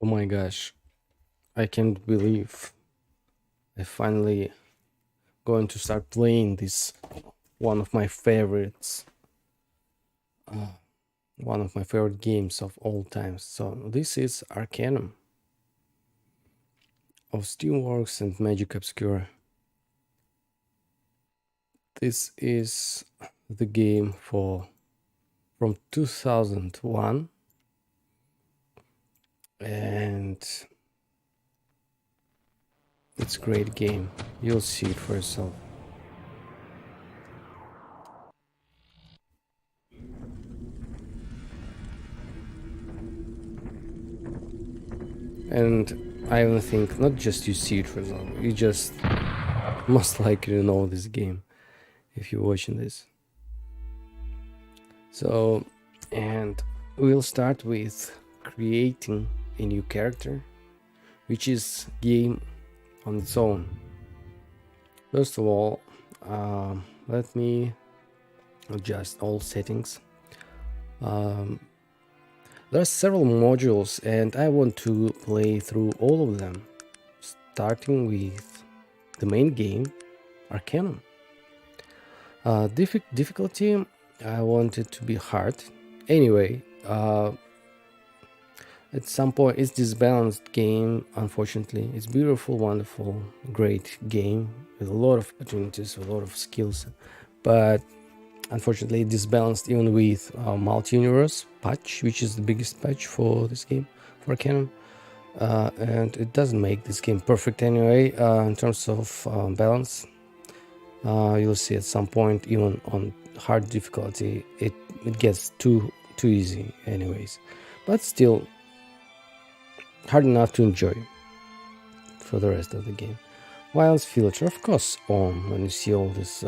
Oh my gosh, I can't believe I finally going to start playing this one of my favorites, one of my favorite games of all times. So this is Arcanum of Steamworks and Magick Obscura. This is the game from 2001, and it's a great game. You'll see it for yourself. And I even think not just you see it for yourself, you just most likely know this game if you're watching this. So, and we'll start with creating a new character, which is game on its own. First of all, let me adjust all settings. There are several modules and I want to play through all of them, starting with the main game, Arcanum. Difficulty, I want it to be hard. Anyway, at some point it's this balanced game, unfortunately. It's beautiful, wonderful, great game with a lot of opportunities, a lot of skills, but unfortunately it's disbalanced even with multi-universe patch, which is the biggest patch for this game, for Arcanum. And it doesn't make this game perfect anyway, in terms of balance. You'll see at some point, even on hard difficulty, it gets too easy anyways, but still hard enough to enjoy for the rest of the game. Violence filter, of course, on when you see all these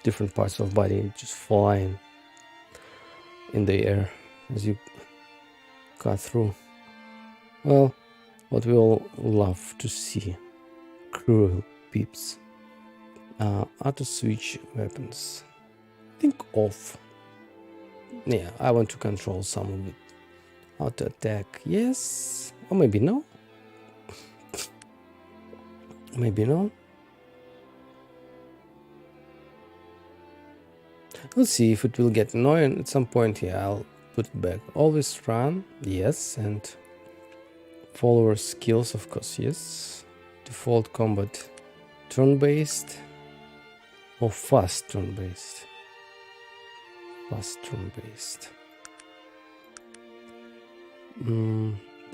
different parts of body just flying in the air as you cut through. Well, what we all love to see, cruel peeps. Auto switch weapons, think off. Yeah, I want to control some of it. Auto attack, yes, or maybe no. Maybe no. Let's see if it will get annoying at some point. Yeah, I'll put it back. Always run, yes, and follower skills, of course, yes. Default combat, turn-based or fast turn-based. Fast turn-based.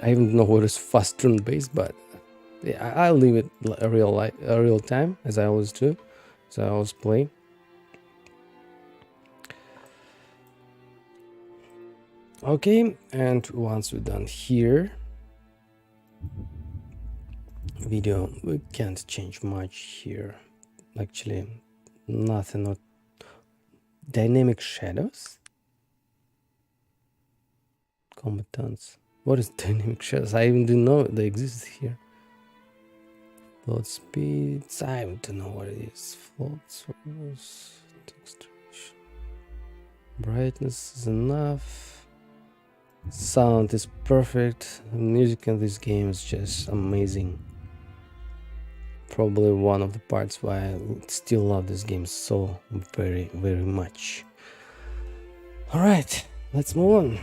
I don't know what is fast turn-based, but yeah, I'll leave it a real time, as I always do, as I always play. Okay, and once we're done here, video, we can't change much here. Actually, nothing. Not dynamic shadows. Combatants. What is dynamic shadows? I even didn't know they exist here. Float speeds. I don't know what it is. Float source. Texture. Brightness is enough. Sound is perfect. The music in this game is just amazing. Probably one of the parts why I still love this game so very, very much. Alright, let's move on.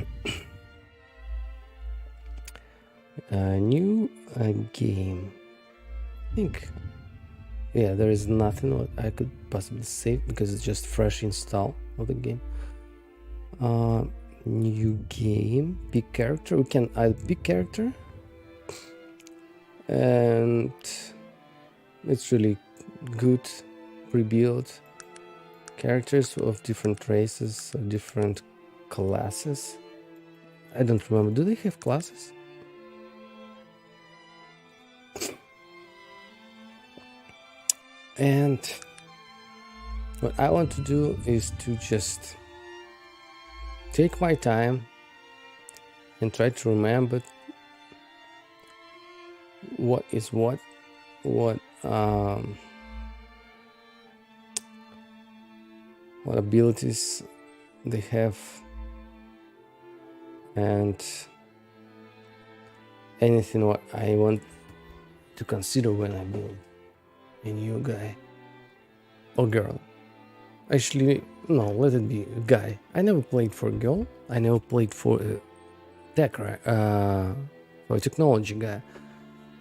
New game. I think, yeah, there is nothing what I could possibly save because it's just fresh install of the game. New game, pick character. We can either pick character, and it's really good pre-built characters of different races or different classes. I don't remember. Do they have classes? And what I want to do is to just take my time and try to remember what is what abilities they have, and anything what I want to consider when I build a new guy or girl. Actually, no, let it be a guy. I never played for a girl. I never played for a tech, for a technology guy.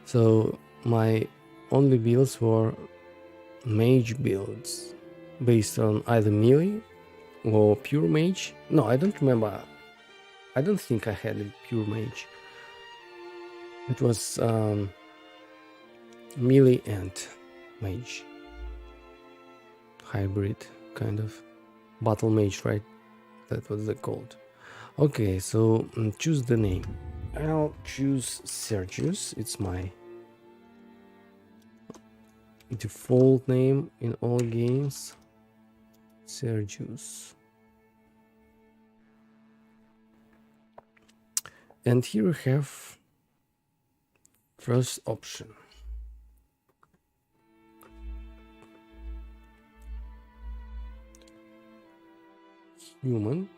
So my only builds were mage builds based on either melee or pure mage. No, I don't remember. I don't think I had a pure mage. It was melee and mage. Hybrid, kind of. Battle mage, right? That was the called. Okay, so choose the name. I'll choose Sergius. It's my default name in all games. Sergius. And here we have first option. Human.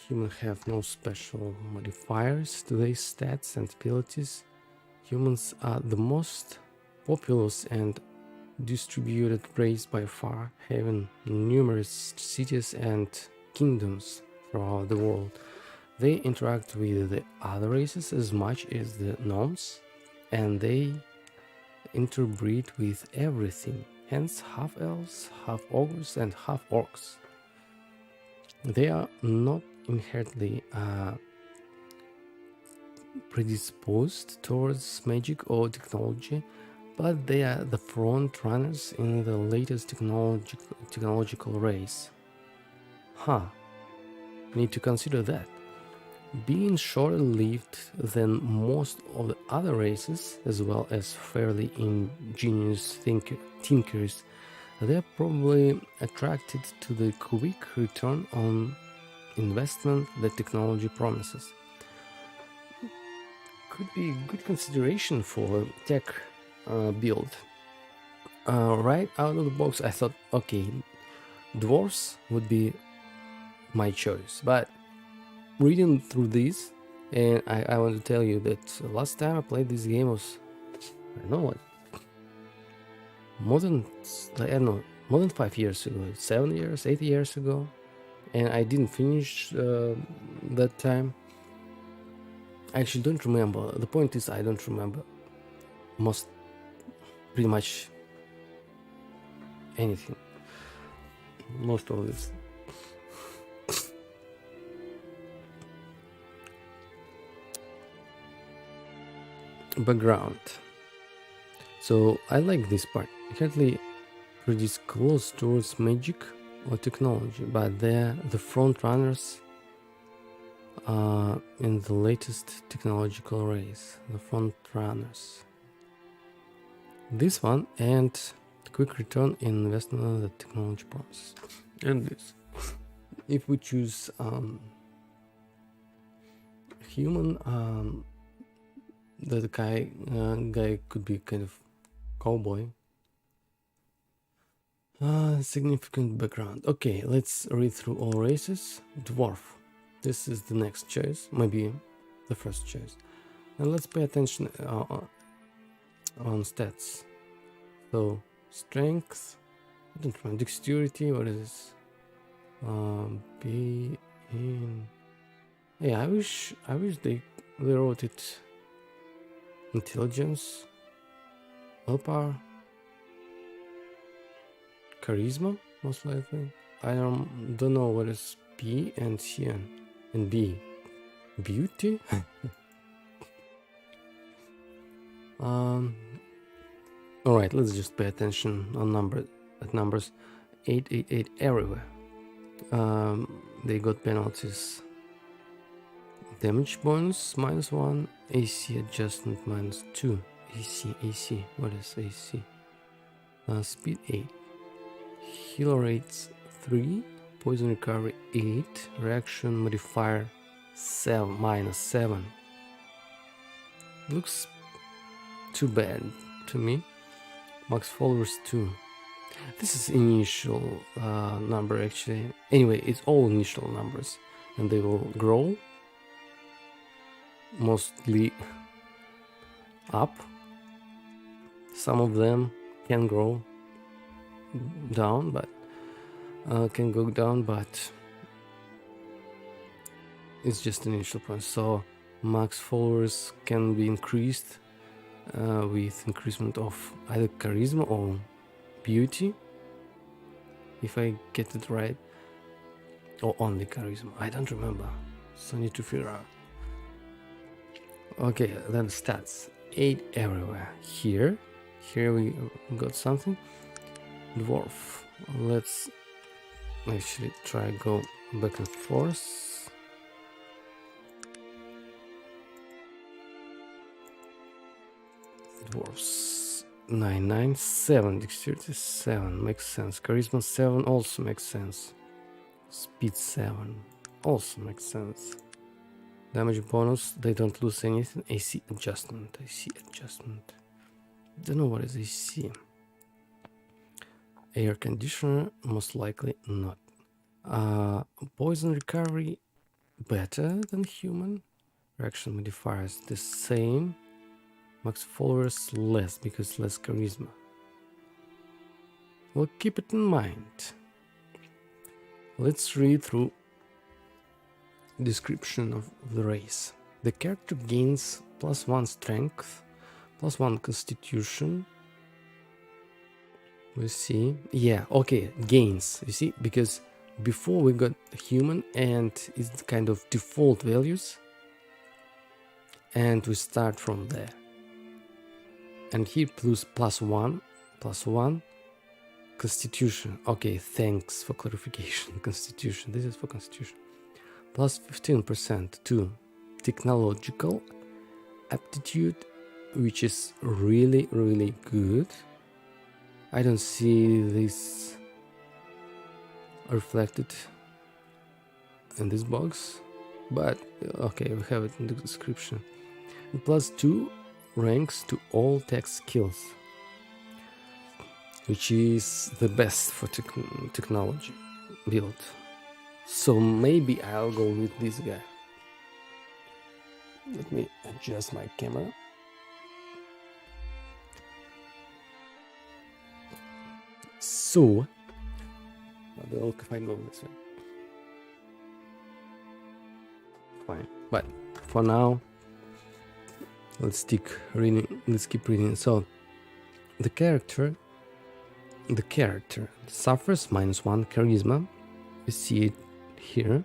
Humans have no special modifiers to their stats and abilities. Humans are the most populous and distributed race by far, having numerous cities and kingdoms throughout the world. They interact with the other races as much as the gnomes, and they interbreed with everything, hence half elves, half ogres, and half orcs. They are not inherently predisposed towards magic or technology, but they are the front runners in the latest technological race. Need to consider that. Being shorter lived than most of the other races, as well as fairly ingenious thinkers, they're probably attracted to the quick return on investment that technology promises. Could be a good consideration for a tech build. Right out of the box, I thought, okay, dwarves would be my choice, but reading through this, and I want to tell you that last time I played this game was, I don't know what, more than 5 years ago, 7 years, 8 years ago, and I didn't finish that time. I actually don't remember. The point is, I don't remember pretty much anything, most of this. Background. So I like this part. Currently pretty close towards magic or technology, but they're the front runners in the latest technological race. The front runners. This one and quick return in investment on the technology promise. And this. If we choose human, the guy could be kind of cowboy. Significant background. Okay, let's read through all races. Dwarf. This is the next choice, maybe the first choice. And let's pay attention on stats. So strength, I don't know, dexterity. What is this? Be in. Yeah, I wish they wrote it. Intelligence, willpower, charisma, most likely. I don't know what is P and C and B. Beauty. All right, let's just pay attention on numbers. 888 everywhere. They got penalties. Damage bonus -1, AC adjustment -2. AC. What is AC? Speed 8. Heal rates 3. Poison recovery 8. Reaction modifier -7. Looks too bad to me. Max followers 2. This is initial number actually. Anyway, it's all initial numbers, and they will grow. mostly up. Some of them can grow down, but can go down, but it's just an initial point. So max followers can be increased with increasement of either charisma or beauty, if I get it right, or only charisma. I don't remember, so I need to figure out. Okay, then stats. 8 everywhere. Here we got something. Dwarf. Let's actually try go back and forth. Dwarfs. 997, dexterity 7 makes sense. Charisma 7 also makes sense. Speed 7 also makes sense. Damage bonus, they don't lose anything. AC adjustment. Don't know what is AC. Air conditioner, most likely not. Poison recovery, better than human. Reaction modifiers, the same. Max followers, less, because less charisma. We'll keep it in mind. Let's read through description of the race. The character gains +1 strength, +1 constitution. We see, yeah, okay, gains, you see, because before we got human and it's kind of default values, and we start from there. And here +1 constitution. Okay, thanks for clarification. Constitution, this is for constitution. +15% to technological aptitude, which is really good. I don't see this reflected in this box, but okay, we have it in the description. And +2 ranks to all tech skills, which is the best for technology build. So maybe I'll go with this guy. Let me adjust my camera. So, I'll look if I go this way. Fine, but for now, let's keep reading. So, the character suffers -1 charisma. You see it here,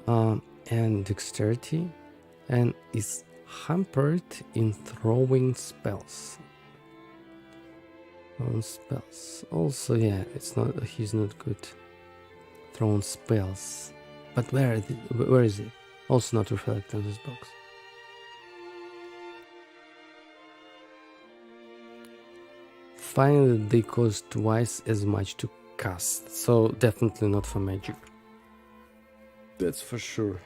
and dexterity, and is hampered in throwing spells. Also, yeah, he's not good throwing spells. But where is it? Also not reflected on this box. Finally, they cost twice as much to cast, so definitely not for Magick. That's for sure.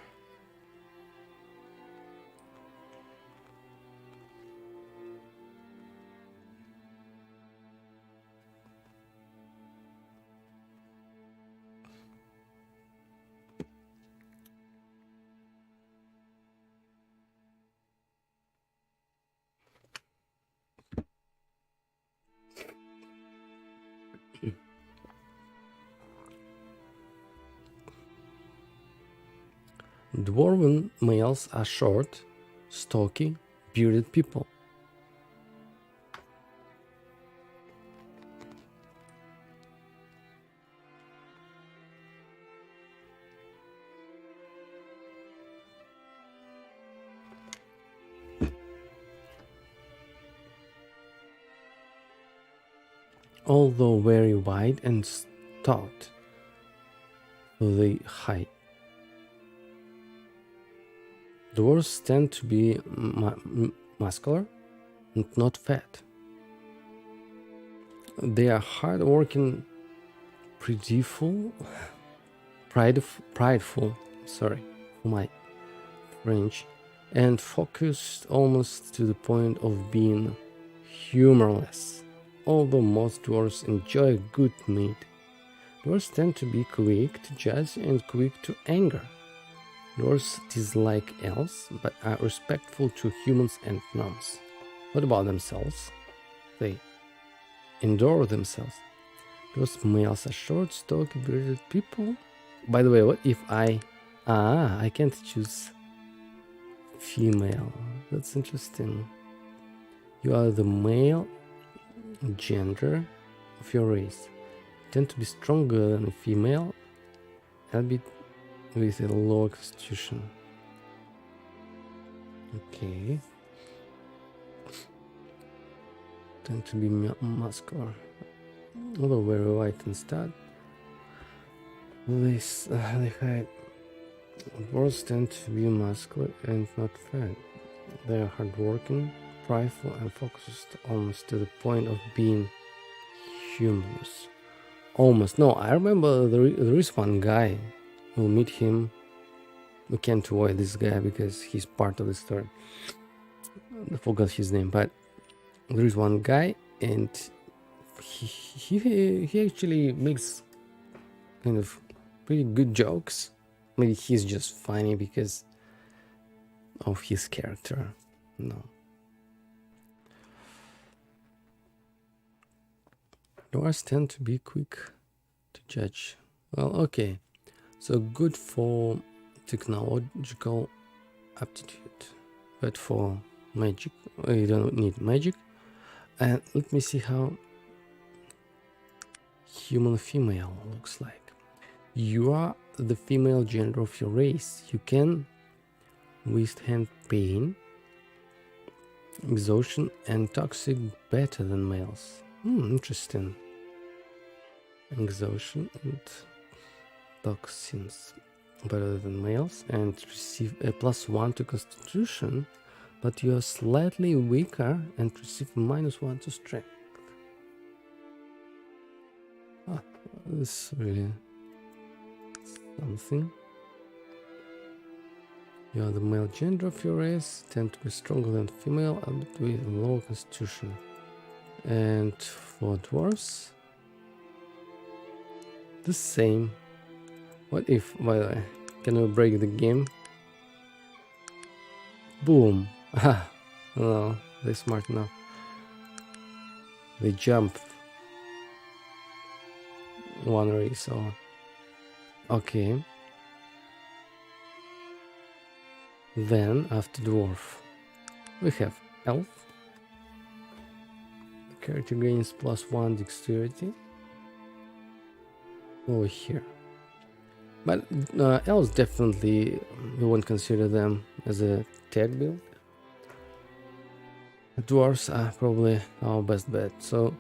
Dwarven males are short, stocky, bearded people. Although very wide and stout for the height. Dwarves tend to be muscular and not fat. They are hard-working, prideful, sorry for my French, and focused almost to the point of being humorless. Although most dwarves enjoy good meat, dwarves tend to be quick to judge and quick to anger. Dwarves dislike elves, but are respectful to humans and gnomes. What about themselves? They endure themselves. Those males are short, stocky, bearded people. By the way, what if I can't choose female. That's interesting. You are the male gender of your race. Tend to be stronger than a female, albeit with a lower constitution. Okay. Tend to be muscular, although very white instead. They hide. Dwarves tend to be muscular and not fat. They are hardworking, prideful, and focused almost to the point of being humorous. Almost. No, I remember there is one guy. We'll meet him. We can't avoid this guy because he's part of the story. I forgot his name, but there is one guy, and he actually makes kind of pretty good jokes. Maybe he's just funny because of his character. No. Dwarves tend to be quick to judge. Well, okay. So good for technological aptitude, but for magic, you don't need magic. And let me see how human female looks like. You are the female gender of your race. You can withstand pain, exhaustion, and toxic better than males. Interesting. Exhaustion and toxins better than males, and receive a +1 to constitution, but you are slightly weaker and receive -1 to strength. This is really something. You are the male gender of your race, tend to be stronger than female, and with a lower constitution. And for dwarves, the same. What if, by the way, can we break the game? Boom! No, they're smart enough. They jump one race on. Okay. Then, after dwarf, we have elf. The character gains +1 dexterity. Over here. But elves definitely, we won't consider them as a tag build. Dwarves are probably our best bet. So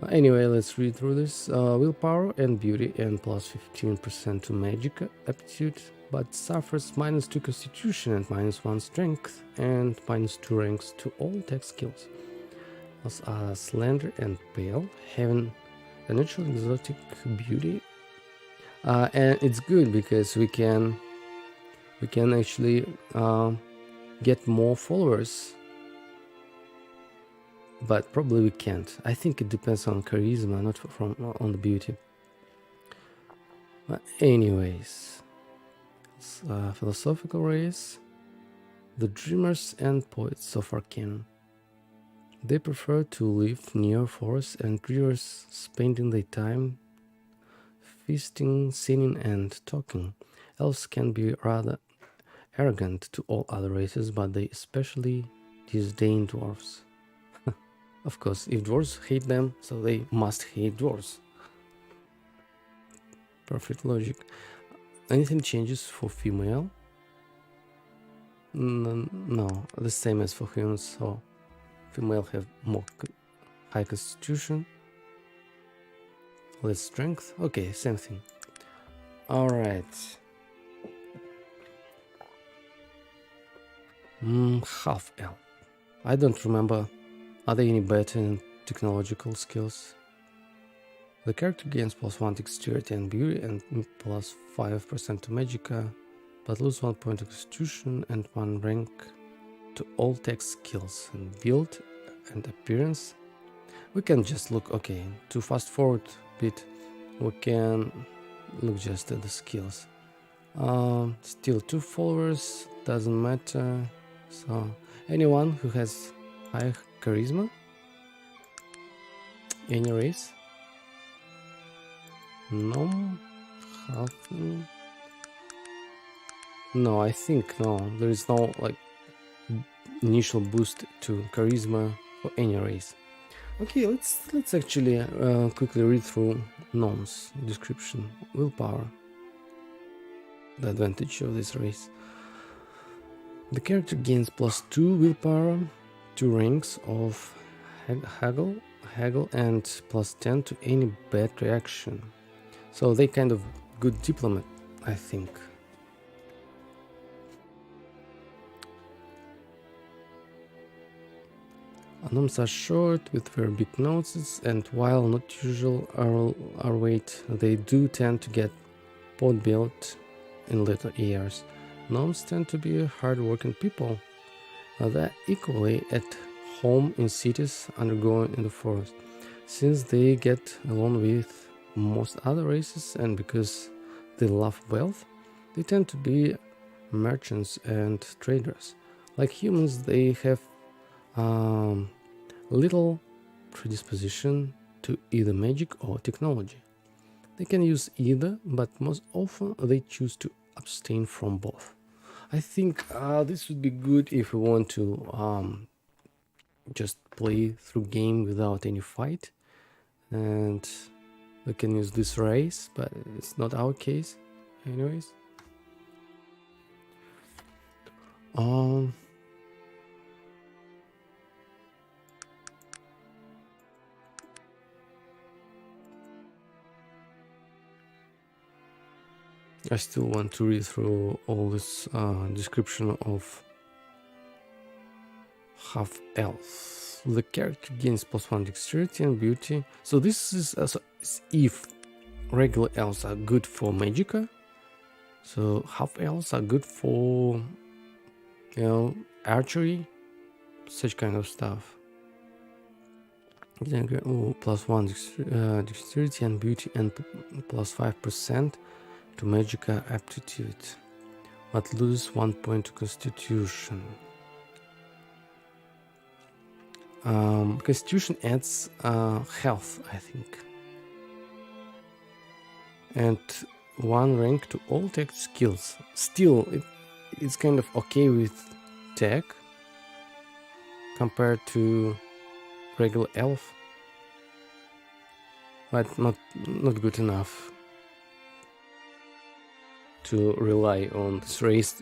anyway, let's read through this. Willpower and beauty and +15% to magic aptitude, but suffers -2 constitution and -1 strength and -2 ranks to all tech skills. Elves are slender and pale, having a natural exotic beauty. And it's good because we can actually get more followers, but probably we can't. I think it depends on charisma, not on the beauty. But anyways, philosophical race, the dreamers and poets of Arcanum. They prefer to live near forests and rivers, spending their time feasting, singing, and talking. Elves can be rather arrogant to all other races, but they especially disdain dwarves. Of course, if dwarves hate them, so they must hate dwarves. Perfect logic. Anything changes for female? No, the same as for humans. So female have more high constitution, less strength. Okay, same thing. All right. Half elf. I don't remember. Are they any better in technological skills? The character gains +1 dexterity and beauty and +5% to magicka, but lose 1 point of constitution and 1 rank to all tech skills and build and appearance. We can just look, okay, to fast forward a bit, we can look just at the skills. Still 2 followers, doesn't matter. So anyone who has high charisma, any race? No, halfling. No, I think no. There is no like initial boost to charisma for any race. Okay, let's actually quickly read through Gnome's description. Willpower. The advantage of this race. The character gains +2 willpower, 2 ranks of haggle, and +10 to any bad reaction. So they kind of good diplomat, I think. Gnomes are short with very big noses, and while not usual our weight, they do tend to get pot-built in later years. Gnomes tend to be hard-working people. They're equally at home in cities, undergoing in the forest, since they get along with most other races, and because they love wealth, they tend to be merchants and traders. Like humans, they have little predisposition to either magic or technology. They can use either, but most often they choose to abstain from both. I think this would be good if we want to just play through game without any fight, and we can use this race, but it's not our case anyways. I still want to read through all this description of half elf. The character gains +1 dexterity and beauty. So this is if regular elves are good for Magica, so half elves are good for, you know, archery, such kind of stuff. Oh, +1 dexterity and beauty, and +5% to Magica aptitude, but lose 1 point to Constitution. Constitution adds health, I think, and 1 rank to all tech skills. Still, it's kind of okay with tech compared to regular elf, but not good enough to rely on this race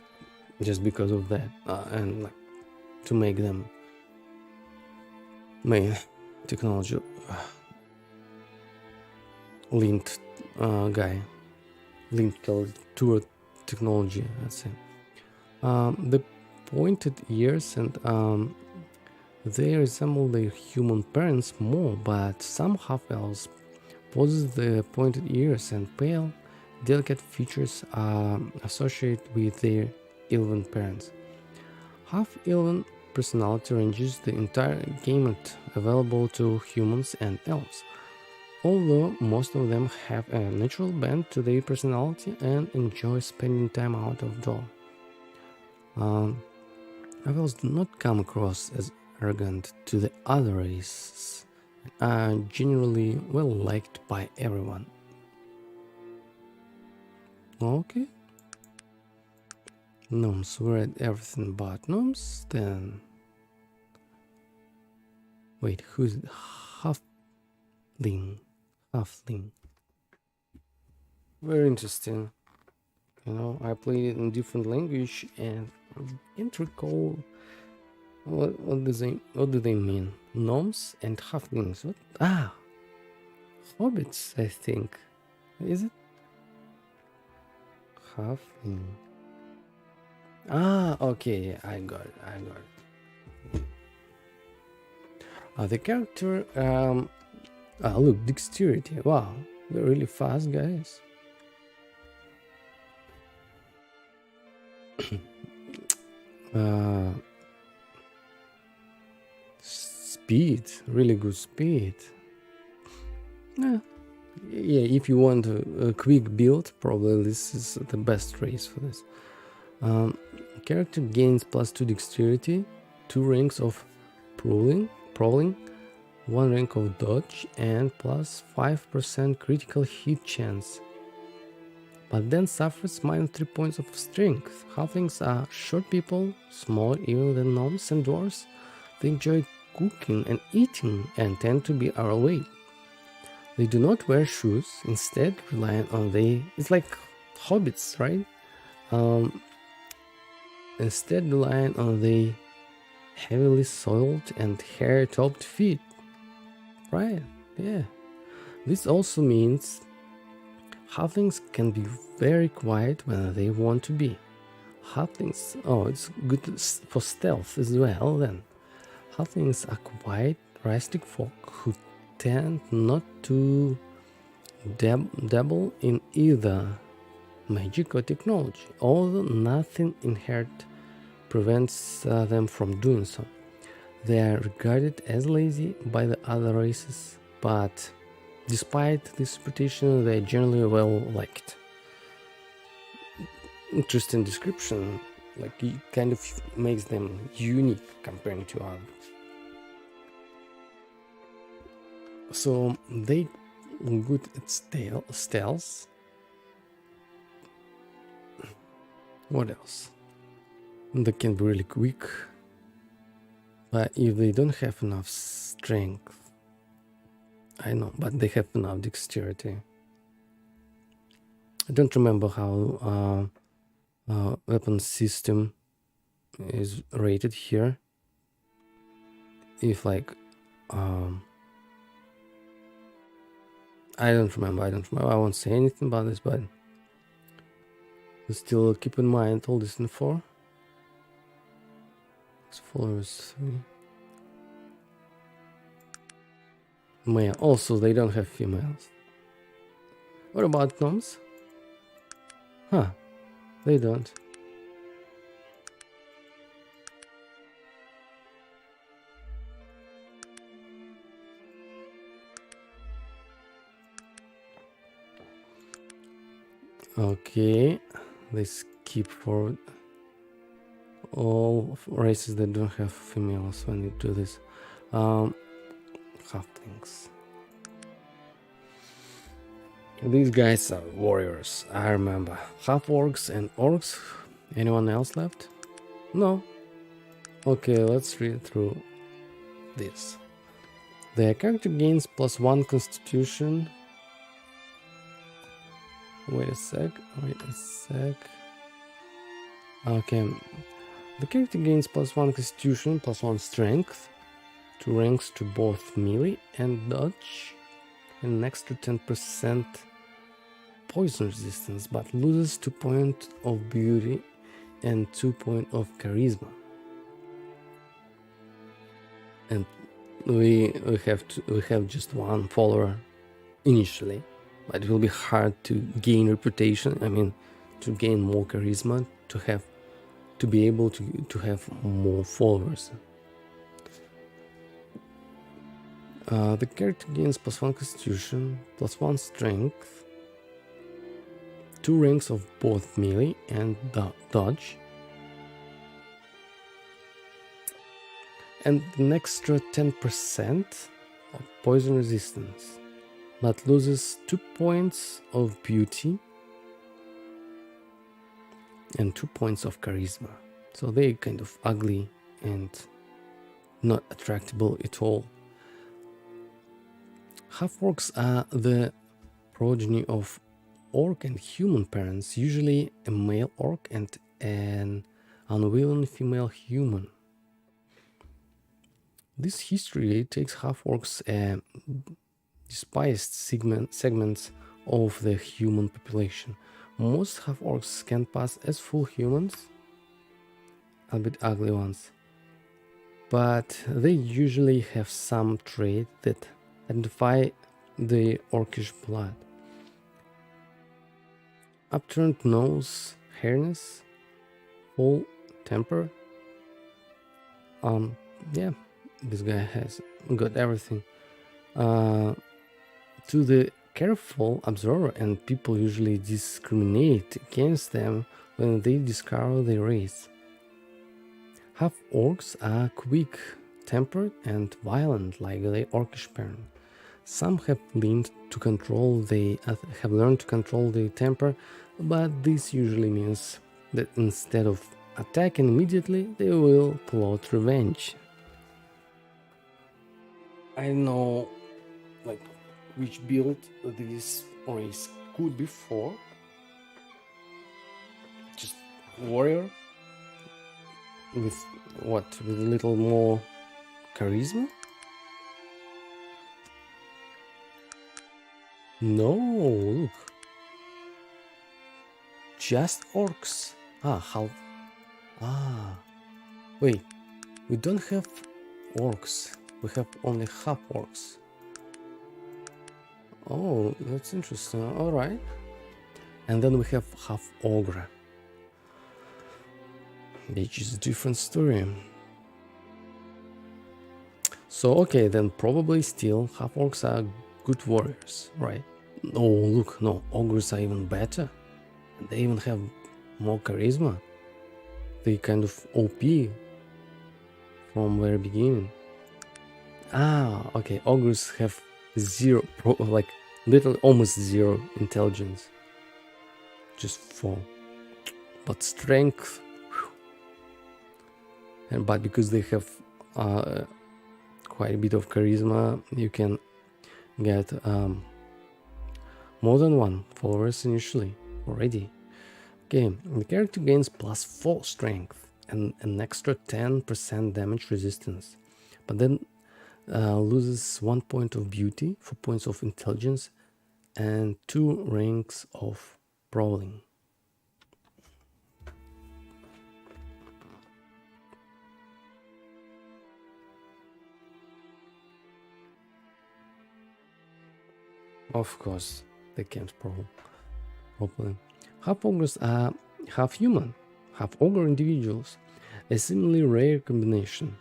just because of that, and like, to make them main technology linked guy, linked toward technology, I'd say. The pointed ears, and they resemble their human parents more, but some half-elves possess the pointed ears, and pale, delicate features are associated with their elven parents. Half-elven personality ranges the entire gamut available to humans and elves, although most of them have a natural bent to their personality and enjoy spending time out of door. Elves do not come across as arrogant to the other races, are generally well liked by everyone. Okay. Gnomes, we read everything but gnomes, then... Wait, who's it? Halfling. Very interesting. You know, I played it in different language and I can't recall what do they mean. Gnomes and halflings. What? Ah, hobbits, I think. Is it? Halfling. Ah, okay, I got it. The character, look, dexterity. Wow, they're really fast, guys. Speed, really good speed. Yeah, Yeah, if you want a quick build, probably this is the best race for this. Character gains +2 dexterity, 2 ranks of prowling, 1 rank of dodge, and +5% critical hit chance. But then suffers -3 points of strength. Halflings are short people, smaller even than gnomes and dwarves. They enjoy cooking and eating and tend to be overweight. They do not wear shoes, instead relying on it's like hobbits, right? Instead relying on the heavily soiled and hair-topped feet. Right, yeah. This also means halflings can be very quiet when they want to be. Halflings, oh, it's good for stealth as well then. Halflings are quiet, rustic folk who tend not to dabble in either magic or technology, although nothing inherent prevents them from doing so. They are regarded as lazy by the other races, but despite this reputation, they are generally well liked. Interesting description, like it kind of makes them unique compared to others. So they good at stealth. What else? They can be really quick, but if they don't have enough strength, I know, but they have enough dexterity. I don't remember how weapon system is rated here. If like I don't remember. I won't say anything about this, but still keep in mind all this info. Followers 3. Male. Also, they don't have females. What about gnomes? Huh. They don't. Okay. Let's skip forward. All races that don't have females when you do this. Halflings. These guys are warriors, I remember. Half orcs and orcs. Anyone else left? No. Okay, let's read through this. The character gains +1 constitution. Wait a sec. Okay. The character gains +1 constitution, +1 strength, 2 ranks to both melee and dodge, and an extra 10% poison resistance, but loses 2 points of beauty and 2 points of charisma. And we have just 1 follower initially, but it will be hard to gain reputation. I mean, to gain more charisma, to be able to have more followers. The character gains +1 constitution, +1 strength, 2 ranks of both melee and dodge, and an extra 10% of poison resistance, but loses 2 points of beauty and 2 points of charisma. So they're kind of ugly and not attractable at all. Half-orcs are the progeny of orc and human parents, usually a male orc and an unwilling female human. This history takes half-orcs despised segments of the human population. Most half-orcs can pass as full humans, a bit ugly ones, but they usually have some trait that identify the orcish blood. Upturned nose, hairness, full temper. This guy has got everything. To the careful observer, and people usually discriminate against them when they discover their race. Half orcs are quick tempered and violent like their orcish parent. Some have learned to control their temper, but this usually means that instead of attacking immediately, they will plot revenge. I don't know, like, which build this race could be for. Just warrior with what? With a little more charisma? No, look. Just orcs. Wait. We don't have orcs. We have only half orcs. Oh, that's interesting. Alright. And then we have half ogre, which is a different story. So, okay, then probably still half orcs are good warriors, right? Oh, look, no, ogres are even better. They even have more charisma. They kind of OP from very beginning. Okay, ogres have zero, like literally almost zero intelligence. Just 4. But strength, but because they have quite a bit of charisma, you can get more than 1 followers initially already. Okay, the character gains +4 strength and an extra 10% damage resistance, but then loses 1 point of beauty, 4 points of intelligence, and 2 ranks of brawling. Of course, they can't properly. Half ogres are half human, half ogre individuals, a seemingly rare combination.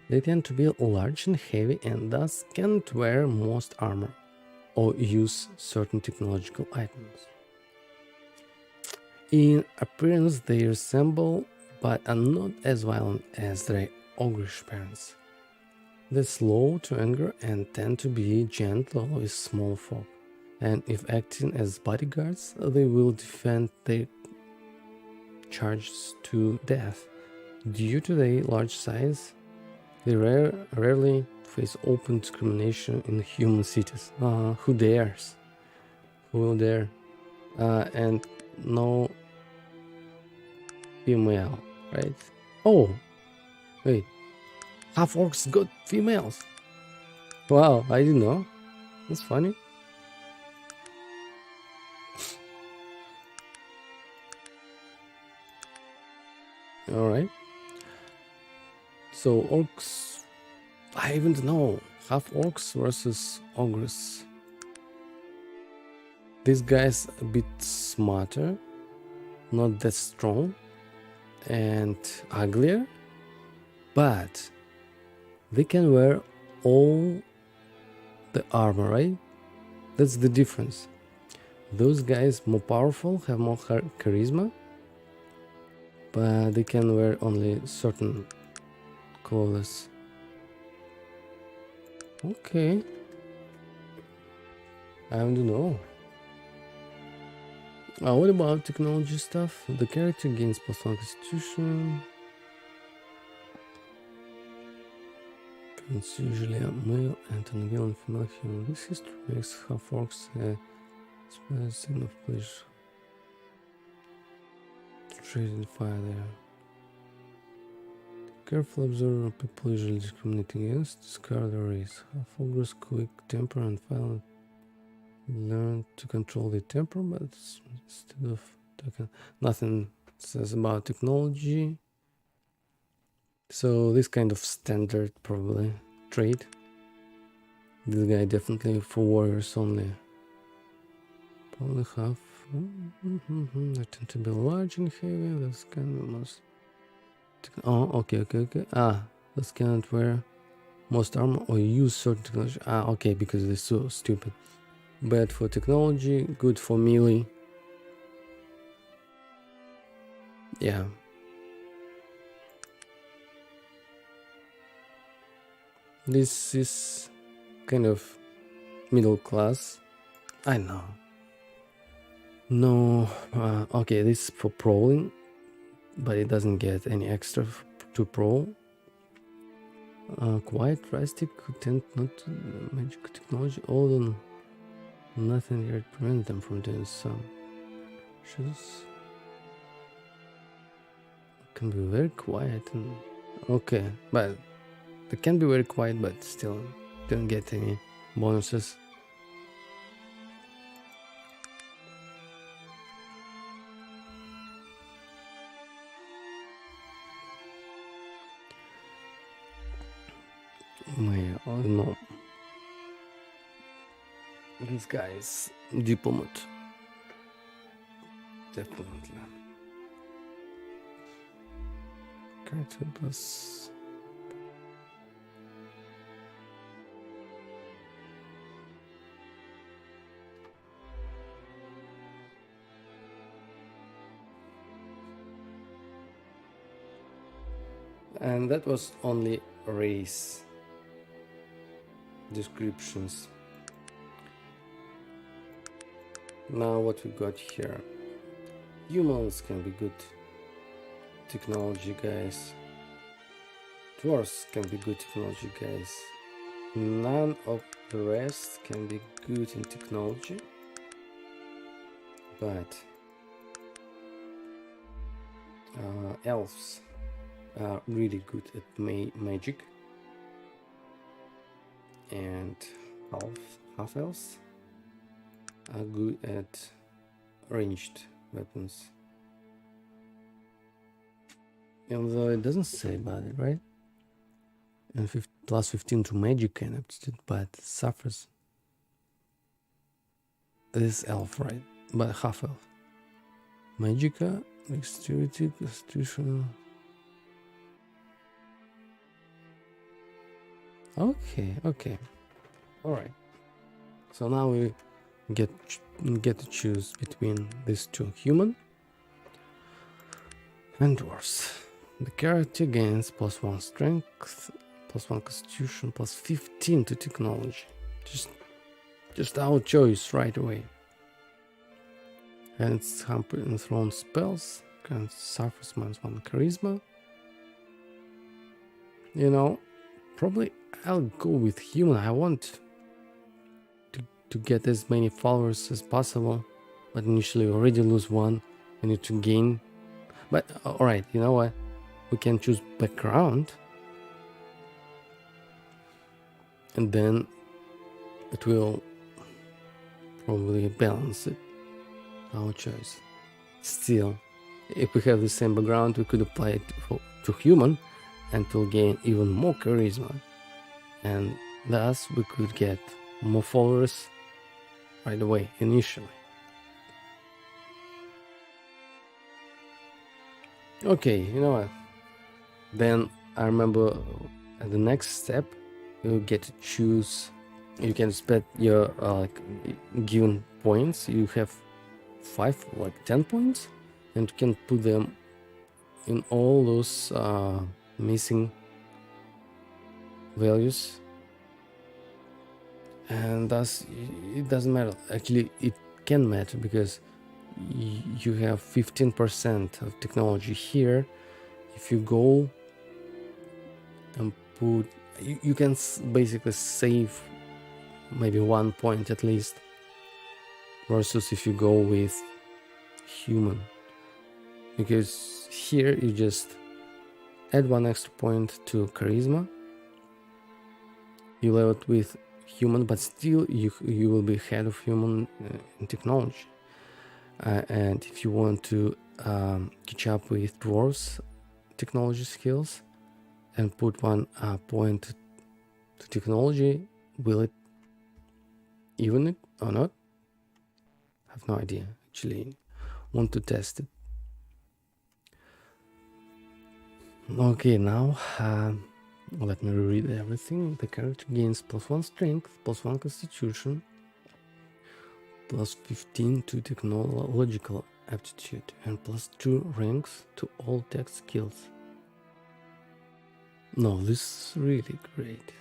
They tend to be large and heavy and thus can't wear most armor or use certain technological items. In appearance, they resemble but are not as violent as their ogreish parents. They're slow to anger and tend to be gentle with small folk, and if acting as bodyguards, they will defend their charges to death. Due to their large size, they rarely face open discrimination in human cities. Who dares? Who will dare? And no female, right? Oh, wait. Half orcs got females. Wow, I didn't know. That's funny. Alright. So orcs, I even know. Half orcs versus ogres. This guy's a bit smarter, not that strong, and uglier, but they can wear all the armor, right? That's the difference. Those guys more powerful, have more charisma, but they can wear only certain clothes. Okay. I don't know. What about technology stuff? The character gains +1 constitution. It's usually a male and a male and female human. This history makes half orcs a sign of pleasure. Trading fire there. Careful observer, people usually discriminate against, discard their race. Half ogres quick temper and violent. Learn to control the temper, but instead of talking, nothing says about technology. So this kind of standard probably trait. This guy definitely for warriors only. Probably half. They tend to be large and heavy. That's kind of most. Oh, okay. This cannot wear most armor or use certain technology. Okay, because they're so stupid. Bad for technology, good for melee. Yeah. This is kind of middle class. I know. No, okay, this is for prowling, but it doesn't get any extra to prowl. Quiet, rustic, tend not to magic technology, although nothing here to prevent them from doing some. Shoes can be very quiet and okay, but they can be very quiet, but still don't get any bonuses. Oh no. This guy is diplomat. Definitely. Character plus. And that was only race descriptions. Now what we got here. Humans can be good technology guys. Dwarves can be good technology guys. None of the rest can be good in technology. But elves are really good at magic. And half elves are good at ranged weapons. Although it doesn't say about it, right? And plus 15 to magic and aptitude, but suffers. This elf, right? But half elf. Magica, dexterity, constitution. Okay. Alright. So now we get to choose between these two, human and dwarves. The character gains +1 strength, +1 constitution, +15 to technology. Just our choice right away. And it's hampered and thrown spells, can suffers -1 charisma. You know, probably I'll go with human. I want to get as many followers as possible, but initially we already lose one. I need to gain. But alright, you know what? We can choose background, and then it will probably balance it. Our choice. Still, if we have the same background, we could apply it to human and will gain even more charisma, and thus we could get more followers right away initially. Okay, you know what? Then I remember at the next step you get to choose. You can spend your given points. You have 10 points, and you can put them in all those missing values, and thus it doesn't matter. Actually, it can matter because you have 15% of technology here. If you go and put, you can basically save maybe 1 point at least, versus if you go with human, because here you just add 1 extra point to charisma, you level it with human, but still you will be ahead of human in technology. And if you want to catch up with dwarves technology skills and put 1 point to technology, will it even it or not? I have no idea. Actually, want to test it. Okay, now let me read everything. The character gains +1 strength, +1 constitution, plus 15 to technological aptitude, and plus 2 ranks to all tech skills. No, this is really great.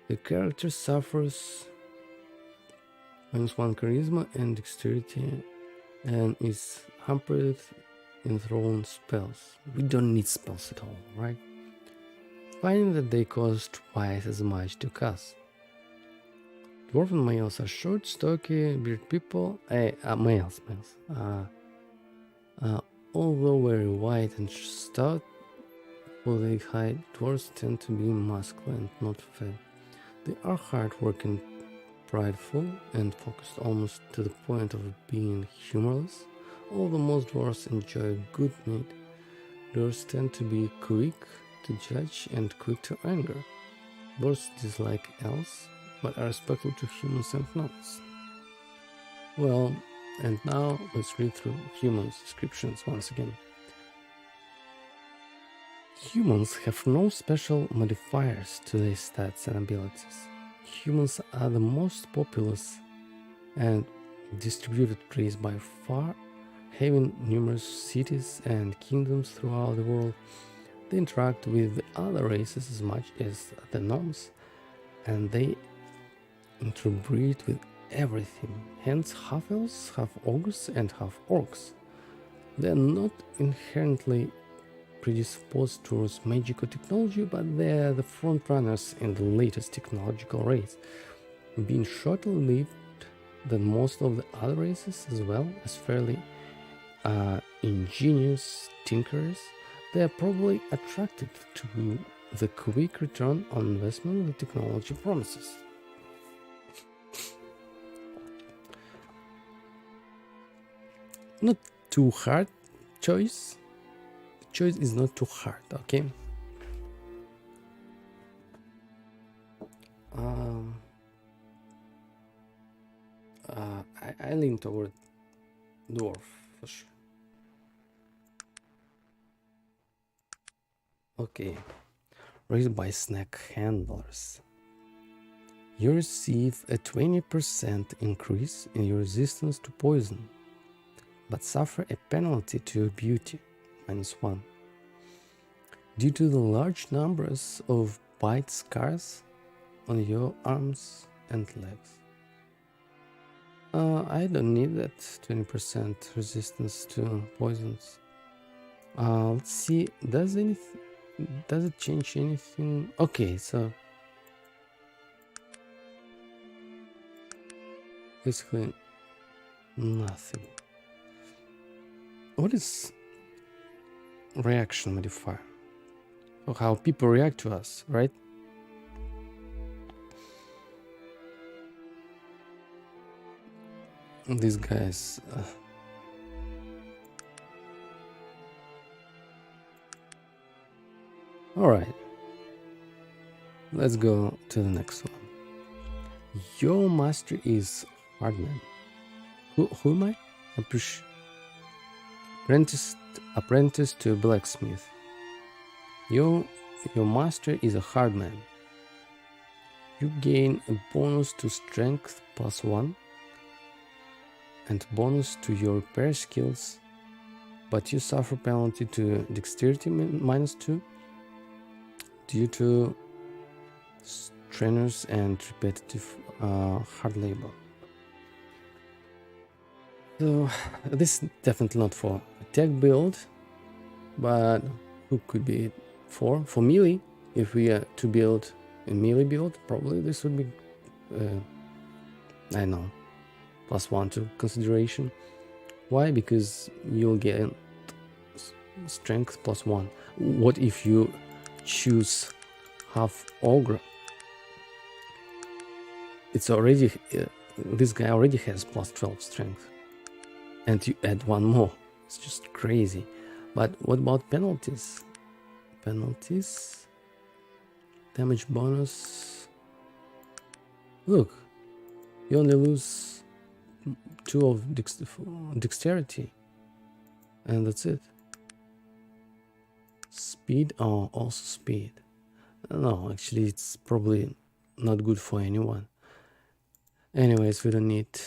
The character suffers -1 charisma and dexterity and is hampered in throwing spells. We don't need spells at all, right? Finding that they cost twice as much to cast. Dwarven males are short, stocky, bearded people. Males. Although very white and stout for their height, dwarves tend to be masculine, not fat. They are hard-working, prideful, and focused almost to the point of being humorless. Although most dwarves enjoy good meat, dwarves tend to be quick to judge and quick to anger. Dwarves dislike elves, but are respectful to humans and gnomes. Well, and now let's read through humans' descriptions once again. Humans have no special modifiers to their stats and abilities. Humans are the most populous and distributed race by far, having numerous cities and kingdoms throughout the world. They interact with the other races as much as the gnomes, and they interbreed with everything, hence half elves, half ogres, and half orcs. They are not inherently predisposed towards magical technology, but they are the front runners in the latest technological race, being shorter lived than most of the other races, as well as fairly ingenious tinkerers. They are probably attracted to the quick return on investment the technology promises. Not too hard choice. The choice is not too hard, okay? I lean toward dwarf for sure. Okay, raised by snack handlers. You receive a 20% increase in your resistance to poison, but suffer a penalty to your beauty, -1, due to the large numbers of bite scars on your arms and legs. I don't need that 20% resistance to poisons. Let's see, does it change anything? Okay, so basically nothing. What is reaction modifier? Or how people react to us, right? These guys. All right. Let's go to the next one. Your master is Hardman. Who am I? Apprentice to a blacksmith. Your master is a hard man. You gain a bonus to strength +1 and bonus to your repair skills, but you suffer penalty to dexterity -2 due to strenuous and repetitive hard labor. So this is definitely not for a tech build, but who could be it for? For melee, if we are to build a melee build, probably this would be, I don't know, +1 to consideration. Why? Because you'll get strength +1. What if you choose half ogre? It's already, this guy already has +12 strength. And you add one more. It's just crazy. But what about penalties? Penalties. Damage bonus. Look, you only lose 2 of dexterity. And that's it. Speed. Oh, also speed. No, actually, it's probably not good for anyone. Anyways, we don't need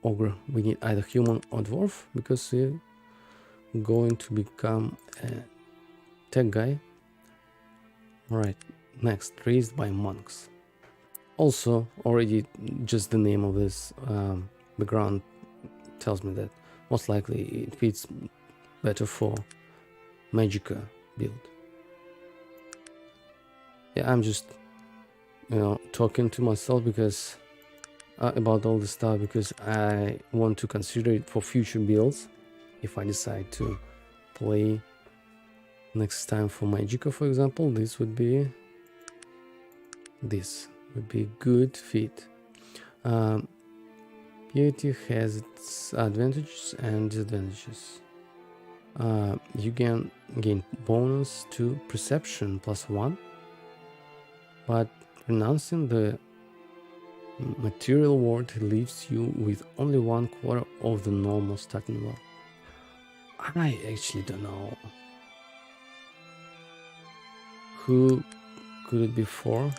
ogre. We need either human or dwarf because we're going to become a tech guy. Right, next, raised by monks. Also, already just the name of this background tells me that most likely it fits better for Magick build. Yeah, I'm just, talking to myself because about all this stuff because I want to consider it for future builds if I decide to play next time for Magick, for example. This would be a good fit. Piety has its advantages and disadvantages. You can gain bonus to perception +1, but renouncing the material world leaves you with only 1/4 of the normal starting wealth. I actually don't know who could it be for.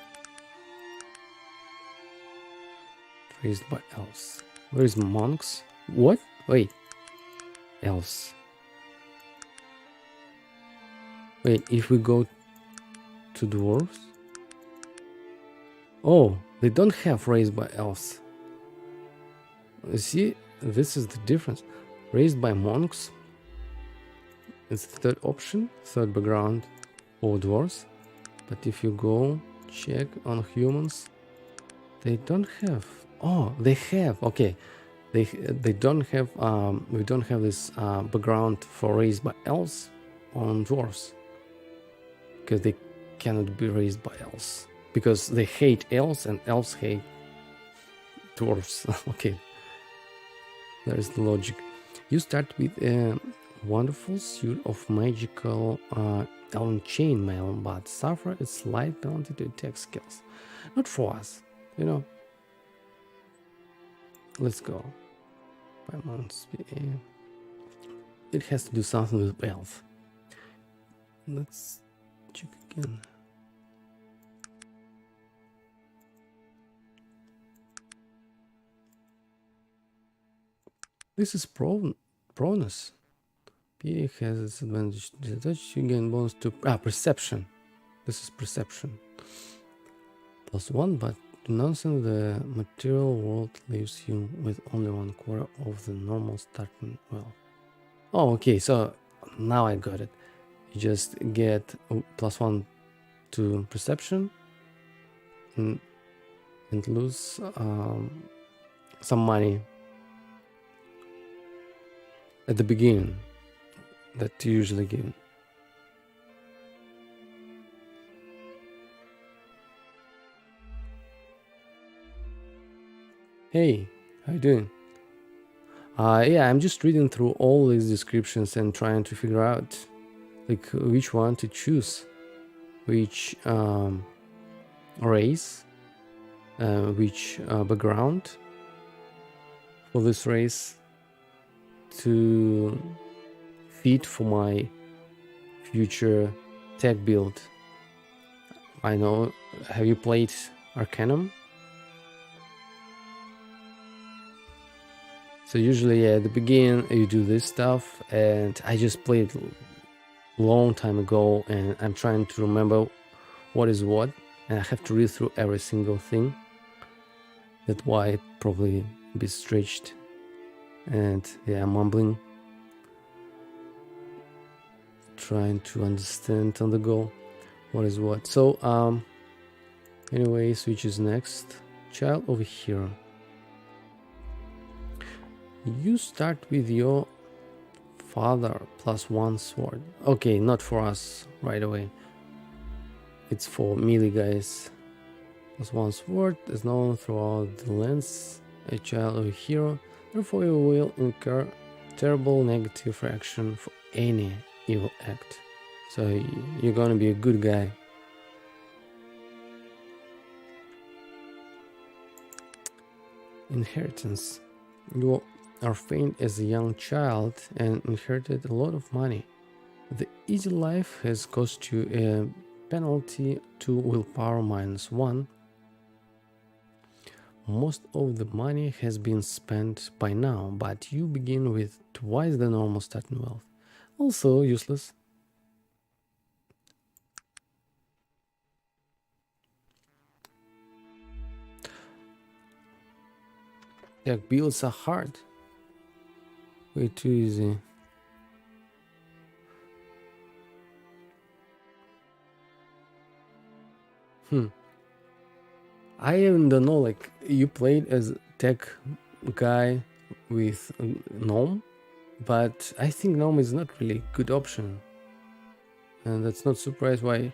Raised by elves. Where is monks? What? Wait. Elves. Wait, if we go to dwarves? Oh, they don't have raised by elves. You see, this is the difference. Raised by monks is the third option, third background for dwarves. But if you go check on humans, they don't have. Oh, they have. Okay, they don't have. We don't have this background for raised by elves on dwarves because they cannot be raised by elves because they hate elves and elves hate dwarves. Okay, there is the logic. You start with a wonderful suit of magical elven chainmail, but suffer a slight penalty to attack skills. Not for us, Let's go. By months. It has to do something with elf. Let's check again. This is pronus. PA has its advantage. You gain bonus to perception. This is perception. +1, but renouncing the material world leaves you with only 1/4 of the normal starting wealth. Oh, okay, so now I got it. You just get +1 to perception and lose some money at the beginning that you usually give. Hey, how you doing? Yeah, I'm just reading through all these descriptions and trying to figure out like which one to choose, which race, which background for this race to fit for my future tech build. I know, have you played Arcanum? So usually at the beginning you do this stuff, and I just played a long time ago and I'm trying to remember what is what, and I have to read through every single thing. That's why it probably a bit stretched, and yeah, I'm mumbling, trying to understand on the go what is what. So anyways, which is next? Child of a hero. You start with your father +1 sword. Okay, not for us right away. It's for melee guys. +1 sword is known throughout the lands, a child of a hero. Therefore, you will incur terrible negative reaction for any evil act. So you're gonna be a good guy. Inheritance. You are famed as a young child and inherited a lot of money. The easy life has cost you a penalty to willpower -1. Most of the money has been spent by now, but you begin with twice the normal starting wealth. Also useless. Tech builds are hard. Way too easy. I even don't know, like, you played as tech guy with Gnome, but I think Gnome is not really a good option. And that's not surprise why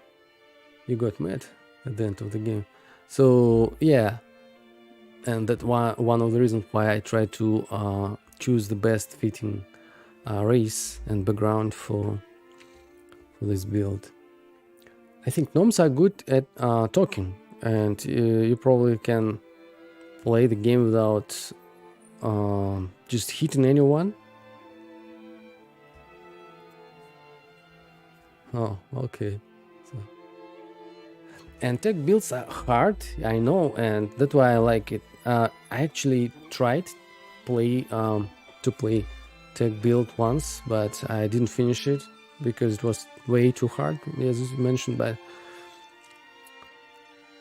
you got mad at the end of the game. So yeah, and that one of the reasons why I try to choose the best fitting race and background for this build. I think gnomes are good at talking, and you probably can play the game without just hitting anyone. Oh, okay. So. And tech builds are hard, I know, and that's why I like it. I actually tried to play tech build once, but I didn't finish it because it was way too hard, as you mentioned. But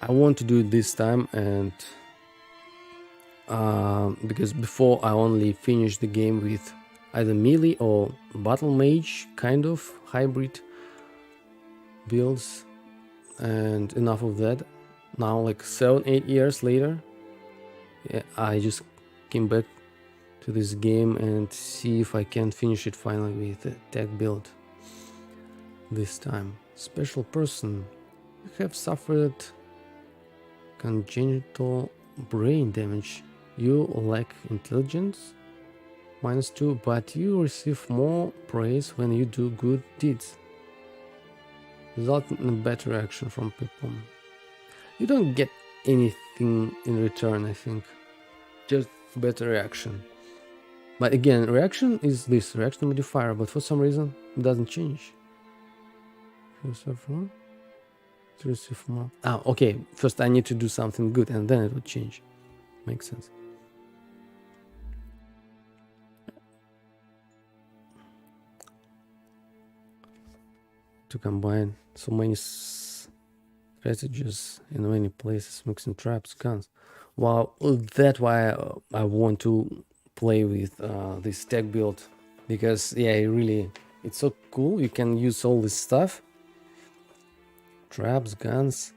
I want to do it this time, and because before I only finished the game with either melee or battle mage kind of hybrid builds, and enough of that. Now, like 7-8 years later, yeah, I just came back to this game and see if I can finish it finally with a tech build this time. Special person. You have suffered congenital brain damage. You lack intelligence, -2, but you receive more praise when you do good deeds, resulting in a better action from people. You don't get anything in return, I think, just better reaction. But again, reaction is this reaction modifier, but for some reason it doesn't change. To receive more. Ah, okay. First I need to do something good and then it would change. Makes sense. To combine so many strategies in many places, mixing traps, guns. Well, that's why I want to play with this tech build, because yeah, it's so cool. You can use all this stuff, traps, guns,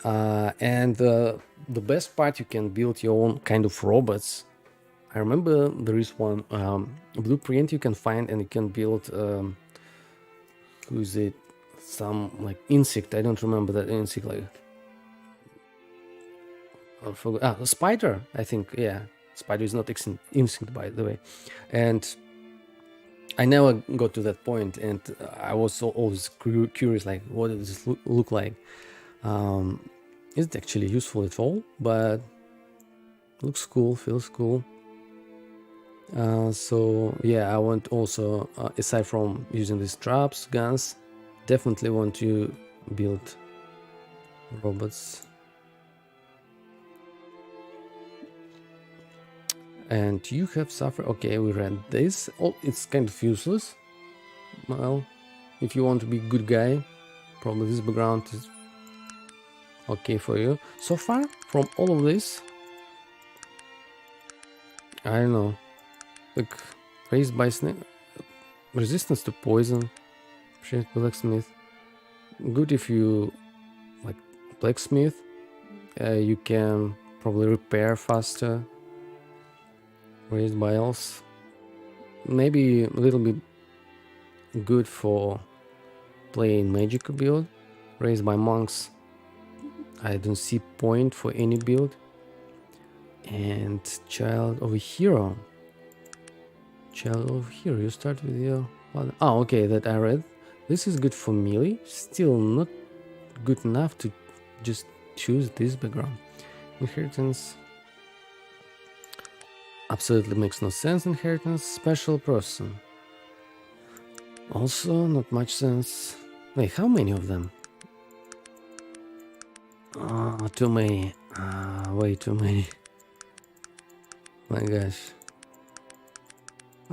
and the best part, you can build your own kind of robots. I remember there is one blueprint you can find, and you can build who is it, some like insect, I don't remember that insect, like I forgot. A spider, I think. Yeah, spider is not instinct, by the way. And I never got to that point, and I was always curious, like, what does this look like? Is it actually useful at all? But looks cool, feels cool. So yeah, I want also, aside from using these traps, guns, definitely want to build robots. And you have suffered. Okay, we read this. Oh, it's kind of useless. Well, if you want to be a good guy, probably this background is okay for you. So far, from all of this, I don't know. Like, raised by snake, resistance to poison, shit, blacksmith. Good if you like blacksmith. You can probably repair faster. Raised by elves, maybe a little bit good for playing Magick build. Raised by monks, I don't see point for any build. And child of a hero. Child of a hero, you start with your father. Oh, okay, that I read. This is good for melee. Still not good enough to just choose this background. Inheritance. Absolutely makes no sense. Inheritance. Special person. Also not much sense. Wait, how many of them? Too many. Way too many. My gosh.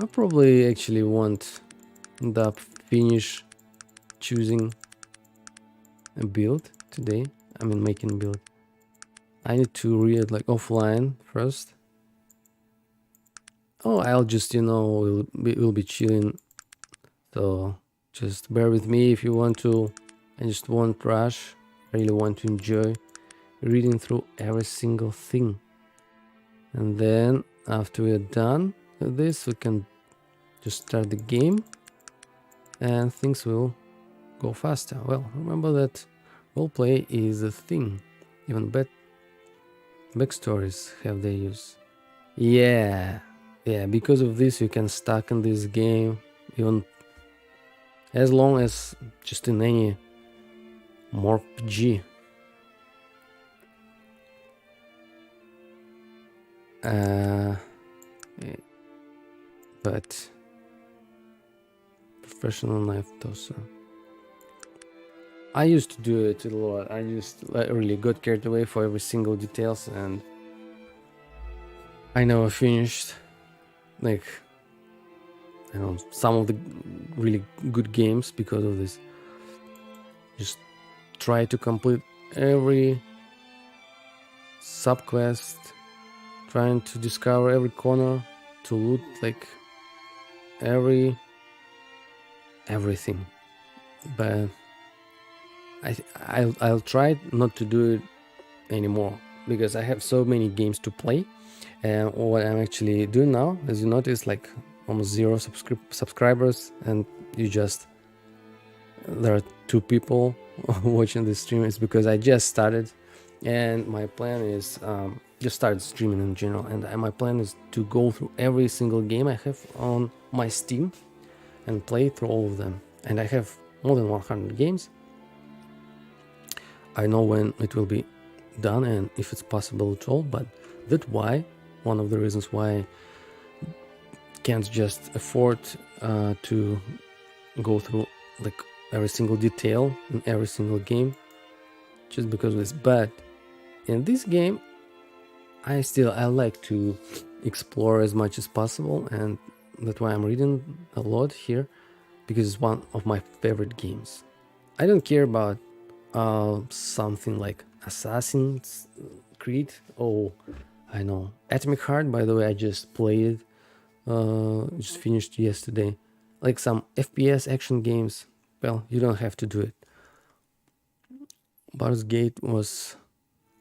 I probably actually won't end up finish choosing a build today. I mean making build. I need to read like offline first. Oh, I'll just, we'll be chilling. So just bear with me if you want to. I just won't rush. I really want to enjoy reading through every single thing. And then after we're done with this, we can just start the game and things will go faster. Well, remember that roleplay is a thing. Even backstories have their use. Yeah, because of this you can stuck in this game even as long as just in any more PG. But professional knife tosser. I used to do it a lot. I just really got carried away for every single details, and I never finished like some of the really good games because of this. Just try to complete every subquest, trying to discover every corner, to loot like everything. But I'll try not to do it anymore because I have so many games to play. And what I'm actually doing now, as you notice, like almost zero subscribers, and there are 2 people watching the stream. It's because I just started, and my plan is just start streaming in general, and my plan is to go through every single game I have on my Steam and play through all of them. And I have more than 100 games. I know when it will be done and if it's possible at all, but that's one of the reasons why I can't just afford to go through like every single detail in every single game, just because of this. But in this game I like to explore as much as possible, and that's why I'm reading a lot here, because it's one of my favorite games. I don't care about something like Assassin's Creed. Oh, I know. Atomic Heart, by the way, I just played, just finished yesterday. Like some FPS action games, well, you don't have to do it. Baldur's Gate was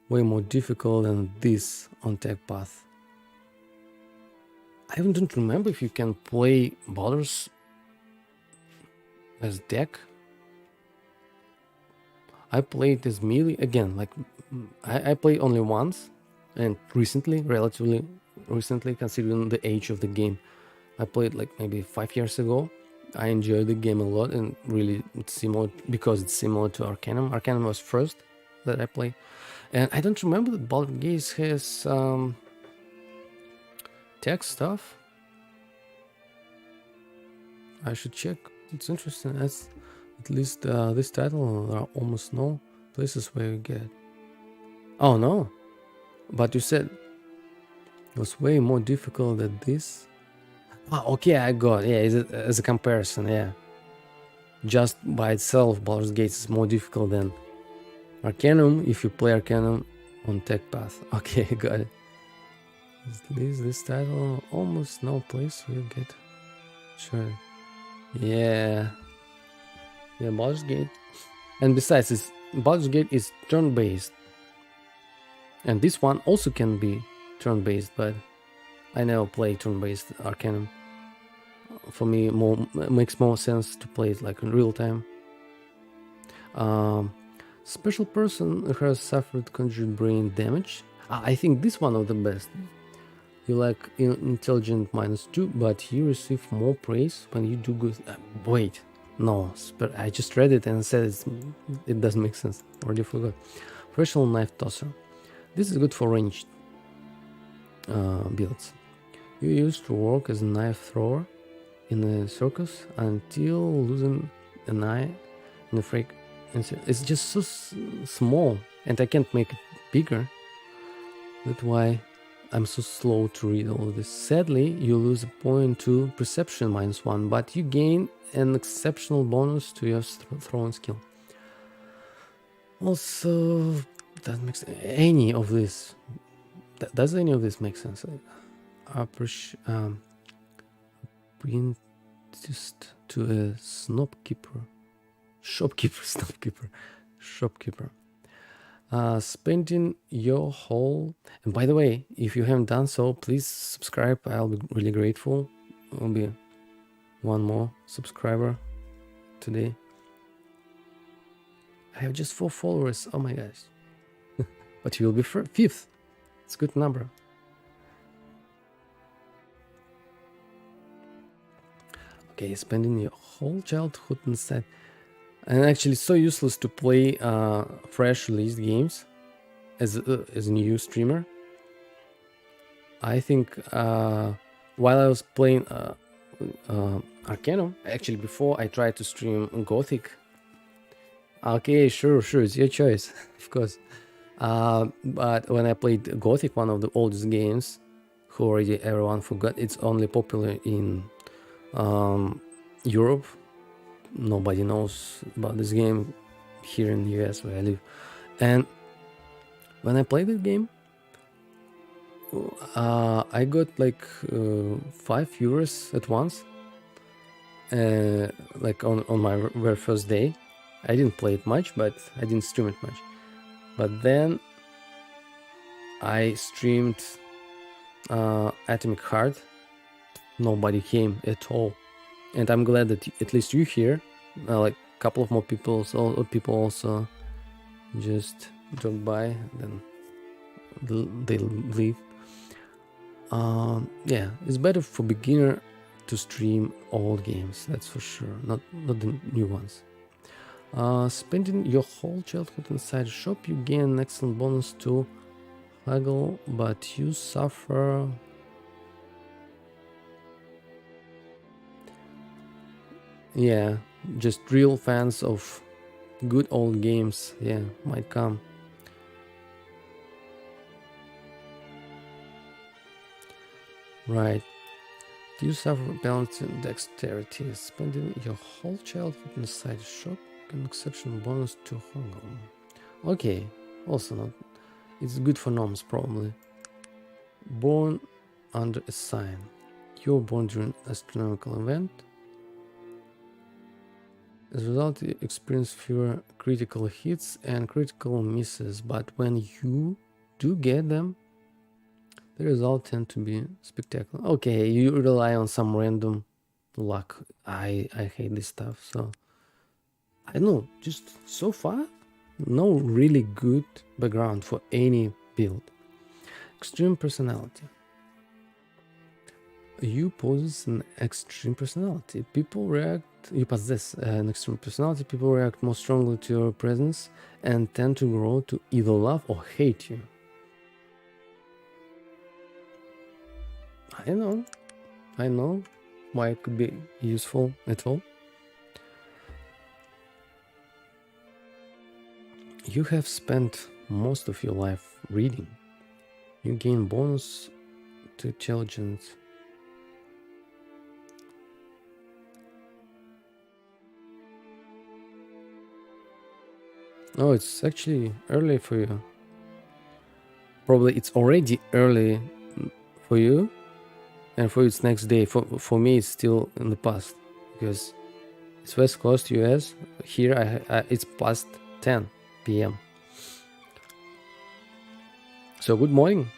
way more difficult than this on Tech Path. I even don't remember if you can play Baldur's as deck. I played as melee again, like I played only once, and relatively recently, considering the age of the game. I played like maybe 5 years ago. I enjoyed the game a lot, and really it's similar because it's similar to Arcanum. Arcanum was first that I played, and I don't remember that Baldur's Gate has tech stuff. I should check. It's interesting. That's at least this title, there are almost no places where you get it. Oh no, but you said it was way more difficult than this. Okay, I got, yeah, as a comparison, yeah. Just by itself, Baldur's Gate is more difficult than Arcanum if you play Arcanum on Tech Path. Okay, got it. At least this title, almost no place where you get. Sure. Yeah, Baldur's Gate. And besides, Baldur's Gate is turn-based. And this one also can be turn-based, but I never play turn-based Arcanum. For me, makes more sense to play it like in real time. Special person who has suffered conjured brain damage. I think this one of the best. You like intelligent -2, but you receive more praise when you do good. Wait, no, I just read it and said it doesn't make sense. Already forgot. Professional knife tosser. This is good for ranged builds. You used to work as a knife thrower in a circus until losing an eye in a freak. It's just so small, and I can't make it bigger. That's why I'm so slow to read all of this. Sadly, you lose a point to perception -1, but you gain an exceptional bonus to your throwing skill. Also, that makes any of this. Does any of this make sense? Apprenticed to a shopkeeper. Spending your whole, and by the way, if you haven't done so, please subscribe. I'll be really grateful. I'll be one more subscriber today. I have just 4 followers. Oh my gosh. But you will be 5th. It's a good number. Okay, spending your whole childhood inside. And actually, so useless to play fresh released games as a new streamer. I think while I was playing Arcanum, actually before I tried to stream Gothic. Okay, sure, it's your choice, of course. But when I played Gothic, one of the oldest games, who already everyone forgot, it's only popular in Europe. Nobody knows about this game here in the US where I live. And when I played this game, I got like 5 viewers at once, like on my very first day. I didn't play it much, but I didn't stream it much. But then I streamed Atomic Heart. Nobody came at all, and I'm glad that at least you here. Like a couple of more people also just drop by, then they leave. Yeah, it's better for beginner to stream old games, that's for sure, not the new ones. Spending your whole childhood inside a shop, you gain an excellent bonus to haggle, but you suffer. Yeah, just real fans of good old games, yeah, might come. Right. Do you suffer balance and dexterity? Spending your whole childhood inside a shop, an exceptional bonus to haggle. Okay, also not. It's good for gnomes, probably. Born under a sign. You're born during an astronomical event. As a result, you experience fewer critical hits and critical misses, but when you do get them, the results tend to be spectacular. Okay, you rely on some random luck. I hate this stuff, so I don't know, just so far, no really good background for any build. Extreme personality. You possess an extreme personality. You possess an extreme personality. People react more strongly to your presence and tend to grow to either love or hate you. I know why it could be useful at all. You have spent most of your life reading. You gain bonus to intelligence. Oh, it's actually early for you. Probably it's already early for you, and for you it's next day. For me, it's still in the past because it's West Coast US. Here, it's past 10 p.m. So good morning.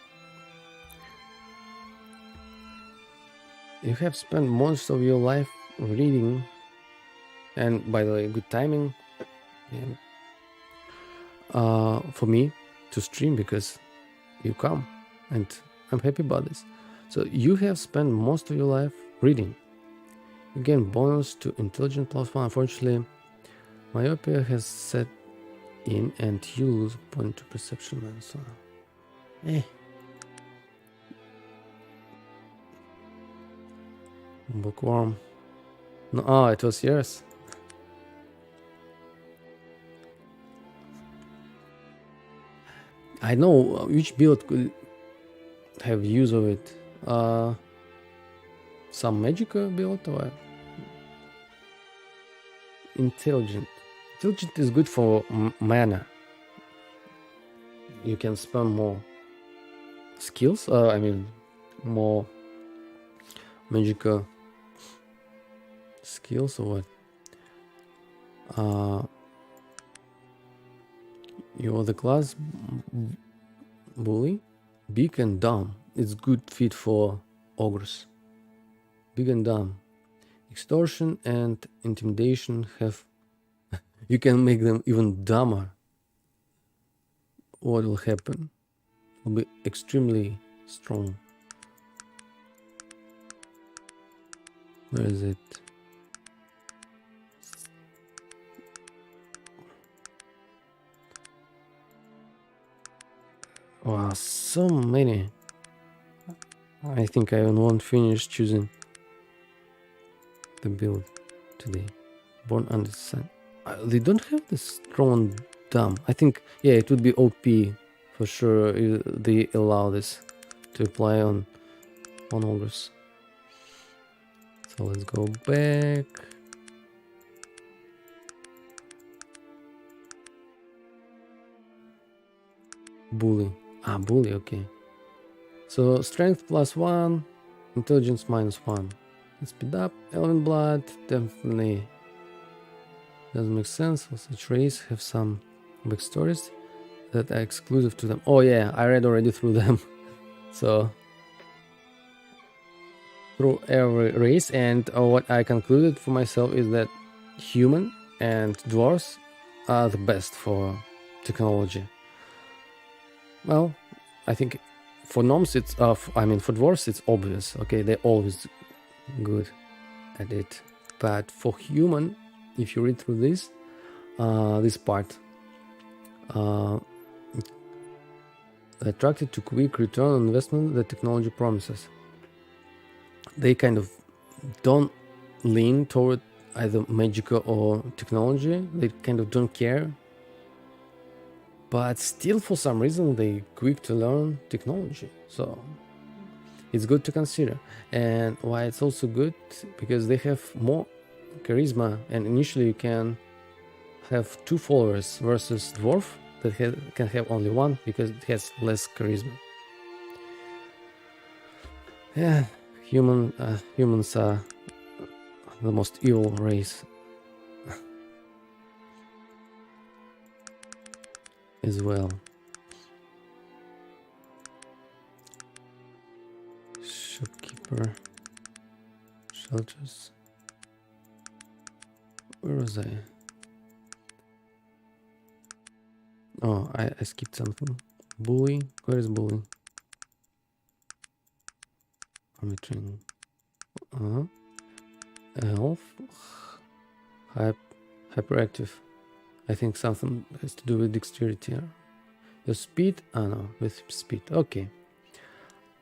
You have spent most of your life reading, and by the way, good timing. Yeah. For me to stream because you come, and I'm happy about this. So you have spent most of your life reading. You gain bonus to intelligence +1. Unfortunately, myopia has set in and you lose a point to perception and so on. Bookworm. No, oh, it was yours. I know which build have use of it. Some Magick build or intelligent. Intelligent is good for mana. You can spend more skills. I mean, more Magick skills or what? You're the class bully. Big and dumb. It's good fit for ogres. Big and dumb. Extortion and intimidation have... you can make them even dumber. What will happen? Will be extremely strong. Where is it? Wow, so many. I think I won't finish choosing the build today. Born under the sun. They don't have the strong dumb. I think, yeah, it would be OP for sure. They allow this to apply on ogres. So let's go back. Bully. Bully, okay. So strength +1, intelligence -1. Speed up, element blood, definitely doesn't make sense. Such race have some backstories that are exclusive to them. Oh yeah, I read already through them. So through every race, and what I concluded for myself is that human and dwarves are the best for technology. Well, I think for gnomes it's for dwarves it's obvious. Okay, they're always good at it. But for human, if you read through this part, attracted to quick return on investment that technology promises. They kind of don't lean toward either magic or technology. They kind of don't care. But still, for some reason, they quick to learn technology. So it's good to consider. And why it's also good? Because they have more charisma. And initially you can have 2 followers versus dwarf that can have only 1 because it has less charisma. Yeah, humans are the most evil race. As well. Shopkeeper. Shelters. Where was I? Oh, I skipped something. Bully. Where is bully? Army training. Health. Hyperactive. I think something has to do with dexterity. Your speed? No, with speed. Okay.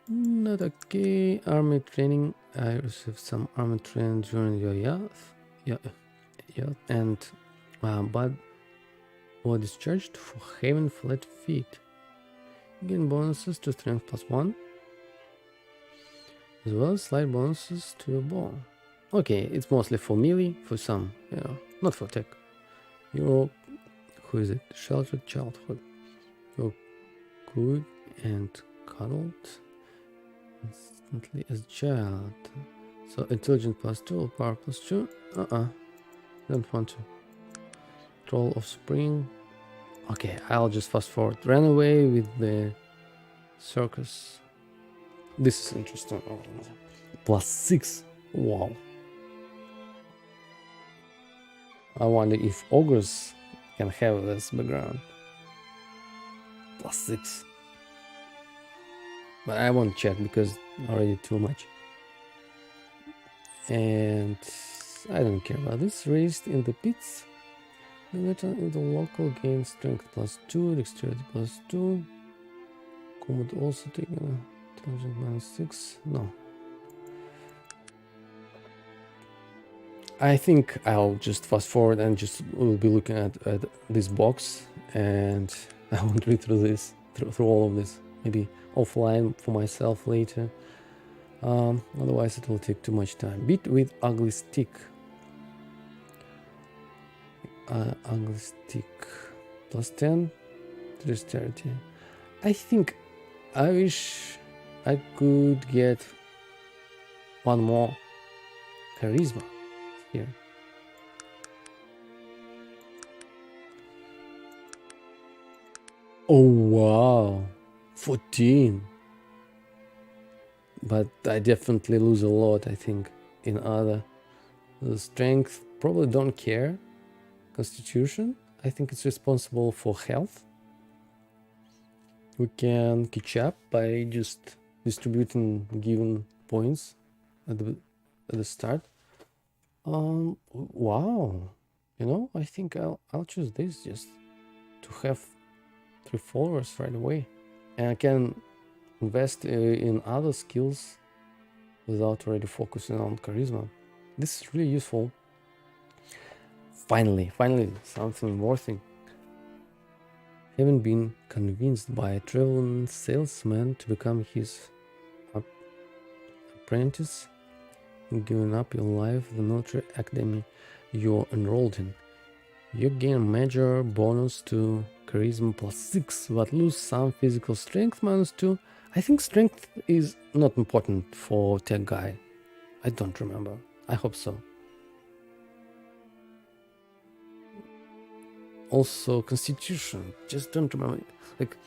Not okay. Army training. I received some army training during your youth. Yeah. And but was discharged for having flat feet. Gain bonuses to strength +1, as well as slight bonuses to your bow. Okay, it's mostly for melee, for some, not for tech. You're, who is it? Sheltered childhood. You're good and cuddled instantly as a child. So intelligence +2, power +2. Don't want to. Troll of spring. Okay, I'll just fast forward. Ran away with the circus. This is interesting. +6. Wow. I wonder if ogres can have this background. +6. But I won't check because already too much. And I don't care about this. Raised in the pits. The veteran in the local gains strength +2, dexterity +2. Combat also taken intelligence -6. No. I think I'll just fast forward and just will be looking at this box, and I won't read through this, through all of this. Maybe offline for myself later. Otherwise it will take too much time. Beat with ugly stick. Ugly stick plus 10 to dexterity. I think I wish I could get one more charisma here. Oh wow, 14. But I definitely lose a lot, I think, in other. The strength, probably don't care. Constitution, I think it's responsible for health. We can catch up by just distributing given points at the start. Wow, you know, I think I'll choose this just to have 3 followers right away, and I can invest in other skills without already focusing on charisma. This is really useful. Finally, something worthy. Having been convinced by a traveling salesman to become his apprentice, giving up your life, the military academy you're enrolled in. You gain major bonus to charisma plus 6, but lose some physical strength minus 2. I think strength is not important for tech guy. I don't remember. I hope so. Also constitution, just don't remember. Like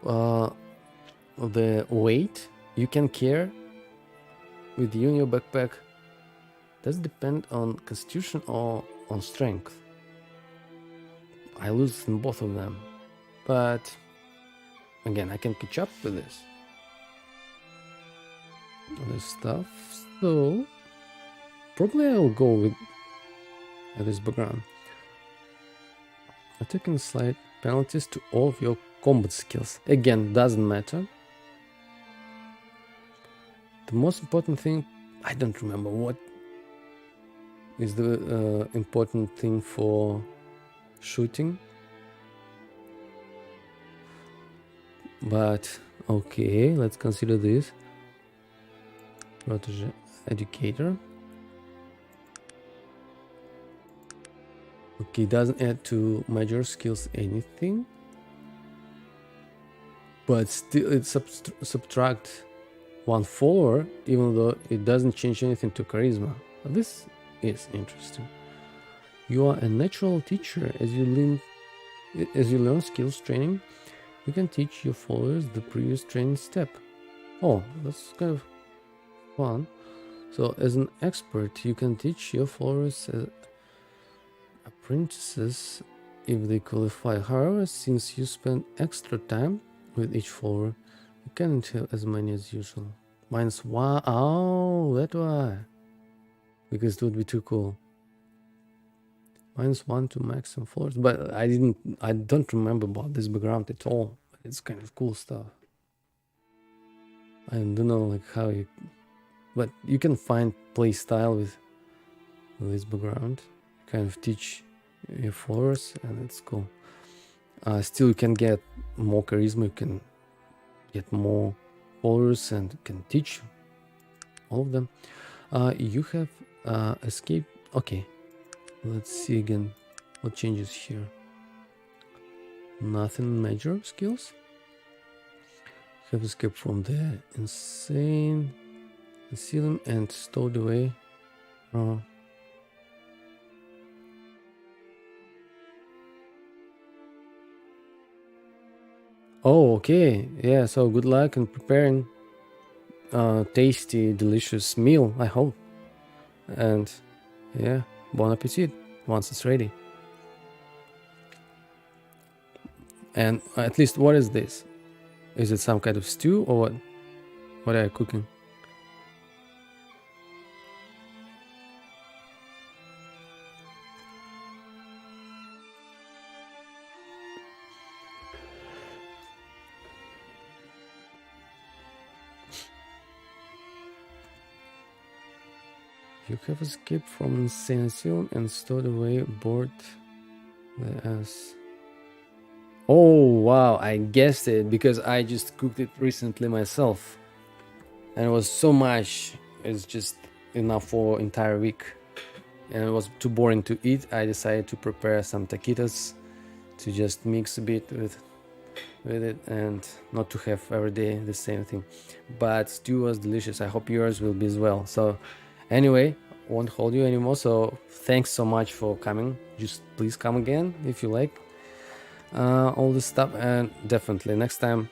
the weight you can carry with you in your backpack does depend on constitution or on strength. I lose in both of them, but again I can catch up with this stuff, so probably I'll go with this background. Taking slight penalties to all of your combat skills. Again, doesn't matter. The most important thing, I don't remember what is the important thing for shooting. But okay, let's consider this. Protege educator. Okay, doesn't add to major skills anything, but still it subtract 1 follower, even though it doesn't change anything to charisma. This is interesting. You are a natural teacher. As you learn skills training, you can teach your followers the previous training step. Oh, that's kind of fun. So as an expert, you can teach your followers apprentices if they qualify. However, since you spend extra time with each follower, you can't have as many as usual. -1. Oh, that's why. Because it would be too cool. -1 to maximum followers. But I don't remember about this background at all. It's kind of cool stuff. I don't know like how you, but you can find play style with this background. Kind of teach your followers, and it's cool. Still, you can get more charisma. You can get more followers, and you can teach all of them. You have escape. Okay, let's see again what changes here. Nothing major skills. Have escaped from the insane asylum and stowed away. Oh, okay. Yeah, so good luck in preparing tasty, delicious meal, I hope. And yeah, bon appetit once it's ready. And at least, what is this? Is it some kind of stew or what? What are you cooking? You have escaped from insane asylum and stowed away aboard the ass. Oh wow, I guessed it because I just cooked it recently myself. And it was so much, it's just enough for entire week. And it was too boring to eat. I decided to prepare some taquitos to just mix a bit with it and not to have every day the same thing. But stew was delicious. I hope yours will be as well. So anyway, won't hold you anymore. So thanks so much for coming. Just please come again if you like all this stuff. And definitely next time,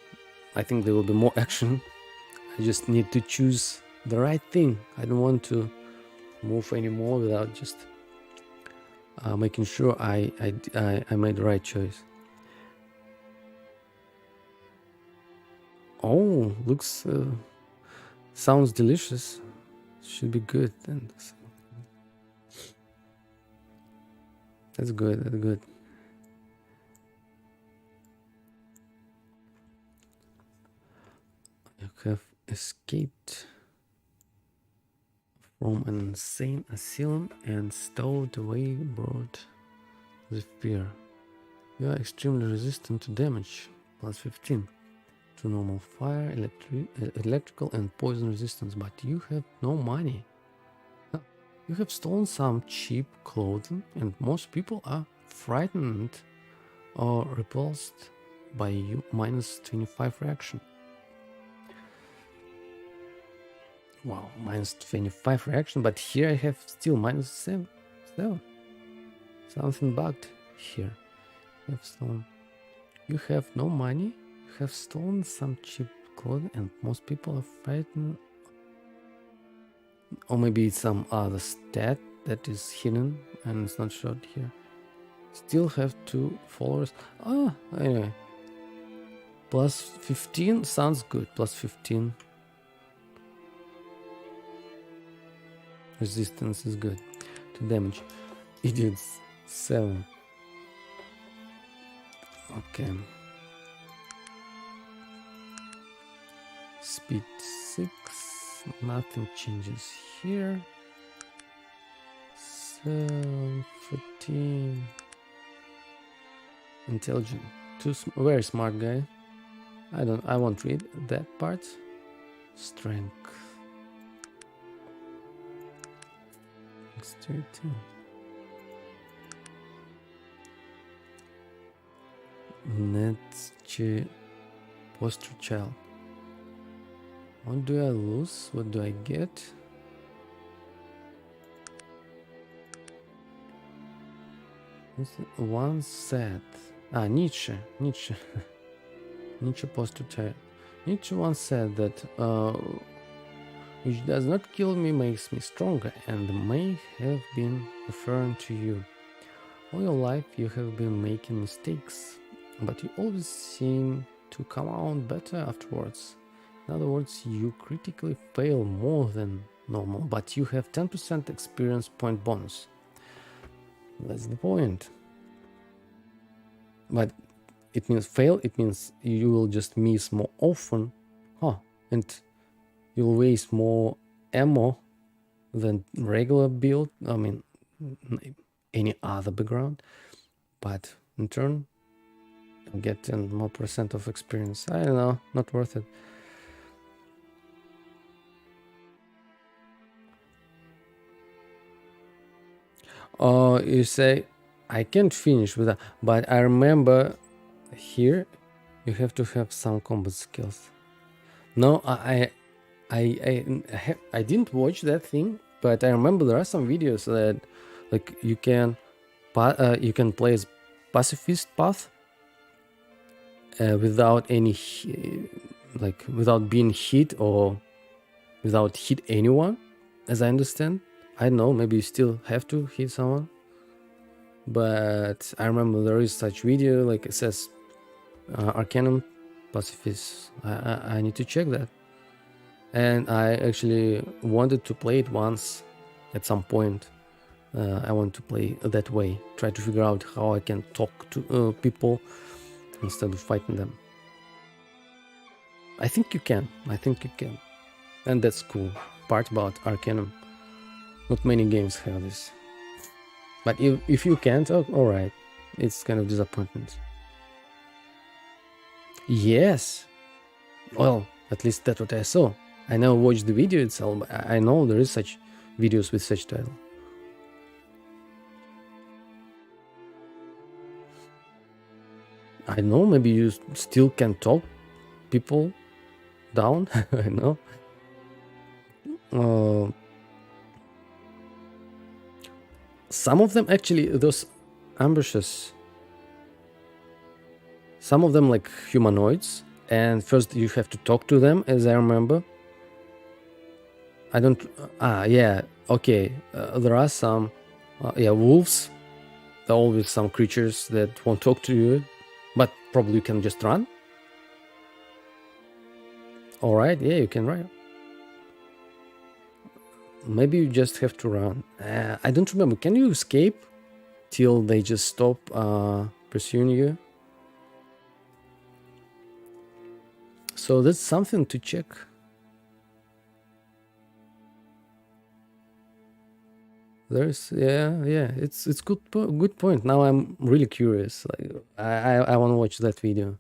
I think there will be more action. I just need to choose the right thing. I don't want to move anymore without just making sure I made the right choice. Oh, looks sounds delicious. Should be good then. That's good. That's good. You have escaped from an insane asylum and stowed away aboard the fear. You are extremely resistant to damage, plus 15 to normal fire, electrical and poison resistance, but you have no money. You have stolen some cheap clothing and most people are frightened or repulsed by you. Minus 25 reaction. Wow, minus 25 reaction, but here I have still minus 7. So something bugged here. You have stolen. You have no money. You have stolen some cheap clothing, and most people are frightened. Or maybe it's some other stat that is hidden and it's not showed here. Still have 2 followers. Ah, anyway. Plus 15 sounds good. Plus 15. Resistance is good to damage. Idiots 7. Okay. Speed 6. Nothing changes here. 7, 14. Intelligent. Very smart guy. I won't read that part. Strength. 13. Netche poster child. What do I lose? What do I get? One said. Nietzsche. Nietzsche poster child. Nietzsche once said that which does not kill me makes me stronger, and may have been referring to you. All your life you have been making mistakes, but you always seem to come out better afterwards. In other words, you critically fail more than normal, but you have 10% experience point bonus. That's the point. But it means fail, it means you will just miss more often. And you'll waste more ammo than regular build. I mean, any other background. But in turn, you'll get 10 more % of experience. I don't know, not worth it. You say, I can't finish with that, but I remember here you have to have some combat skills. No, I didn't watch that thing, but I remember there are some videos that like you can play as pacifist path without any without being hit or without hit anyone, as I understand. I don't know, maybe you still have to hit someone, but I remember there is such video, like it says Arcanum pacifist. I need to check that. And I actually wanted to play it once at some point. I want to play that way, try to figure out how I can talk to people instead of fighting them. I think you can. And that's cool part about Arcanum. Not many games have this. But if you can't, oh, alright. It's kind of disappointment. Yes. Well, at least that's what I saw. I never watched the video itself, but I know there is such videos with such title. I know, maybe you still can talk people down. I know. Uh, some of them actually, those ambushes, some of them like humanoids, and first you have to talk to them, as I remember. I don't. Yeah. Okay. There are some. Yeah, wolves. There are always some creatures that won't talk to you, but probably you can just run. All right. Yeah, you can run. Maybe you just have to run. I don't remember. Can you escape till they just stop pursuing you? So that's something to check. There's yeah. It's good point. Now I'm really curious. Like I want to watch that video,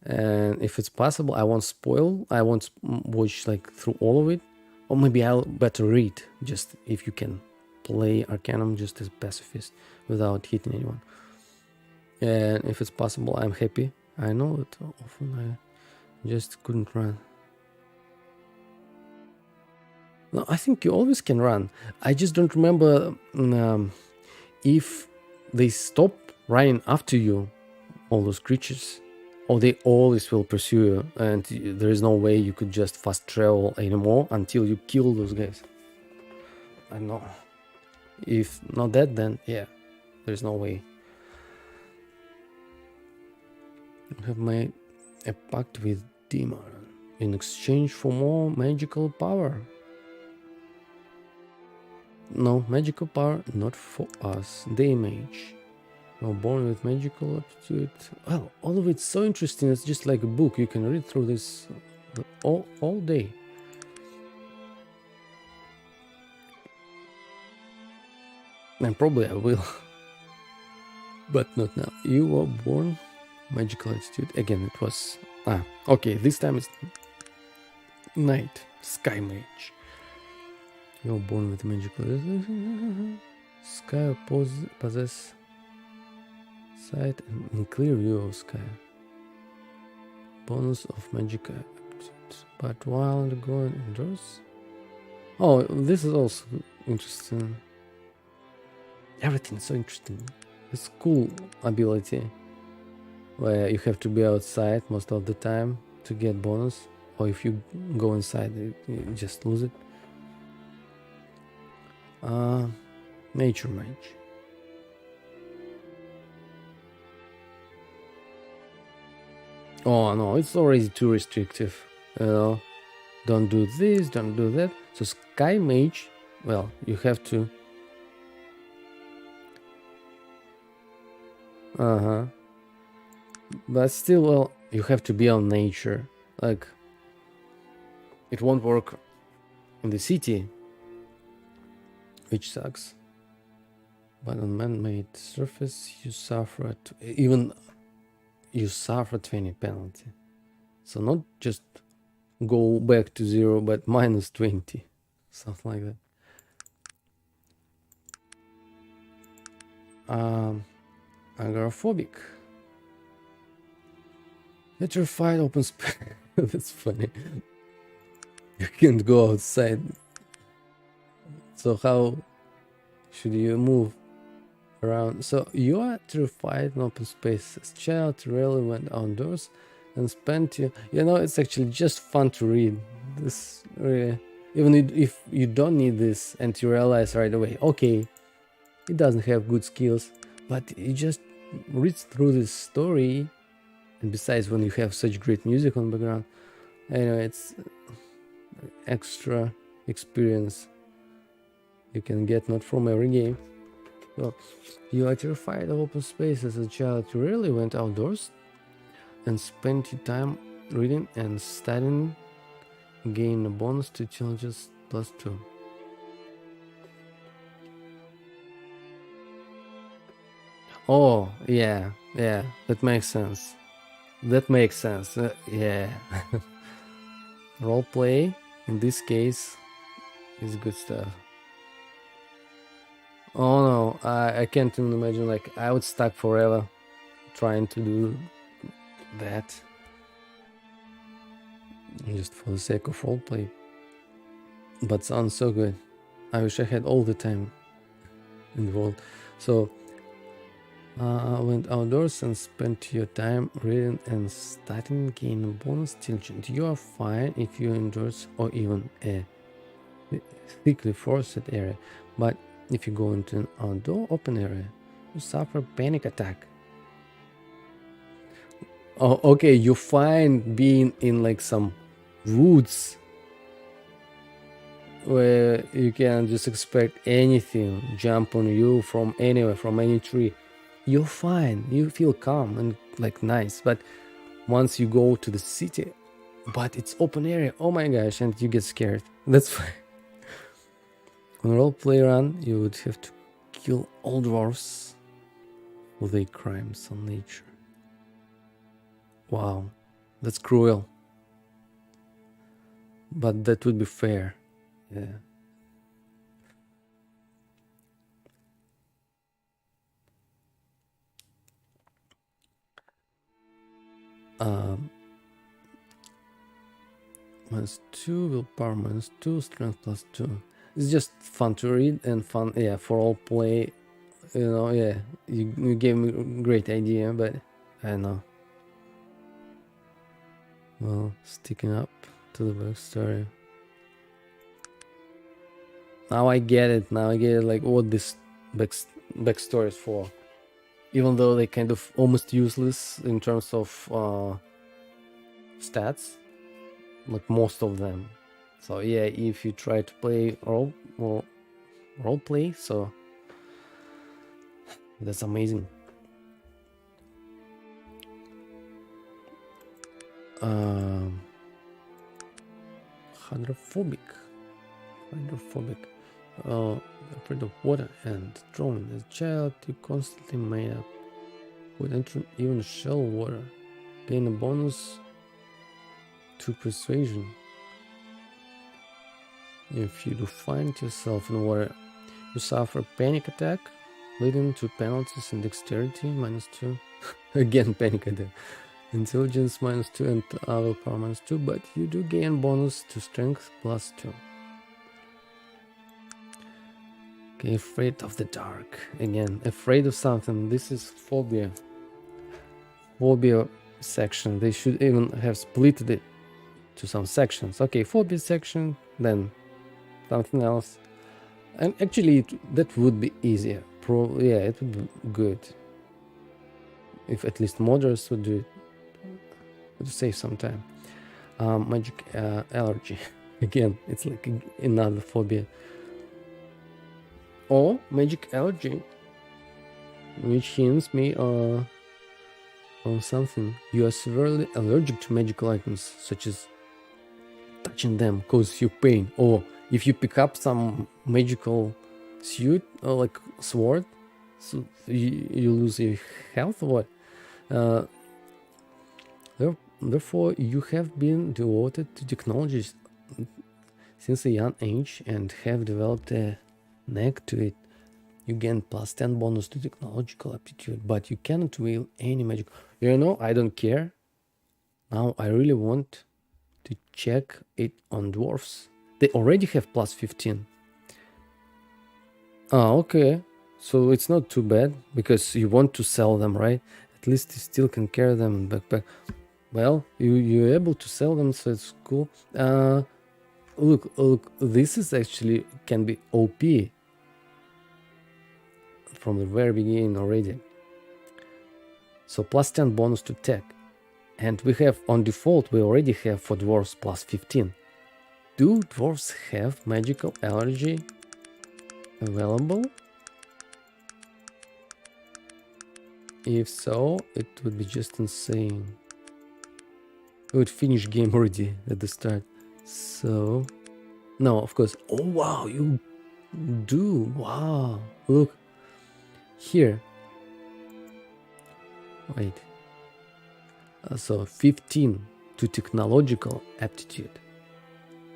and if it's possible, I won't spoil. I won't watch like through all of it, or maybe I'll better read. Just if you can play Arcanum just as pacifist without hitting anyone, and if it's possible, I'm happy. I know that often I just couldn't run. No, I think you always can run. I just don't remember if they stop running after you, all those creatures, or they always will pursue you, and there is no way you could just fast travel anymore until you kill those guys. I don't know. If not that, then yeah, there's no way. You have made a pact with Demon in exchange for more magical power. No, magical power, not for us. Damage. You're born with magical aptitude. Well, all of it's so interesting. It's just like a book. You can read through this all day. And probably I will. But not now. You were born magical attitude. Again, it was... okay, this time it's night. Sky mage. You're born with magical... Sky possess sight and clear view of sky. Bonus of magic aptitude. But while going indoors... Oh, this is also interesting. Everything's so interesting. It's cool ability where you have to be outside most of the time to get bonus, or if you go inside you just lose it. Nature mage. Oh no, it's already too restrictive. You know, don't do this, don't do that. So sky mage, well, you have to. But still, well, you have to be on nature. Like, it won't work in the city, which sucks. But on man-made surface, you suffer you suffer 20 penalty. So not just go back to 0, but minus 20, something like that. Agoraphobic. Petrified open space. That's funny. You can't go outside. So how should you move around? So you are terrified in open space. As child rarely went outdoors and spent you know, it's actually just fun to read. This really, even if you don't need this and you realize right away, okay, it doesn't have good skills, but you just read through this story. And besides, when you have such great music on the background, anyway, it's extra experience you can get not from every game. So, you are terrified of open space. As a child, you rarely went outdoors and spent your time reading and studying. Gain a bonus to challenges +2. Oh, yeah, that makes sense. That makes sense. Yeah. Roleplay, in this case, is good stuff. Oh no, I can't even imagine, like, I would stuck forever trying to do that. Just for the sake of roleplay. But sounds so good. I wish I had all the time in the world. So, went outdoors and spent your time reading and studying, gain bonus intelligence. You are fine if you indoors or even a thickly forested area, but if you go into an outdoor open area, you suffer panic attack. Oh, okay, you find being in like some woods where you can just expect anything jump on you from anywhere, from any tree. You're fine, you feel calm and like nice, but once you go to the city, but it's open area, oh my gosh, and you get scared. That's fine. On a roleplay run, you would have to kill all dwarves for their crimes on nature. Wow, that's cruel. But that would be fair. Yeah. -2, willpower -2, strength +2. It's just fun to read and fun, yeah, for all play. You know, yeah, you gave me a great idea, but I know. Well, sticking up to the backstory. Now I get it. Now I get it, like what this backstory is for. Even though they kind of almost useless in terms of stats, like most of them. So yeah, if you try to play role play, so that's amazing. Hydrophobic. Afraid of water and drowning. As a child, you constantly made up with entering even shallow water. Gain a bonus to persuasion. If you do find yourself in water, you suffer panic attack, leading to penalties in dexterity -2. Again, panic attack. Intelligence -2 and willpower -2, but you do gain bonus to strength +2. Okay, afraid of the dark. Again, afraid of something. This is phobia. Phobia section. They should even have split it to some sections. Okay, phobia section, then something else. And actually, that would be easier. Yeah, it would be good. If at least modders would do it. To save some time. Magic allergy. Again, it's like another phobia. Or magic allergy, which hints me on something. You are severely allergic to magical items, such as touching them causes you pain, or if you pick up some magical suit or like sword, so you lose your health or what. Therefore, you have been devoted to technology since a young age and have developed a knack to it. You gain +10 bonus to technological aptitude, but you cannot wield any magic. You know, I don't care. Now I really want to check it on dwarfs. They already have +15. Ah, okay. So it's not too bad because you want to sell them, right? At least you still can carry them in backpack. Well, you're able to sell them, so it's cool. Look, this is actually can be OP from the very beginning already. So +10 bonus to tech. And we have on default, we already have for dwarves +15. Do dwarves have magical allergy available? If so, it would be just insane. We would finish game already at the start. So, no, of course. Oh wow, you do. Wow, look here. Wait. So 15 to technological aptitude,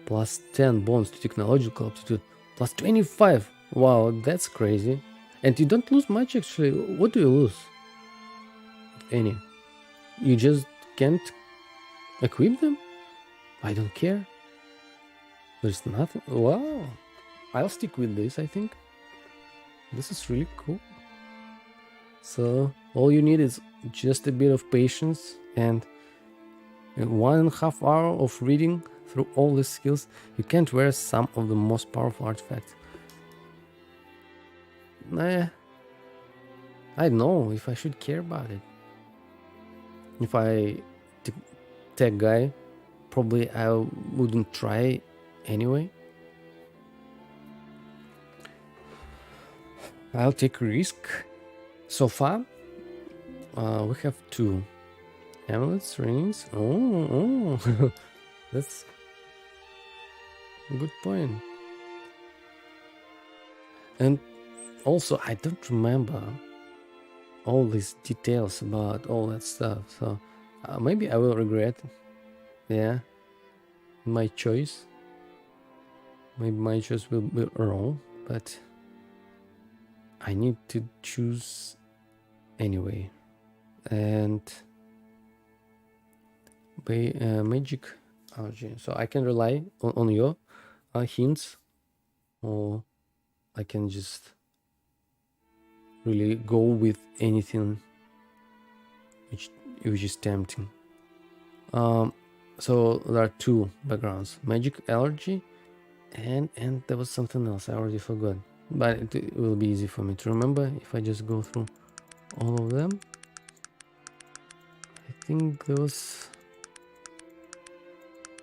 plus 10 bonus to technological aptitude, plus 25. Wow, that's crazy. And you don't lose much actually. What do you lose? Any? You just can't equip them? I don't care. There's nothing. Wow. I'll stick with this, I think. This is really cool. So all you need is just a bit of patience and 1.5 hours of reading through all the skills. You can't wear some of the most powerful artifacts. I don't know if I should care about it. If I tech guy, probably I wouldn't try anyway. I'll take a risk. So far, we have 2 amulets, rings. Oh, that's a good point. And also, I don't remember all these details about all that stuff. So maybe I will regret. Yeah, my choice. Maybe my choice will be wrong, but I need to choose anyway. And by Magick, so I can rely on your hints, or I can just really go with anything which is tempting. So there are 2 backgrounds: Magick allergy, and there was something else I already forgot. But it will be easy for me to remember if I just go through all of them. I think there was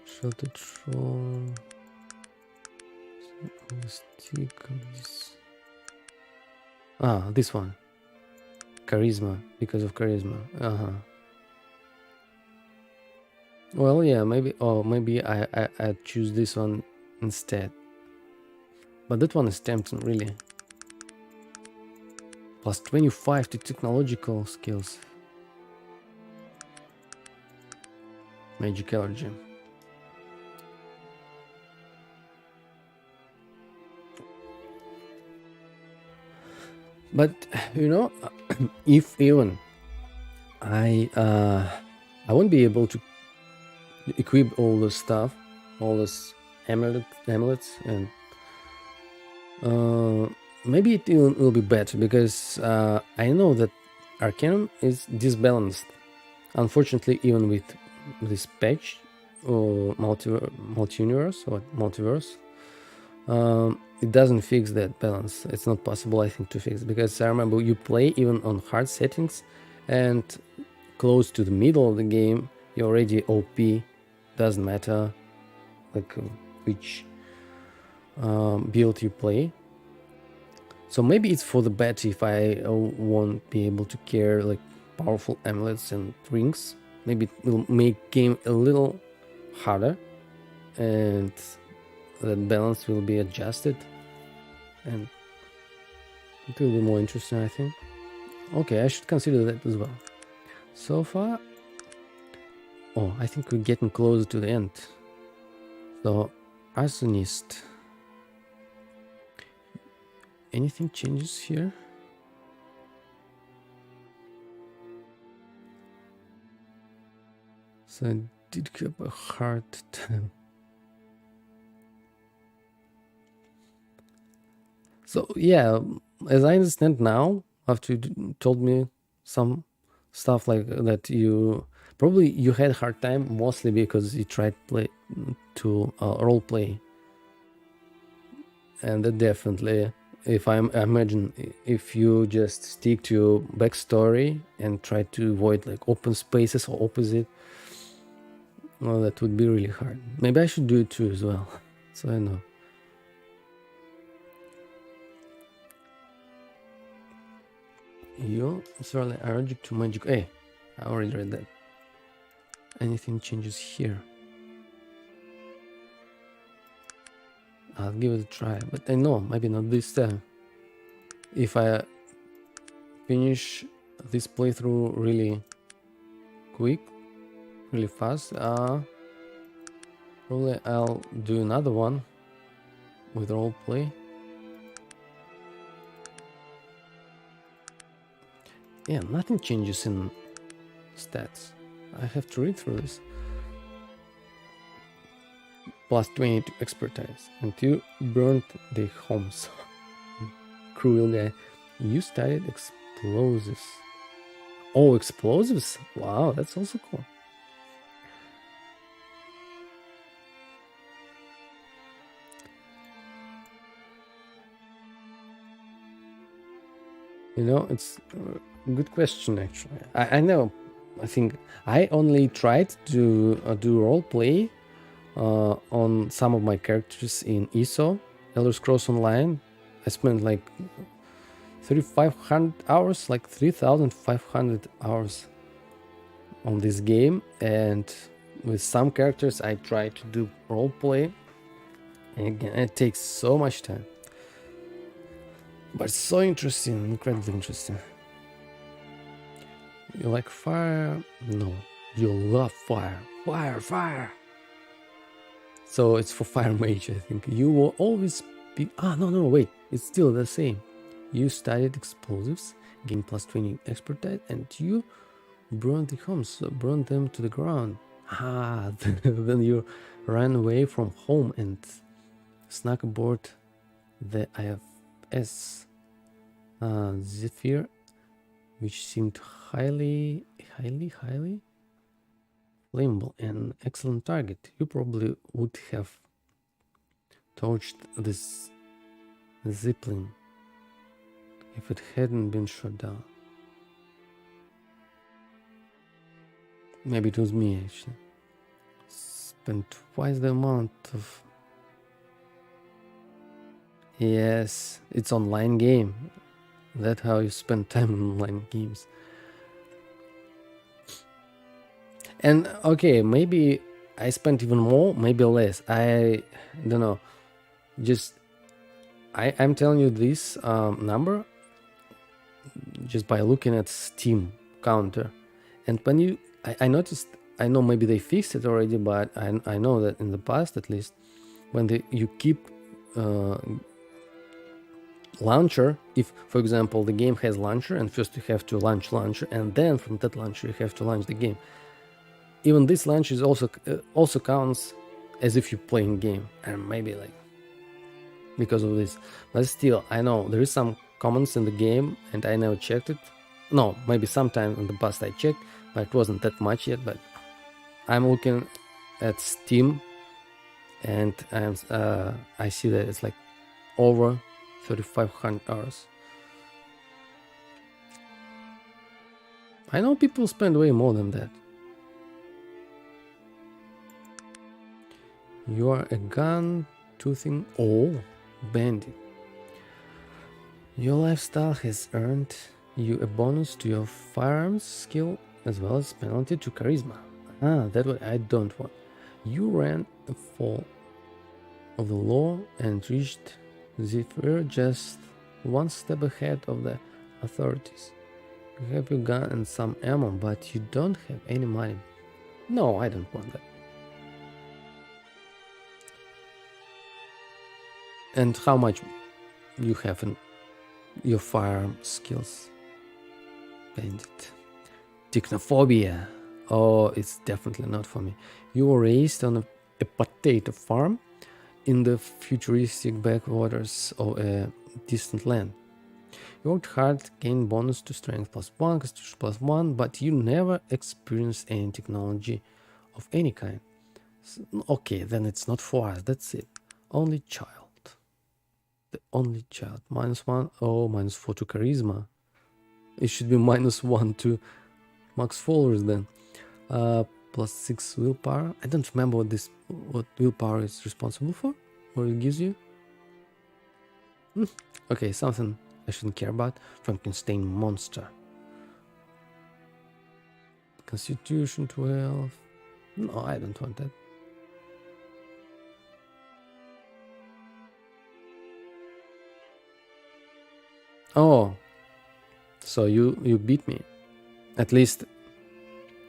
shelter troll, stick of this. This one, charisma, because of charisma. Well, yeah, maybe. Oh, maybe I choose this one instead. But that one is tempting, really. Plus 25 to technological skills. Magick allergy. But you know, if even I won't be able to equip all the stuff, all this amulets, and maybe it will be better, because I know that Arcanum is disbalanced. Unfortunately, even with this patch or multiverse, it doesn't fix that balance. It's not possible, I think, to fix, because I remember you play even on hard settings, and close to the middle of the game you're already OP. Doesn't matter like which build you play. So maybe it's for the better if I won't be able to carry like powerful amulets and rings. Maybe it will make game a little harder, and that balance will be adjusted, and it will be more interesting, I think. Okay, I should consider that as well. So far, oh, I think we're getting closer to the end. So, Arsonist. Anything changes here? So I did have a hard time. So yeah, as I understand now, after you told me some stuff like that, you had a hard time mostly because you tried to role play, and that definitely, if I imagine, if you just stick to your backstory and try to avoid like open spaces or opposite, well, that would be really hard. Maybe I should do it too as well, so I know. You're certainly allergic to magic. Hey, I already read that. Anything changes here? I'll give it a try, but I know maybe not this time. If I finish this playthrough really quick, really fast. Probably I'll do another one with roleplay. Yeah, nothing changes in stats. I have to read through this. Plus 20 to expertise. And you burnt the homes. Cruel guy. You studied explosives. Oh, explosives? Wow, that's also cool. You know, it's a good question actually. I know. I think I only tried to do roleplay on some of my characters in ESO, Elder Scrolls Online. I spent like 3,500 hours, like 3,500 hours on this game, and with some characters I try to do roleplay, and again it takes so much time, but it's so interesting, incredibly interesting. You like fire? No, you love fire. Fire. So it's for fire mage, I think. You will always be... no, wait, it's still the same. You studied explosives, gain plus 20 expertise, and you burned the homes, burned them to the ground. Then you ran away from home and snuck aboard the IFS Zephyr, which seemed highly flammable and excellent target. You probably would have torched this zipline if it hadn't been shot down. Maybe it was me actually. Spent twice the amount of... Yes, it's online game. That's how you spend time in online games. And okay, maybe I spent even more, maybe less. I don't know. Just I'm telling you this number just by looking at Steam counter. And when you, I noticed, I know maybe they fixed it already, but I know that in the past at least, when you keep launcher, if for example the game has launcher and first you have to launch launcher and then from that launcher you have to launch the game, even this launch is also counts as if you're playing game, and maybe like because of this. But still, I know there is some comments in the game and I never checked it. No, maybe sometime in the past I checked, but it wasn't that much yet. But I'm looking at Steam and I see that it's like over 3,500 hours. I know people spend way more than that. You are a gun-toothing bandit. Your lifestyle has earned you a bonus to your firearms skill as well as penalty to charisma. That way I don't want. You ran the fall of the law and reached Zephyr just one step ahead of the authorities. You have your gun and some ammo, but you don't have any money. No, I don't want that. And how much you have in your firearm skills? Bandit. Technophobia. Oh, it's definitely not for me. You were raised on a potato farm in the futuristic backwaters of a distant land. You worked hard, gained bonus to strength +1, constitution +1, but you never experienced any technology of any kind. Okay, then it's not for us, that's it. Only child. The only child. -1. Oh, -4 to charisma. It should be -1 to max followers then. +6 willpower. I don't remember what willpower is responsible for, or it gives you. Okay, something I shouldn't care about. Frankenstein monster. Constitution 12. No, I don't want that. Oh, so you beat me. At least,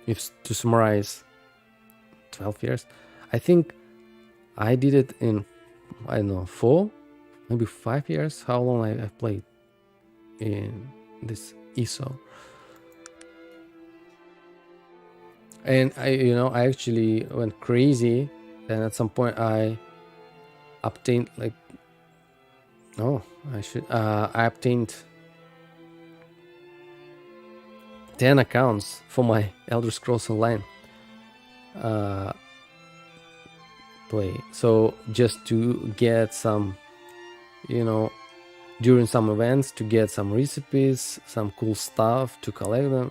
if to summarize, 12 years. I think I did it in, I don't know, 4, maybe 5 years. How long I've played in this ESO. And I actually went crazy. And at some point I obtained like, I obtained 10 accounts for my Elder Scrolls Online play. So just to get some, during some events, to get some recipes, some cool stuff, to collect them.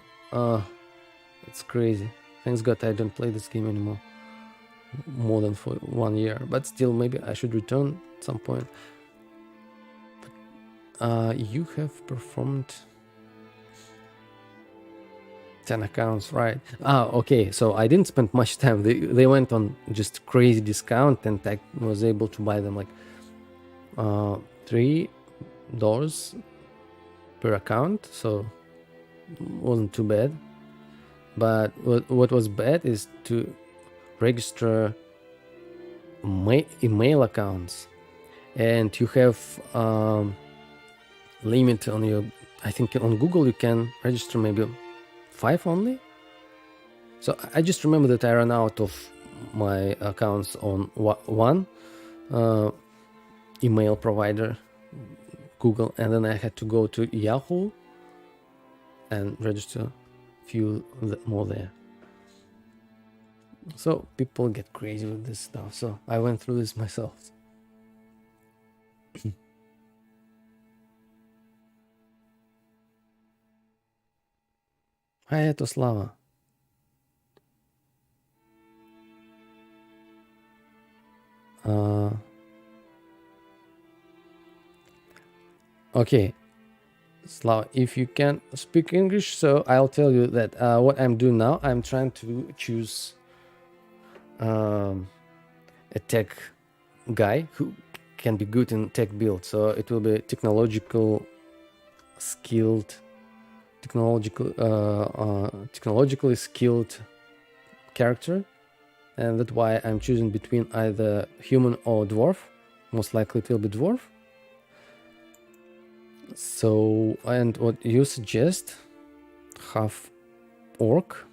It's crazy. Thanks God I don't play this game anymore. More than for 1 year. But still, maybe I should return at some point. You have performed 10 accounts, right? Okay, so I didn't spend much time. They went on just crazy discount, and I was able to buy them like $3 per account, so wasn't too bad. But what was bad is to register email accounts, and you have limit on your, I think on Google you can register maybe 5 only. So I just remember that I ran out of my accounts on one email provider, Google, and then I had to go to Yahoo and register a few more there. So people get crazy with this stuff, so I went through this myself. Hi, Etoslava. Okay, Slava, if you can speak English, so I'll tell you that what I'm doing now, I'm trying to choose a tech guy who can be good in tech build. So it will be technologically skilled character, and that's why I'm choosing between either human or dwarf. Most likely it will be dwarf. So, and what you suggest, half orc,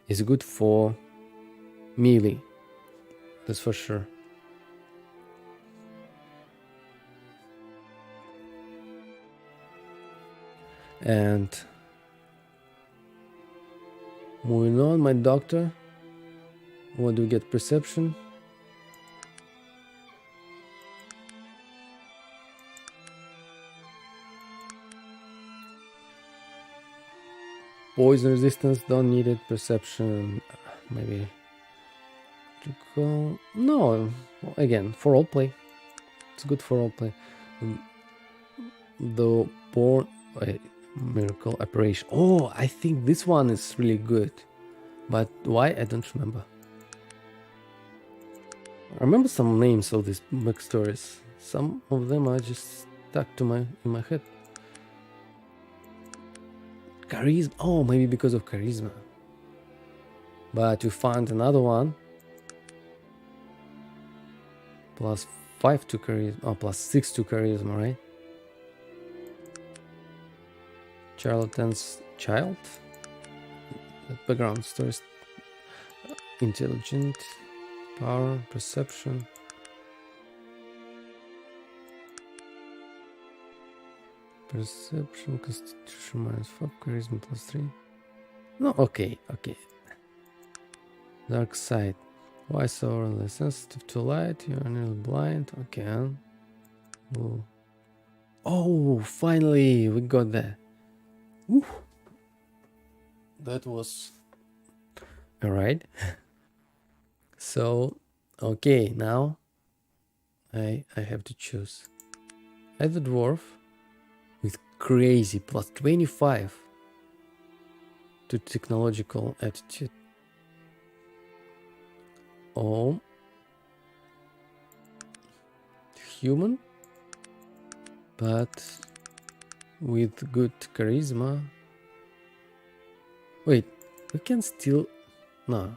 is good for melee. That's for sure. And moving on, my doctor. What do we get? Perception. Poison resistance, don't need it. Perception, maybe. No, again, for roleplay. It's good for roleplay. The born miracle apparition. Oh, I think this one is really good. But why? I don't remember. I remember some names of these backstories. Some of them are just stuck in my head. Charisma. Oh, maybe because of charisma. But we found another one. +5 to charisma. Oh, +6 to charisma, right? Charlatan's child. Background stories. Intelligent. Power. Perception. Perception, constitution -5, charisma +3. No, okay. Dark side. Why so overly sensitive to light? You're nearly blind. Okay. Oh, finally we got there. Woo. That was alright. So, okay, now I have to choose either dwarf with crazy +25 to technological attitude, or human but with good charisma. Wait, we can still... No.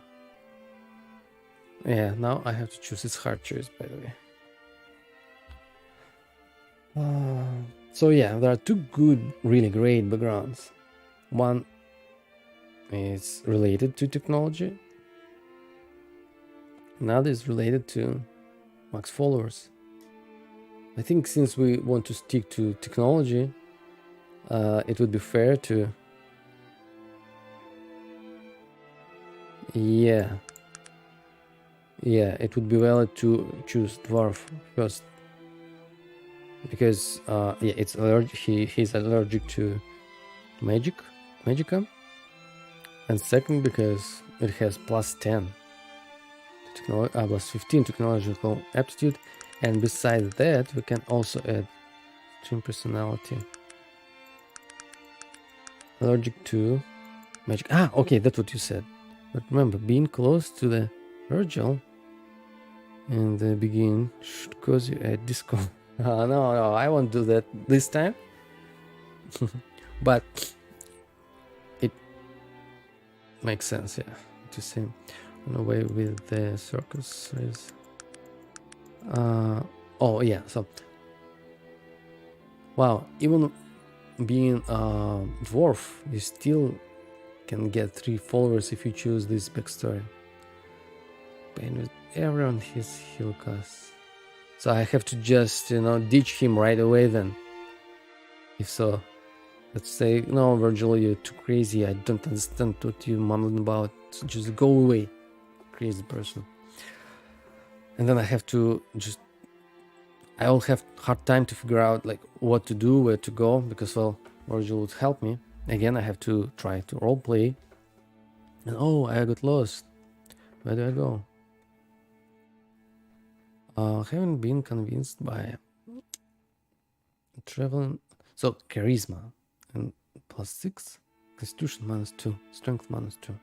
Yeah, now I have to choose. It's hard choice, by the way. So yeah, there are two good, really great backgrounds. One is related to technology. Another is related to max followers. I think since we want to stick to technology, it would be fair to... Yeah, it would be valid to choose dwarf first, because yeah, it's allergic. He's allergic to magicka, and second because it has +10 to +15 technological aptitude, and besides that, we can also add extreme personality. Allergic to magic. Okay, that's what you said. But remember, being close to the Virgil in the beginning should cause you a discount. No, I won't do that this time. But it makes sense, yeah, to see on away with the circus is. Oh yeah, so wow, even being a dwarf, you still can get 3 followers if you choose this backstory. Pain with everyone his heal costs. So I have to just, ditch him right away then. If so, let's say, no, Virgil, you're too crazy. I don't understand what you're mumbling about. So just go away, crazy person. And then I have to just... I will have hard time to figure out like what to do, where to go, because well, Virgil would help me. Again, I have to try to roleplay. And oh, I got lost. Where do I go? Haven't been convinced by traveling. So charisma and +6, constitution -2, strength -2.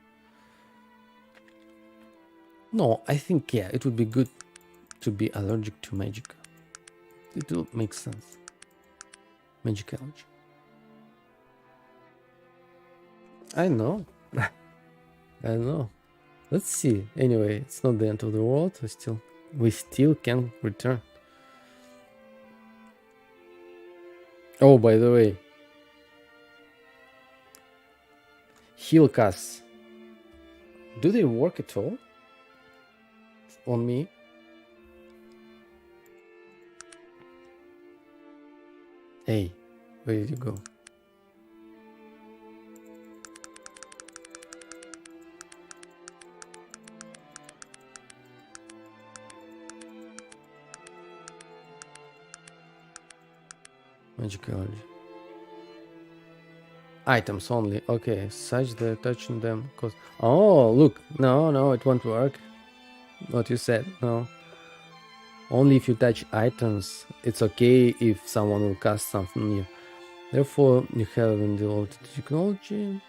No, I think yeah, it would be good to be allergic to magic. It will make sense. Magic allergy. I know. I know. Let's see. Anyway, it's not the end of the world. We still can return. Oh, by the way, heal casts. Do they work at all on me? Hey, where did you go? Magic allergy. Items only. Okay, such that touching them cause... Oh, look. No, it won't work. What you said. No. Only if you touch items. It's okay if someone will cast something new. Therefore, you haven't developed technology.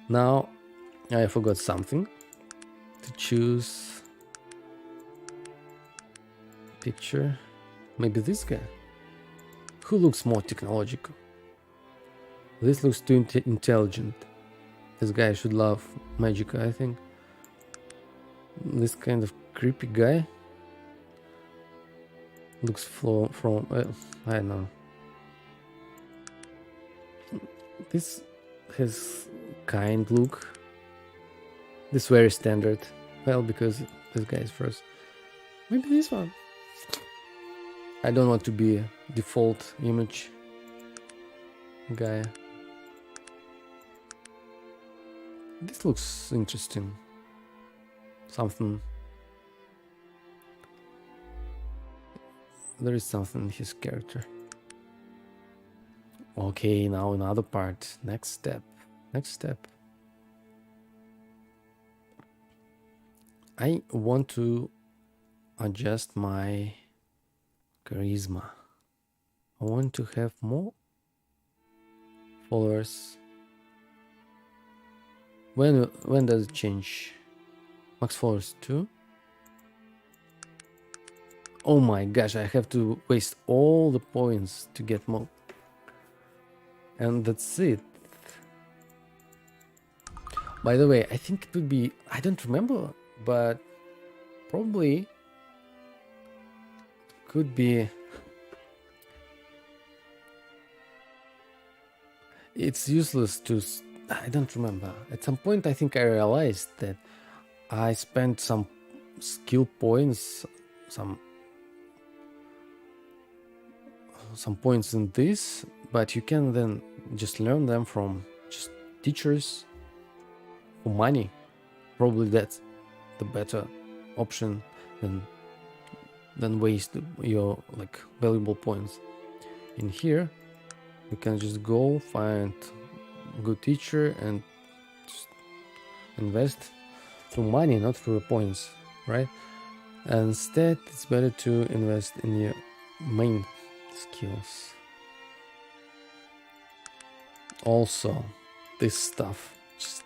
Now, I forgot something. To choose picture. Maybe this guy. Who looks more technological? This looks too intelligent. This guy should love magic, I think. This kind of creepy guy looks from I don't know. This has kind look. This very standard. Well, because this guy is first. Maybe this one. I don't want to be a default image guy. This looks interesting. Something. There is something in his character. Okay, now another part. Next step. I want to adjust my charisma. I want to have more followers. When does it change? Max followers 2? Oh my gosh, I have to waste all the points to get more. and that's it. By the way, I think it would be, I don't remember, but probably could be, it's useless to, I don't remember. At some point I think I realized that I spent some skill points, some points in this, but you can then just learn them from just teachers for money. Probably that's the better option than waste your like valuable points. In here you can just go find a good teacher and just invest through money, not through points, right? And instead it's better to invest in your main skills. Also, this stuff just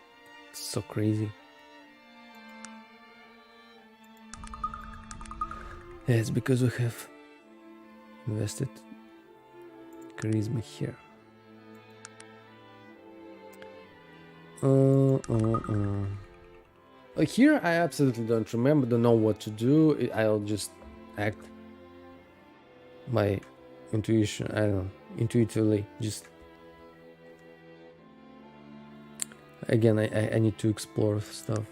so crazy. Yeah, it's because we have invested charisma here. Here I absolutely don't remember, don't know what to do. I'll just act by intuition, I don't know, intuitively. Just again, I need to explore stuff.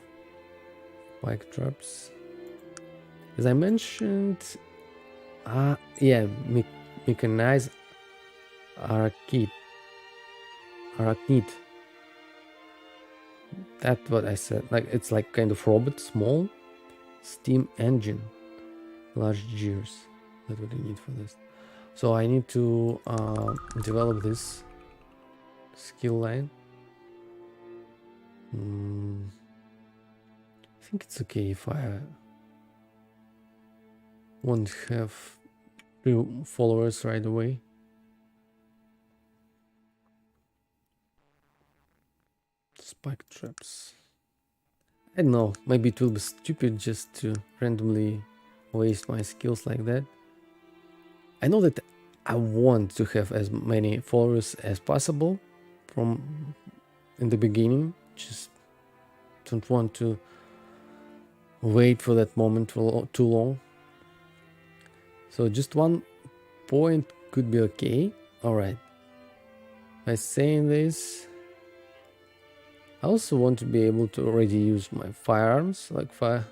Spike traps, as I mentioned. Yeah, mechanized arachnid. That's what I said. Like, it's like kind of robot, small steam engine, large gears. That's what I need for this. So I need to develop this skill line. I think it's okay if I won't have 2 followers right away. Spike traps. I don't know, maybe it will be stupid just to randomly waste my skills like that. I know that I want to have as many followers as possible from in the beginning. Just don't want to wait for that moment for too long. So just 1 point could be okay. All right. By saying this, I also want to be able to already use my firearms, like fire,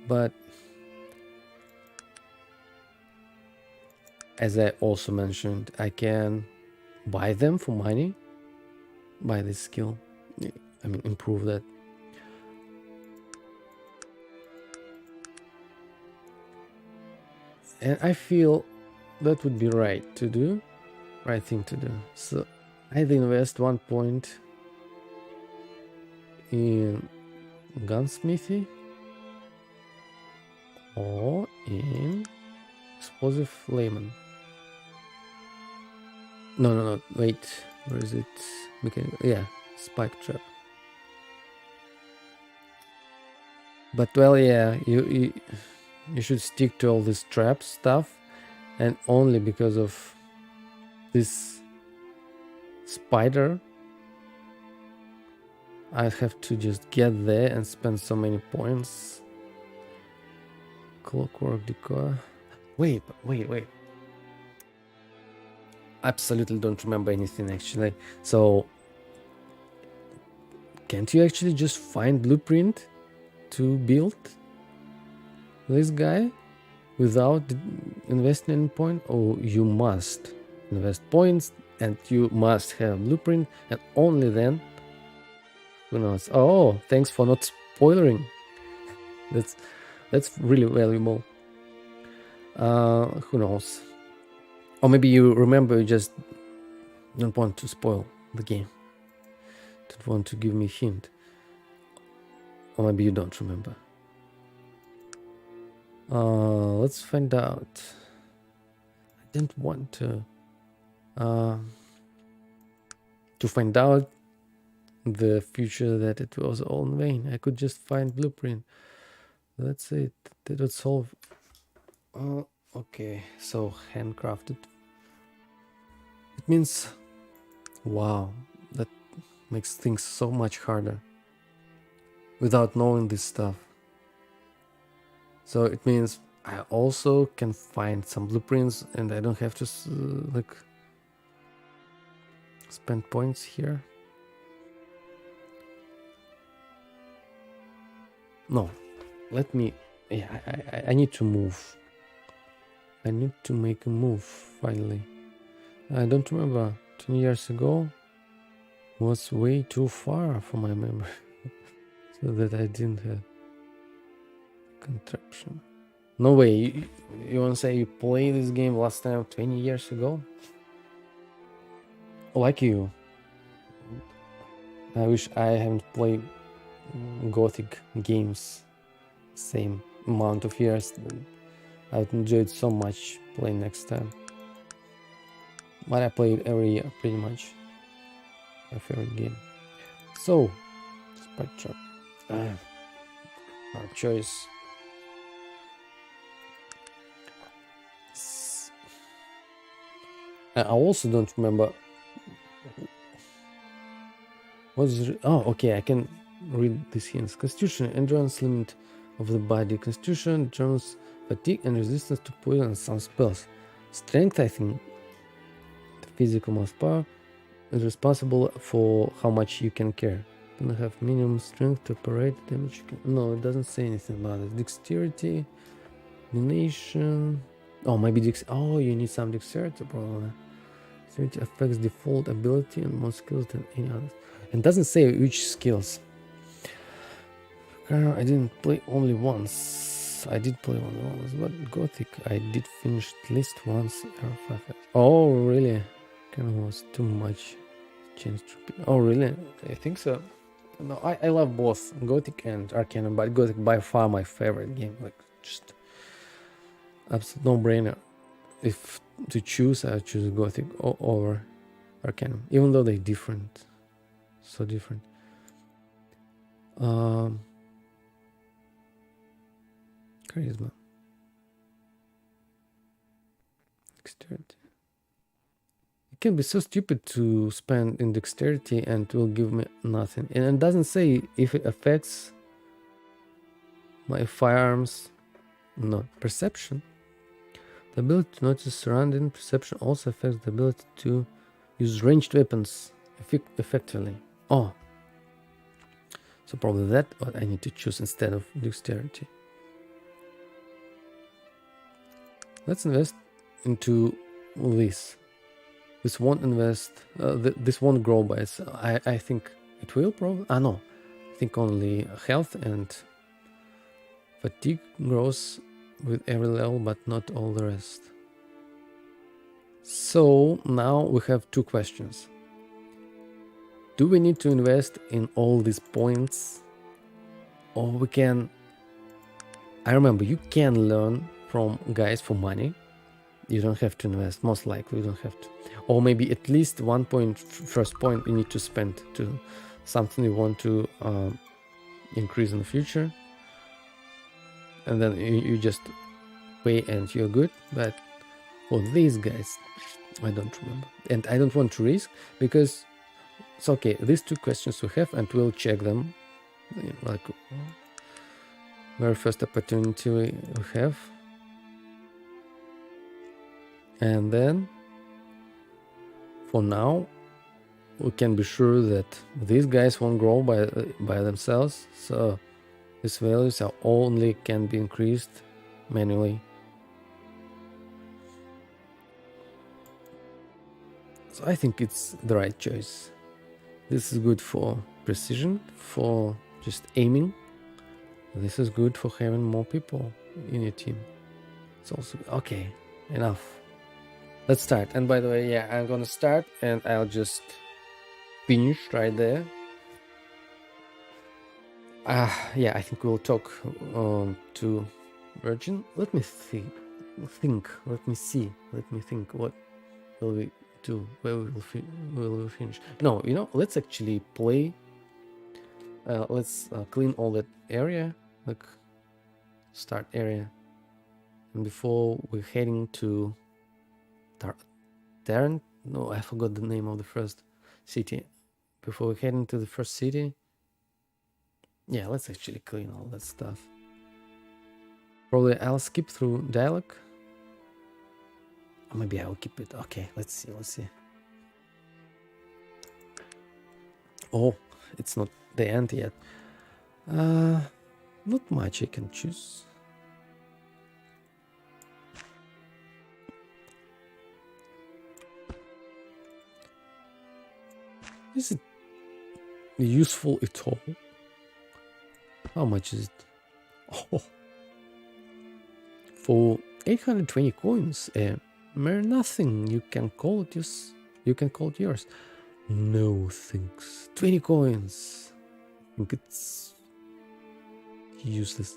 but as I also mentioned, I can buy them for money, buy this skill, I mean improve that. And I feel that would be right to do, right thing to do. So I'd invest 1 point in gunsmithy or in explosive layman. No, wait, where is it? Yeah, spike trap. But well, yeah, you should stick to all this trap stuff, and only because of this spider I have to just get there and spend so many points. Clockwork decor. Wait. Absolutely don't remember anything actually. So can't you actually just find blueprint to build this guy without investing any point? Or you must invest points and you must have blueprint, and only then, who knows? Oh, thanks for not spoiling. That's really valuable. Who knows? Or maybe you remember, you just don't want to spoil the game, don't want to give me a hint. Or maybe you don't remember. Let's find out. I didn't want to find out the future that it was all in vain. I could just find blueprint. That's it. That would solve. Okay, so handcrafted. It means Wow, that makes things so much harder without knowing this stuff. So it means I also can find some blueprints and I don't have to like spend points here. No, let me, yeah, I need to move. I need to make a move finally. I don't remember, 20 years ago was way too far for my memory. So that I didn't have contraption. No way, you wanna say you played this game last time 20 years ago? Like you. I wish I haven't played Gothic games same amount of years. I would enjoy it so much playing next time. But I play it every year pretty much. My favorite game. So, Sprite Trap. Our choice. I also don't remember. What is it? Oh, okay, I can read these hints. Constitution, endurance limit of the body. Constitution determines fatigue and resistance to poison and some spells. Strength, I think, the physical mass power, is responsible for how much you can carry. You don't have minimum strength to operate damage. No, it doesn't say anything about it. Dexterity, domination. Oh, maybe oh, you need some dexterity probably. Dexterity affects default ability and more skills than any others. And doesn't say which skills. I didn't play only once. I did play only once, but Gothic I did finish at least once. R5. Oh, really? Kind of was too much. Changed. Oh, really? I think so. No, I love both Gothic and Arcanum, but Gothic by far my favorite game. Like, just absolute no-brainer. If to choose, I choose Gothic over Arcanum, even though they're different. So different. Charisma. Dexterity. It can be so stupid to spend in dexterity and it will give me nothing. And it doesn't say if it affects my firearms. No. Perception. The ability to notice surrounding perception also affects the ability to use ranged weapons effectively. Oh. So probably that what I need to choose instead of dexterity. Let's invest into this. This won't invest. This won't grow by itself. I think it will probably. No, I think only health and fatigue grows with every level, but not all the rest. So now we have two questions. Do we need to invest in all these points, or we can? I remember you can learn from guys for money. You don't have to invest. Most likely, you don't have to. Or maybe at least 1 point, first point you need to spend to something you want to increase in the future, and then you just pay and you're good. But for these guys, I don't remember, and I don't want to risk, because it's okay. These two questions we have, and we'll check them like very first opportunity we have, and then for now we can be sure that these guys won't grow by themselves, so these values are only can be increased manually. So I think it's the right choice. This is good for precision, for just aiming. This is good for having more people in your team. It's also okay. Enough. Let's start. And by the way, yeah, I'm gonna start and I'll just finish right there. Yeah, I think we'll talk to Virgin. Let me think. Let me see. Let me think. What will we do? Where will we finish? No, let's actually play. Let's clean all that area, like start area, and before we're heading to Tarrant. No, I forgot the name of the first city. Before we head into the first city, yeah, let's actually clean all that stuff. Probably I'll skip through dialogue. Or maybe I will keep it. Okay, let's see, let's see. Oh, it's not the end yet. Not much I can choose. Is it useful at all? How much is it? Oh, for 820 coins, mere nothing. You can call it yours. You can call it yours. No thanks. 20 coins. I think it's useless.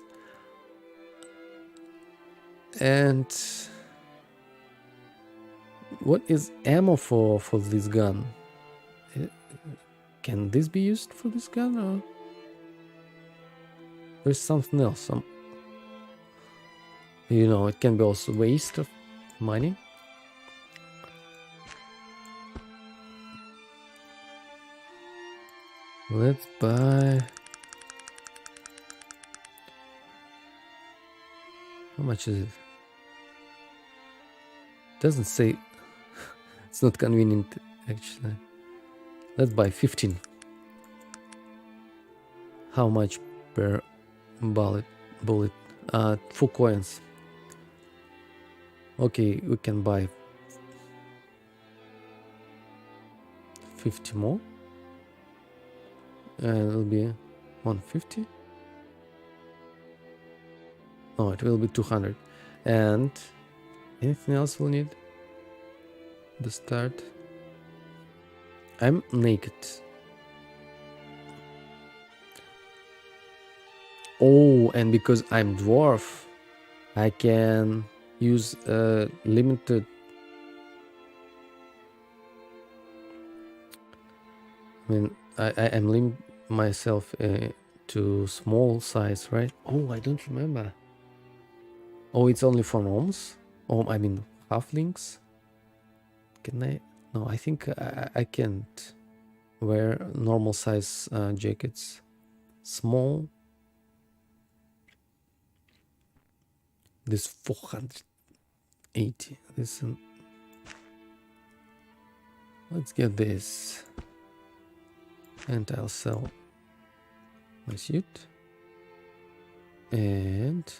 And what is ammo for this gun? Can this be used for this gun, or there's something else? You know, it can be also waste of money. Let's buy. How much is it? Doesn't say. It's not convenient actually. Let's buy 15. How much per bullet? 4 coins. Okay, we can buy 50 more. And it'll be 150. No, it will be 200. And anything else we'll need? The start. I'm naked. Oh, and because I'm dwarf, I can use limited. I mean, I am limit myself to small size, right? Oh, I don't remember. Oh, it's only for gnomes. Oh, I mean halflings. Can I? No, I think I can't wear normal size jackets. Small. This 480. This. Let's get this. And I'll sell my suit. And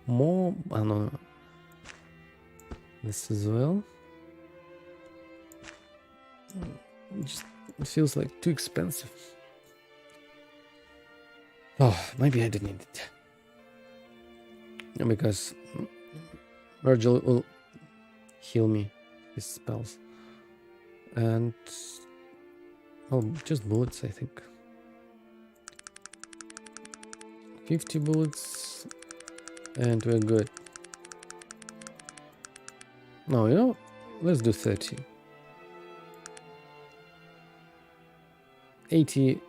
more. I don't know. This as well. Just it feels like too expensive. Oh, maybe I didn't need it. Because Virgil will heal me his spells. And oh, just bullets, I think. 50 bullets and we're good. No, you know, let's do 30. 80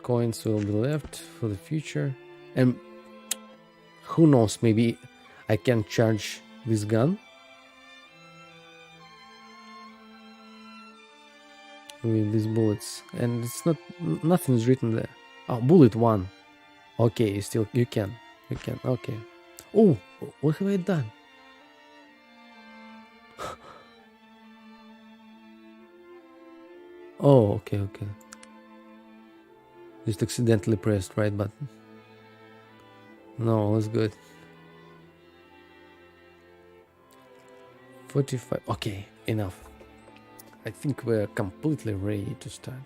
coins will be left for the future. And who knows, maybe I can charge this gun with these bullets. And it's not, nothing is written there. Oh, bullet 1. Okay, you can, okay. Oh, what have I done? Oh, okay. Just accidentally pressed right button. No, that's good. 45, okay, enough. I think we're completely ready to start.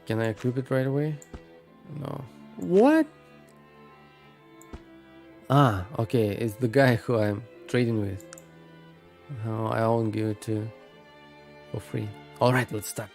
Can I equip it right away? No. What? Ah, okay, it's the guy who I'm trading with. No, I won't give it to for free. Alright, let's start.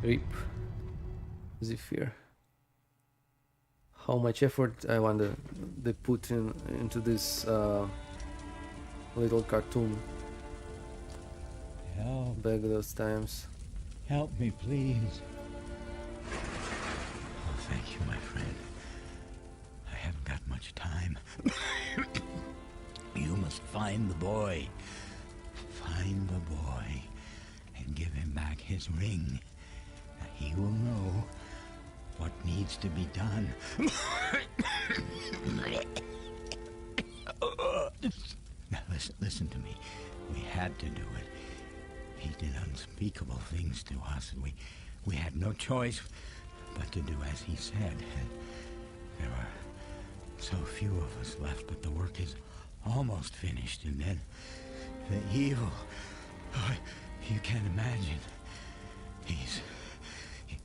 Rip. Zephyr. How much effort, I wonder, they put into this little cartoon Help. back those times. Help me, please. Oh, thank you, my friend. I haven't got much time. You must find the boy. Find the boy and give him back his ring. He will know what needs to be done. Now listen to me. We had to do it. He did unspeakable things to us. We had no choice but to do as he said. There are so few of us left, but the work is almost finished. And then the evil, oh, you can't imagine. He's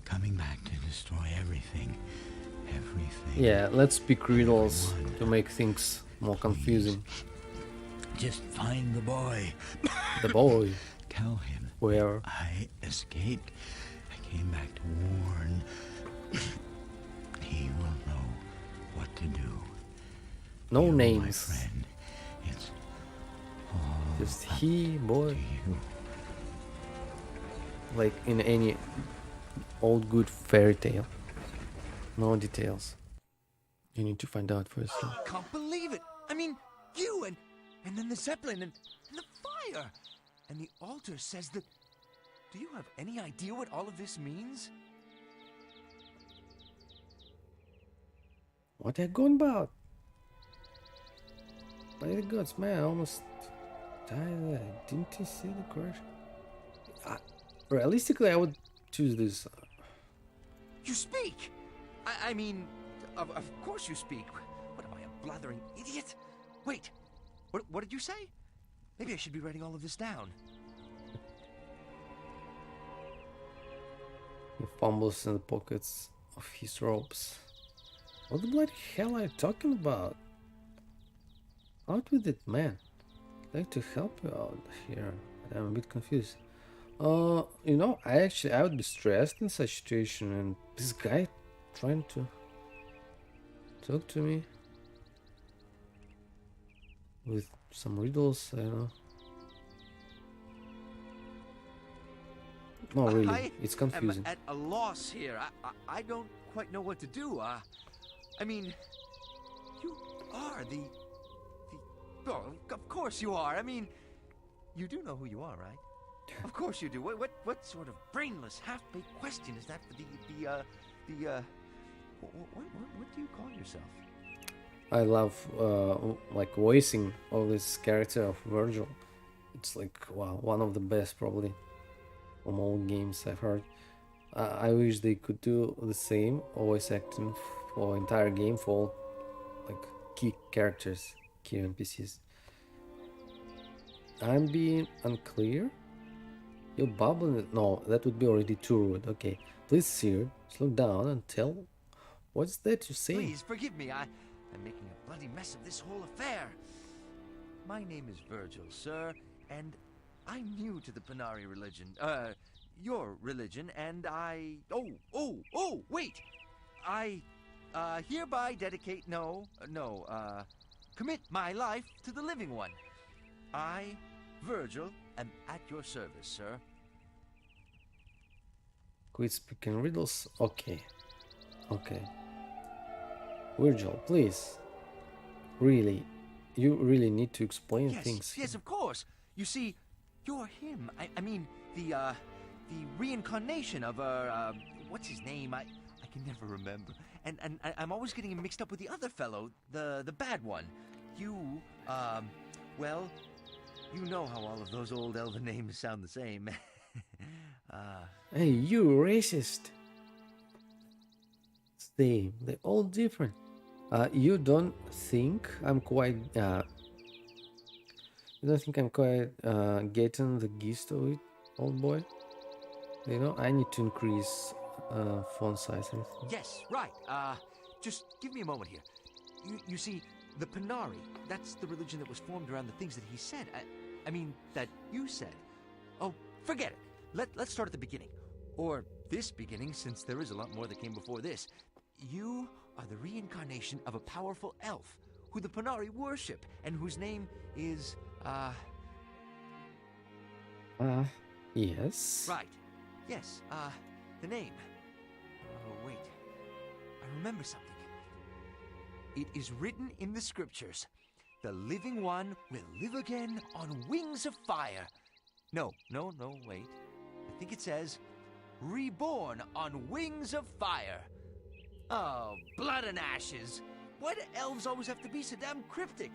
coming back to destroy everything. Everything. Yeah, let's speak riddles Everyone. to make things more confusing. Just find the boy. The boy. Tell him Where? I escaped. I came back to warn. He will know what to do. No You, names. my friend. It's all Just he, boy. to you. Like in any old good fairy tale. No details. You need to find out for yourself. I can't believe it. I mean, you and then the Zeppelin and the fire. And the altar says that... Do you have any idea what all of this means? What are you going about? By the gods, man, I almost died there. Didn't you see the crash? Realistically, I would choose this. You speak! I mean, of course you speak. What am I, a blathering idiot? Wait, what did you say? Maybe I should be writing all of this down. He fumbles in the pockets of his robes. What the bloody hell are you talking about? Out with it, man. I'd like to help you out here, but I'm a bit confused. You know, I would be stressed in such situation, and this guy trying to talk to me with some riddles, I don't know. No, really, it's confusing. I'm at a loss here. I don't quite know what to do. I mean, you are the... Oh, of course you are. I mean, you do know who you are, right? Of course you do. What sort of brainless, half-baked question is that for what do you call yourself? I love like voicing of this character of Virgil. It's like, wow, one of the best probably from all games I've heard. I wish they could do the same voice acting for entire game for all, like key characters, key NPCs. I'm being unclear. You're bubbling it. No, that would be already too rude. Okay, please, sir, slow down and tell what's that you say. Please forgive me. I'm making a bloody mess of this whole affair. My name is Virgil, sir, and I'm new to the Panari religion. Your religion, and I... Oh, wait! I, hereby dedicate... commit my life to the living one. I, Virgil, am at your service, sir. Quit speaking riddles? Okay. Virgil, please. Really, you really need to explain things. Yes, of course. You see, you're him. I mean, the reincarnation of what's his name? I can never remember. And I'm always getting him mixed up with the other fellow, the bad one. You, well, you know how all of those old elven names sound the same. Hey, you racist. Same, they're all different. You don't think I'm quite getting the gist of it, old boy? You know, I need to increase font size, I think. Yes, right. Just give me a moment here. You see, the Panari, that's the religion that was formed around the things that he said. I mean, that you said. Oh, forget it. Let's start at the beginning. Or this beginning, since there is a lot more that came before this. You are the reincarnation of a powerful elf who the Panari worship and whose name is, Yes. Right. Yes, the name. Oh, wait. I remember something. It is written in the scriptures. The living one will live again on wings of fire. No, wait. I think it says, reborn on wings of fire. Oh, blood and ashes. Why do elves always have to be so damn cryptic?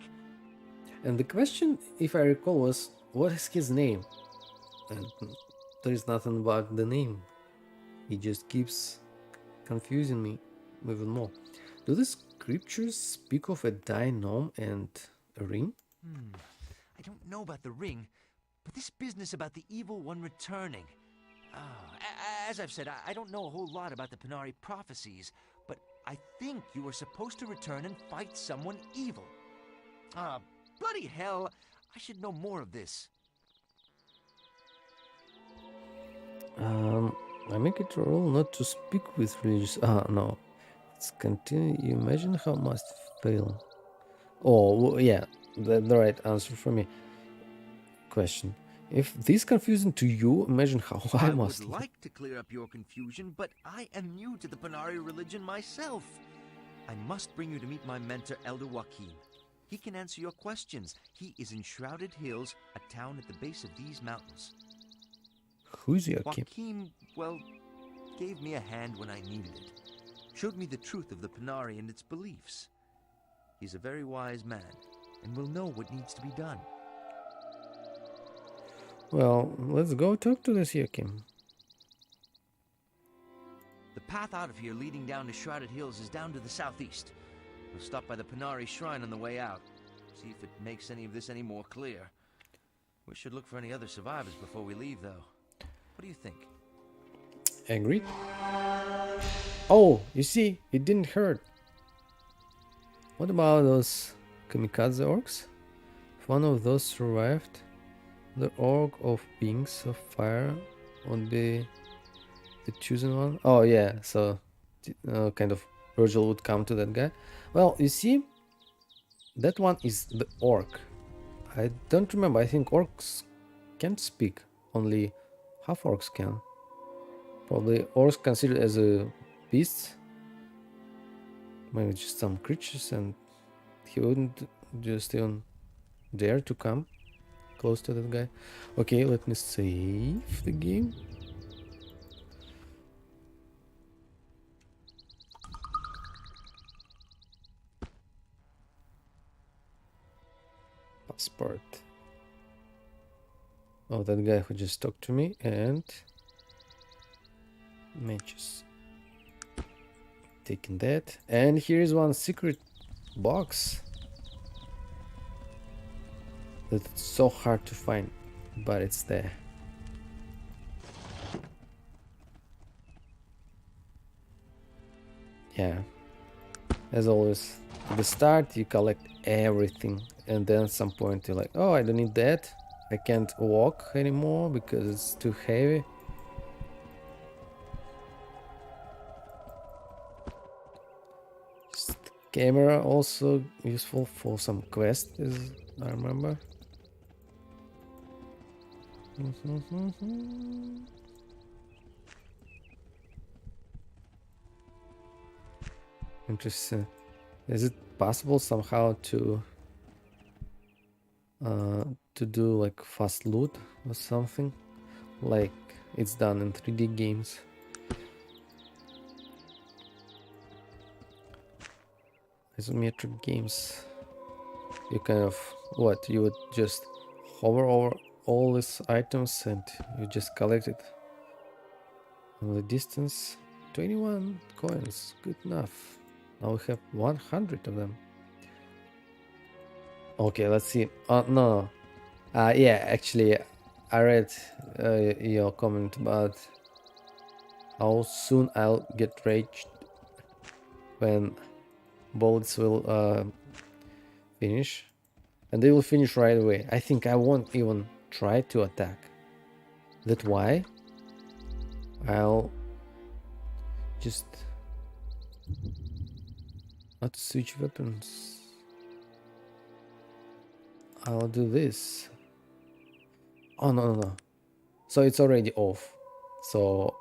And the question, if I recall, was what is his name? And there is nothing about the name. He just keeps confusing me even more. Do the scriptures speak of a dying gnome and a ring? I don't know about the ring, but this business about the evil one returning. As I've said, I don't know a whole lot about the Panari prophecies, but I think you were supposed to return and fight someone evil. Bloody hell, I should know more of this. I make it a rule not to speak with religious. No. Let's continue. You imagine how must fail. Oh, yeah, the right answer for me. Question. If this confusing to you, imagine how I must. I would like to clear up your confusion, but I am new to the Panari religion myself. I must bring you to meet my mentor, Elder Joaquin. He can answer your questions. He is in Shrouded Hills, a town at the base of these mountains. Who's Joaquin? Joaquin, well, gave me a hand when I needed it. Showed me the truth of the Panari and its beliefs. He's a very wise man, and will know what needs to be done. Well, let's go talk to this Joaquin. The path out of here leading down to Shrouded Hills is down to the southeast. We'll stop by the Panari shrine on the way out. See if it makes any of this any more clear. We should look for any other survivors before we leave, though. What do you think? Agreed. Oh, you see, it didn't hurt. What about those kamikaze orcs? If one of those survived, the orc of wings of fire would be the chosen one. Oh yeah, so kind of Virgil would come to that guy. Well, you see, that one is the orc. I don't remember. I think orcs can't speak. Only half orcs can. Probably orcs considered as a beast. Maybe just some creatures, and he wouldn't just even dare to come close to that guy. Okay, let me save the game. Passport. Oh, that guy who just talked to me, and matches. Taking that, and here is one secret box that's so hard to find, but it's there. Yeah, as always, at the start you collect everything, and then at some point you're like, oh, I don't need that, I can't walk anymore because it's too heavy. Camera also useful for some quests, as I remember. Interesting. Is it possible somehow to do like fast loot or something, like it's done in 3D games? Isometric games, you kind of you would just hover over all these items and you just collect it. And the distance, 21 coins, good enough. Now we have 100 of them. Okay, let's see. No, yeah, actually I read your comment about how soon I'll get raged when bullets will finish, and they will finish right away. I think I won't even try to attack. That's why I'll just not switch weapons. I'll do this. Oh no. So it's already off. So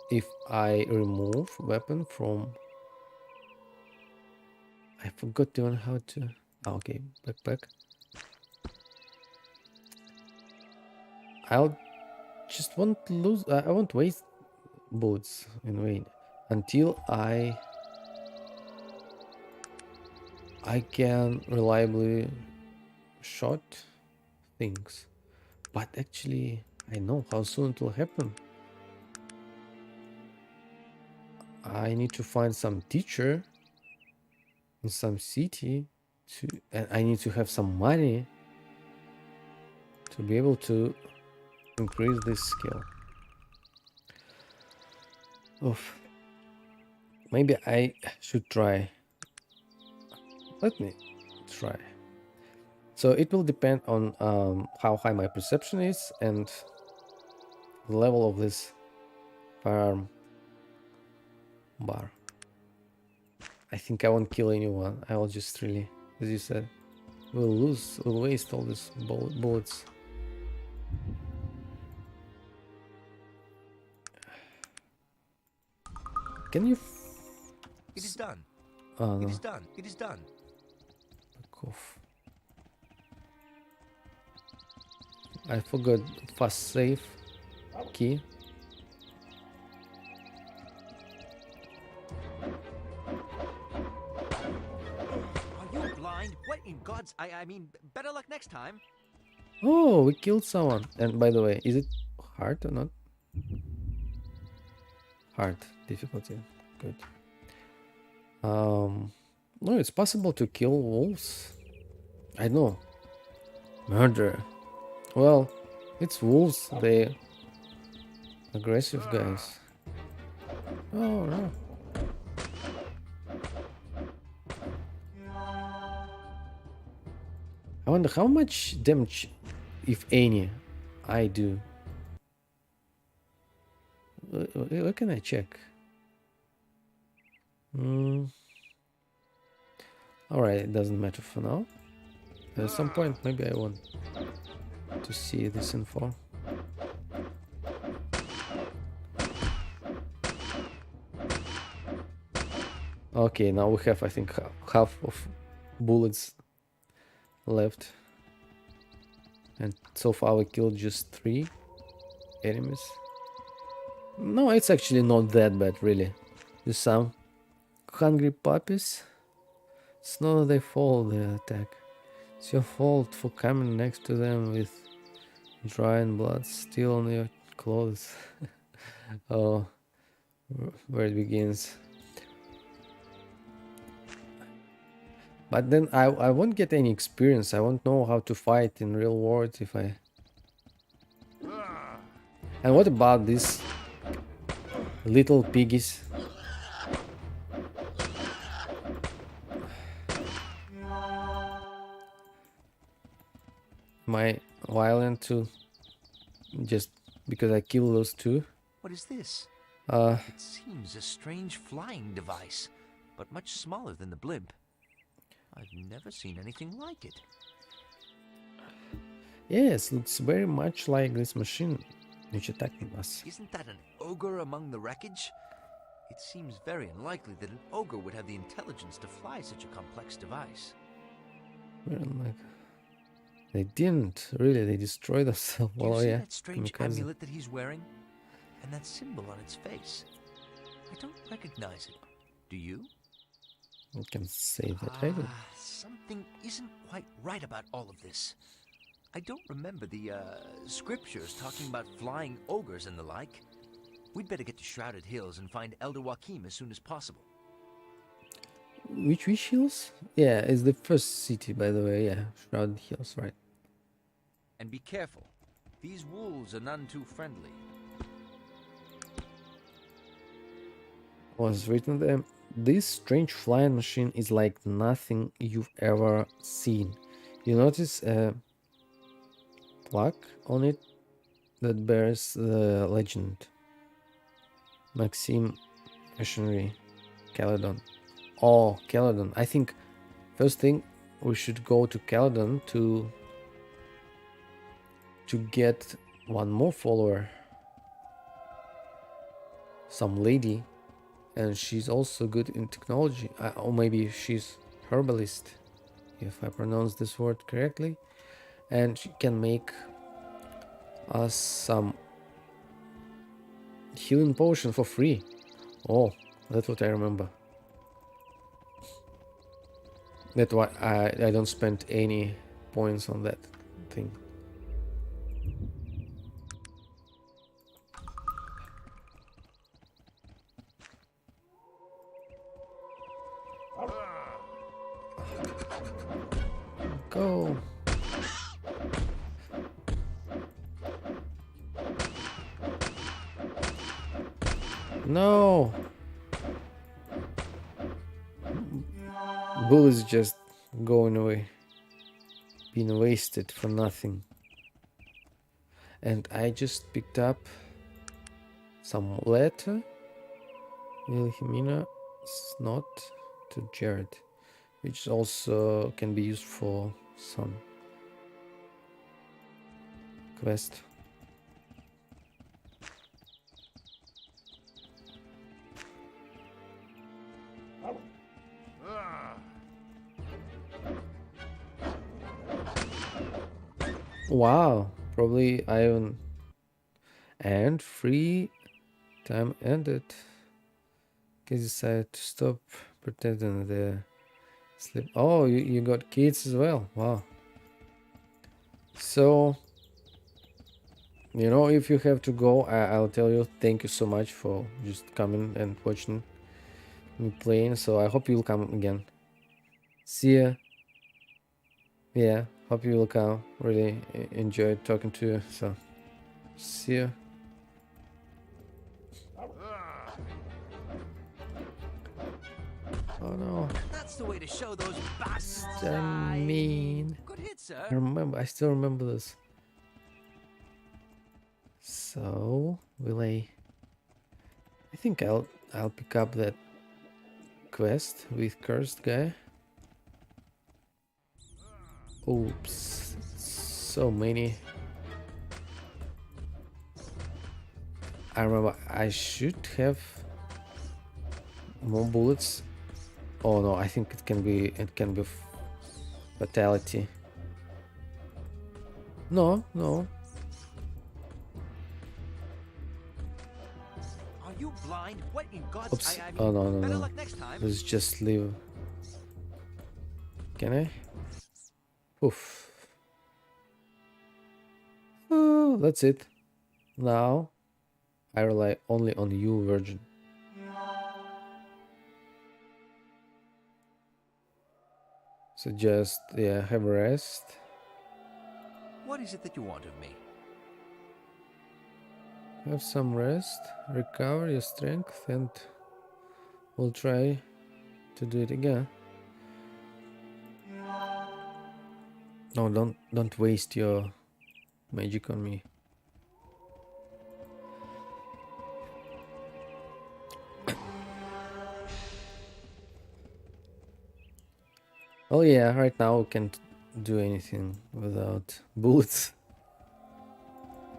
if I remove weapon from, I forgot even how to. Okay, backpack. I'll just won't lose. I won't waste bullets in vain until I can reliably shot things. But actually, I know how soon it will happen. I need to find some teacher in some city and I need to have some money to be able to increase this skill. Oof. Maybe I should try. Let me try. So it will depend on how high my perception is and the level of this firearm bar. I think I won't kill anyone. I will just really, as you said, we'll waste all these bullets. Can you? It is done. Oh no. It is done. It is done. Back off. I forgot fast save key. Are you blind? What in God's... I mean, better luck next time. Oh, we killed someone. And by the way, is it hard or not? Hard difficulty. Good. No, it's possible to kill wolves. I know. Murder. Well, it's wolves. They're aggressive guys. Oh no. I wonder how much damage, if any, I do. Where can I check? Alright, it doesn't matter for now. At some point, maybe I want to see this info. Okay, now we have, I think, half of bullets left. And so far we killed just 3 enemies. No, it's actually not that bad, really. Just some hungry puppies. It's not their fault they attack. It's your fault for coming next to them with drying blood still on your clothes. Oh, where it begins. But then I won't get any experience. I won't know how to fight in real world if I... And what about these little piggies? Am I violent too? Just because I kill those 2? What is this? Uh, It seems a strange flying device, but much smaller than the blimp. I've never seen anything like it. yes, looks very much like this machine which attacked us. Isn't that an ogre among the wreckage? It seems very unlikely that an ogre would have the intelligence to fly such a complex device. Very like... They didn't, really, they destroyed us. Do you Well, see yeah, that strange kamikaze. amulet that he's wearing? And that symbol on its face? I don't recognize it. Do you? You can say that I do. Something isn't quite right about all of this. I don't remember the scriptures talking about flying ogres and the like. We'd better get to Shrouded Hills and find Elder Joachim as soon as possible. Which hills? Yeah, it's the first city, by the way. Yeah, Shrouded Hills, right? And be careful. These wolves are none too friendly. Was written there. This strange flying machine is like nothing you've ever seen. You notice a plaque on it that bears the legend Maxim Machinery. Caledon. Oh, Caledon. I think first thing we should go to Caledon to get one more follower. Some lady, and she's also good in technology. Or maybe she's herbalist, if I pronounce this word correctly, and she can make us some healing potion for free. Oh, that's what I remember. That's why I don't spend any points on that thing. Go. No. Bullets just going away. Being wasted for nothing. And I just picked up some letter. Wilhelmina Snot to Jared, which also can be used for some quest. Wow, probably Iron and free time ended. Kids decided to stop pretending the sleep. Oh, you got kids as well. Wow. So, you know, if you have to go, I'll tell you thank you so much for just coming and watching me playing. So I hope you'll come again. See ya. Yeah, hope you will come. Really enjoyed talking to you. So, see ya. Oh no. That's the way to show those bastards. I mean, Good hit, sir. I still remember this. So, will I think I'll pick up that quest with cursed guy. Oops, so many. I remember I should have more bullets. Oh no, I think it can be fatality. No. Are you blind? What in God's Oops. I mean, Oh no. better luck next time. Let's just leave. Can I? Oof. Oh, that's it. Now I rely only on you, Virgin. So just, yeah, have a rest. What is it that you want of me? Have some rest, recover your strength, and we'll try to do it again. No, don't waste your magic on me. Oh yeah, right now we can't do anything without bullets.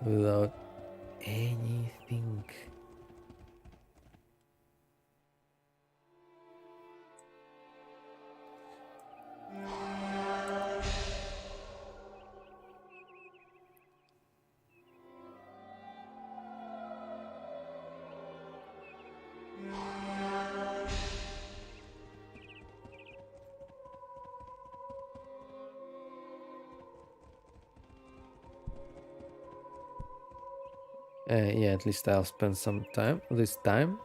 Without anything. Yeah, at least I'll spend some time this time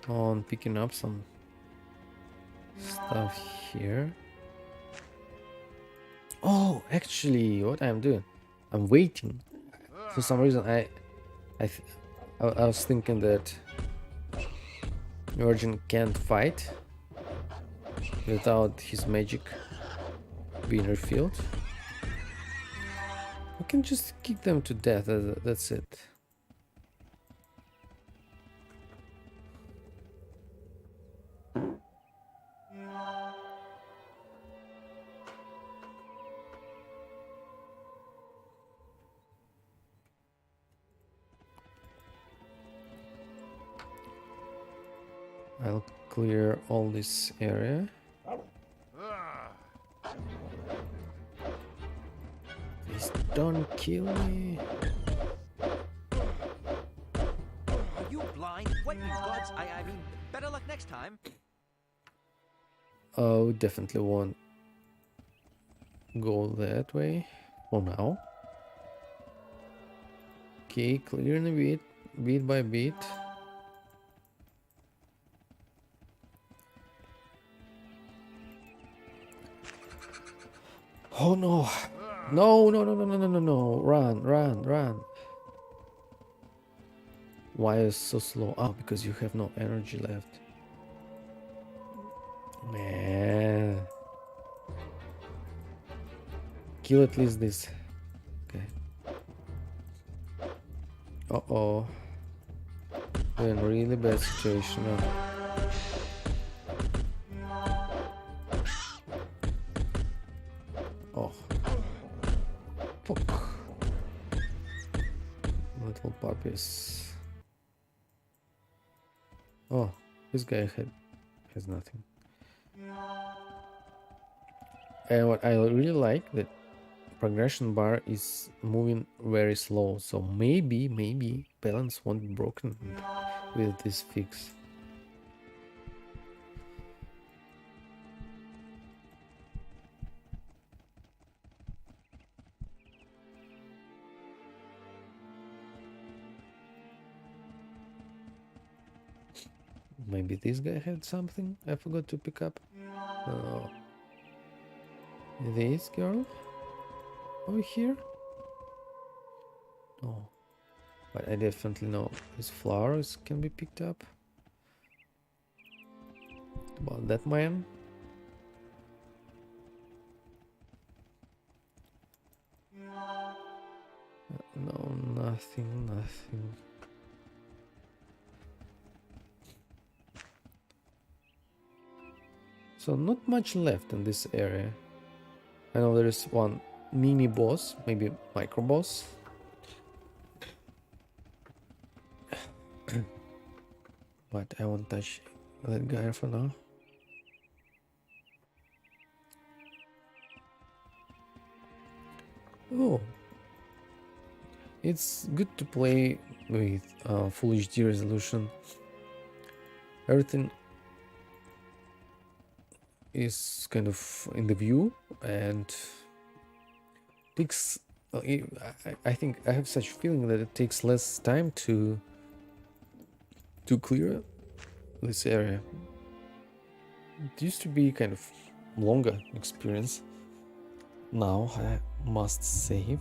on picking up some stuff here. Oh, actually, what I'm doing, I'm waiting. For some reason, I was thinking that Virgin can't fight without his magic being refilled. We can just kick them to death. That's it. I'll clear all this area. Please don't kill me. Are you blind? What in God's... I mean, better luck next time. Oh, definitely won't go that way for now. Okay, clearing a bit, bit by bit. Oh no! No, no, no, no, no, no, no, no! Run, run, run! Why is so slow? Oh, because you have no energy left. Man. Kill at least this. Okay. Uh-oh. We're in a really bad situation now. Oh. Fuck. Little puppies. Oh, this guy has nothing. And what I really like, that progression bar is moving very slow, so maybe balance won't be broken with this fix. Maybe this guy had something I forgot to pick up. This girl over here? No. But I definitely know his flowers can be picked up. About that man? No, nothing. So not much left in this area. I know there is one mini boss, maybe micro boss. But I won't touch that guy for now. Oh, it's good to play with full HD resolution. Everything is kind of in the view, and takes I think I have such a feeling that it takes less time to clear this area. It used to be kind of longer experience. Now I must save.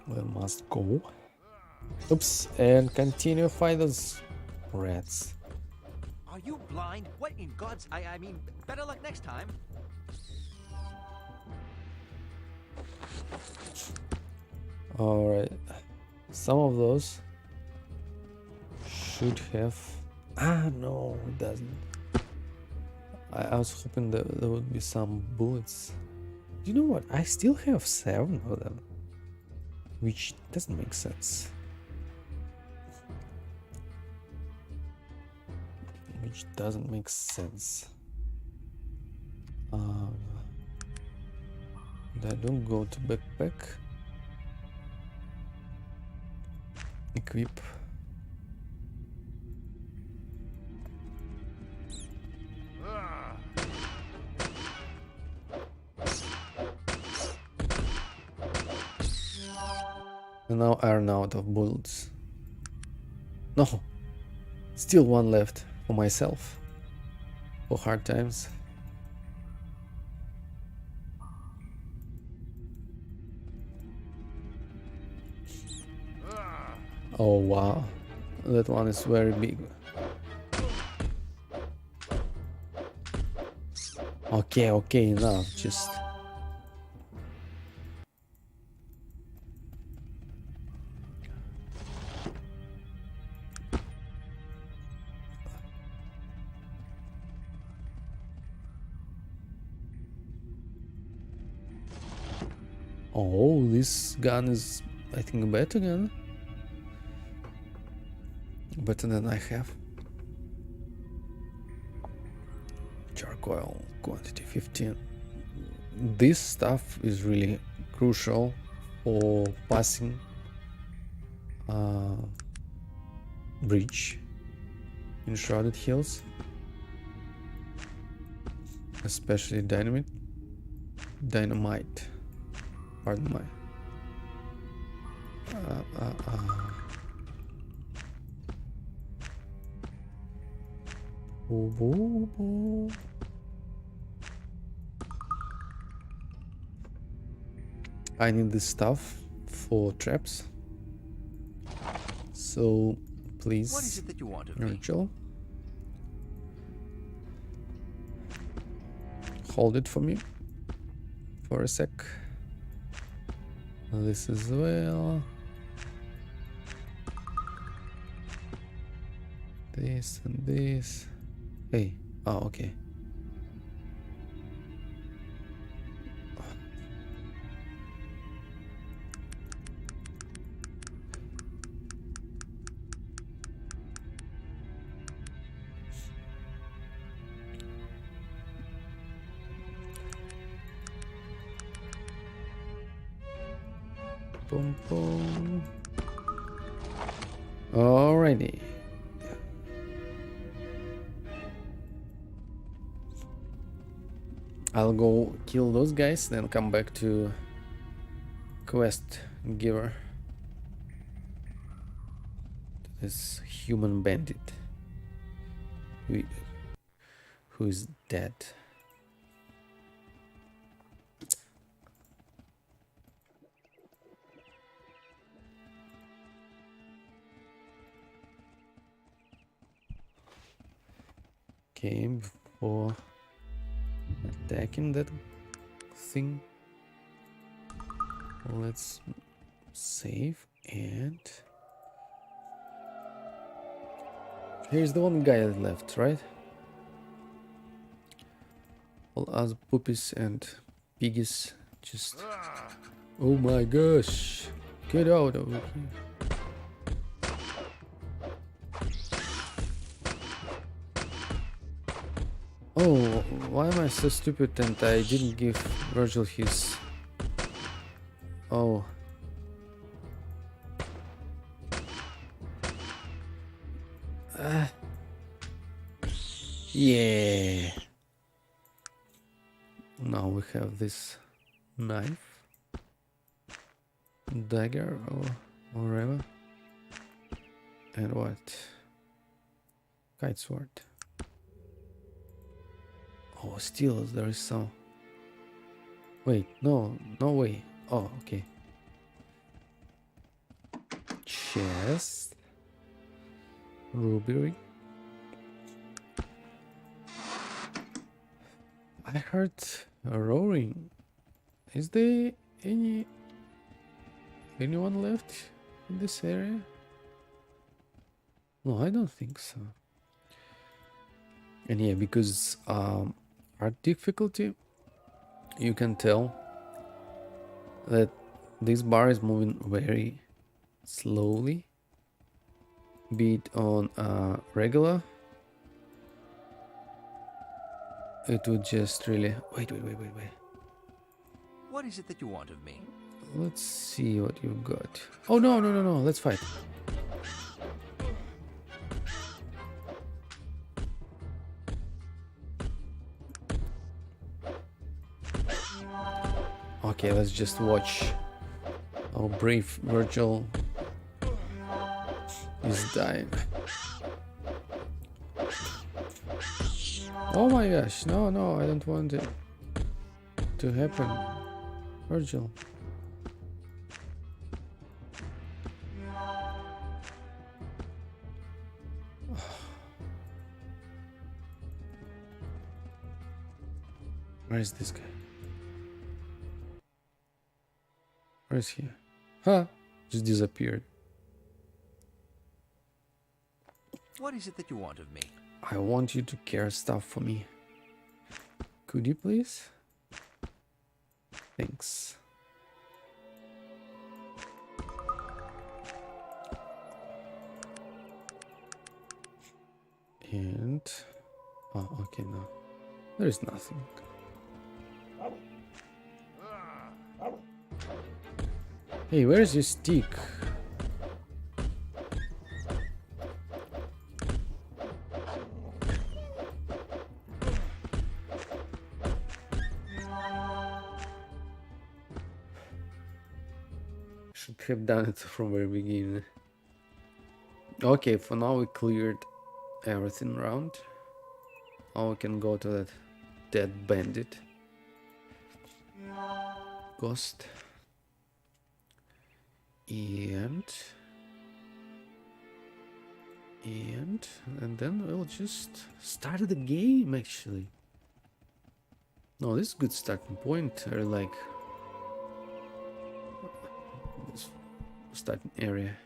I must go. Oops, and continue fight those rats. Are you blind? What in God's... I mean, better luck next time. Alright. Some of those should have... Ah, no, it doesn't. I was hoping that there would be some bullets. You know what? I still have 7 of them. Which doesn't make sense. Which doesn't make sense. I don't go to backpack. Equip. And now I run out of bullets. No, still one left for myself. For hard times. Oh wow, that one is very big. Okay, enough, just... Oh, this gun is, I think, a better gun. better than I have. Charcoal quantity 15. This stuff is really crucial for passing bridge in Shrouded Hills, especially dynamite. Pardon my. I need this stuff for traps. So please, What is it that you want of me? Rachel, hold it for me for a sec. This as well. This and this. Hey, oh, okay. Boom, boom. Alrighty. I'll go kill those guys, then come back to quest giver. This human bandit who is dead. Okay, before attacking that thing, let's save, and here's the one guy that left, right? All other puppies and piggies just... Oh my gosh! Get out of here! Oh, why am I so stupid and I didn't give Virgil his... Oh. Yeah. Now we have this knife, dagger or whatever, and what? Kite sword. Oh, still there is some. Wait, no way. Oh, okay. Chest. Ruby ring. I heard a roaring. Is there anyone left in this area? No, I don't think so. And yeah, because art difficulty, you can tell that this bar is moving very slowly, be it on regular, it would just really... Wait. What is it that you want of me? Let's see what you got. Oh, no, let's fight. Okay, let's just watch how brave Virgil is dying. Oh my gosh, no, I don't want it to happen. Virgil. Where is this guy? Where is he? Huh? Just disappeared. What is it that you want of me? I want you to care stuff for me. Could you please? Thanks. And oh, okay, no, there is nothing. Hey, where is your stick? Should have done it from very beginning. Okay, for now we cleared everything around. Now we can go to that dead bandit. Ghost. And then we'll just start the game actually. No, this is a good starting point. I really like this starting area.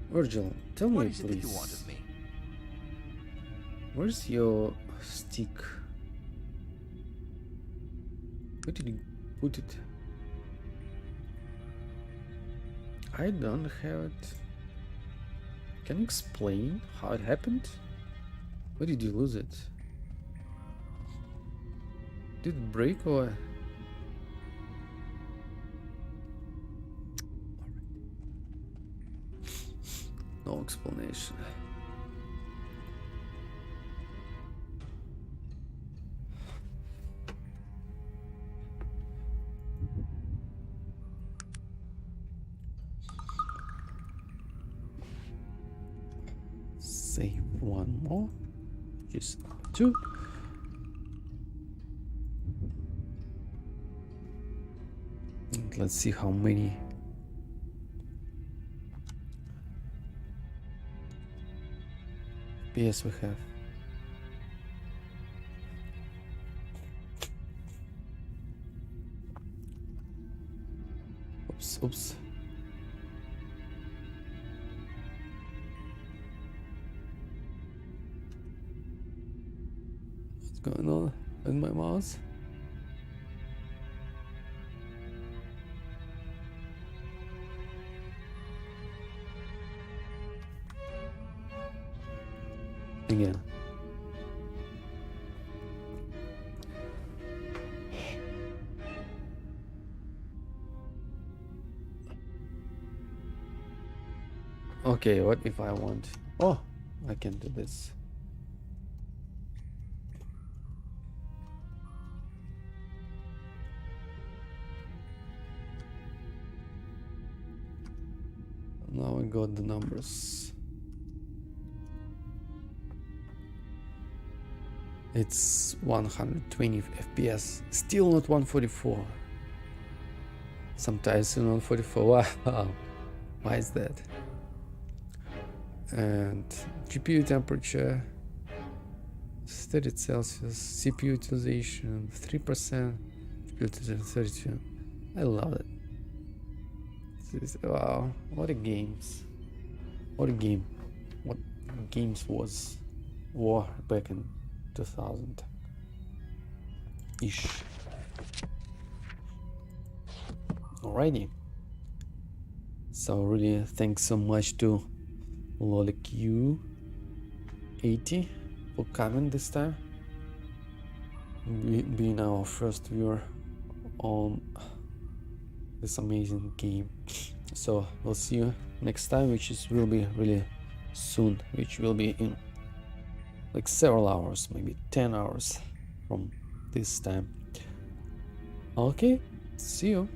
Virgil, tell What me is it that you want please, of me? where's your stick? Where did you put it? I don't have it. Can you explain how it happened? Where did you lose it? Did it break or? No explanation. Save one more. Just two. And let's see how many. FPS we have. Oops. What's going on with my mouse? Again. Okay, what if I want? Oh, I can do this. Now I got the numbers. It's 120 FPS, still not 144. Sometimes in 144. Wow, why is that? And GPU temperature 30 Celsius, CPU utilization 3%, GPU utilization 32. I love it. Wow, what a games! What a game! What games was war back in 2000 ish. Alrighty. So really, thanks so much to LollyQ80 for coming this time, being our first viewer on this amazing game. So we'll see you next time, which will be really soon, which will be in like several hours, maybe 10 hours from this time. Okay, see you.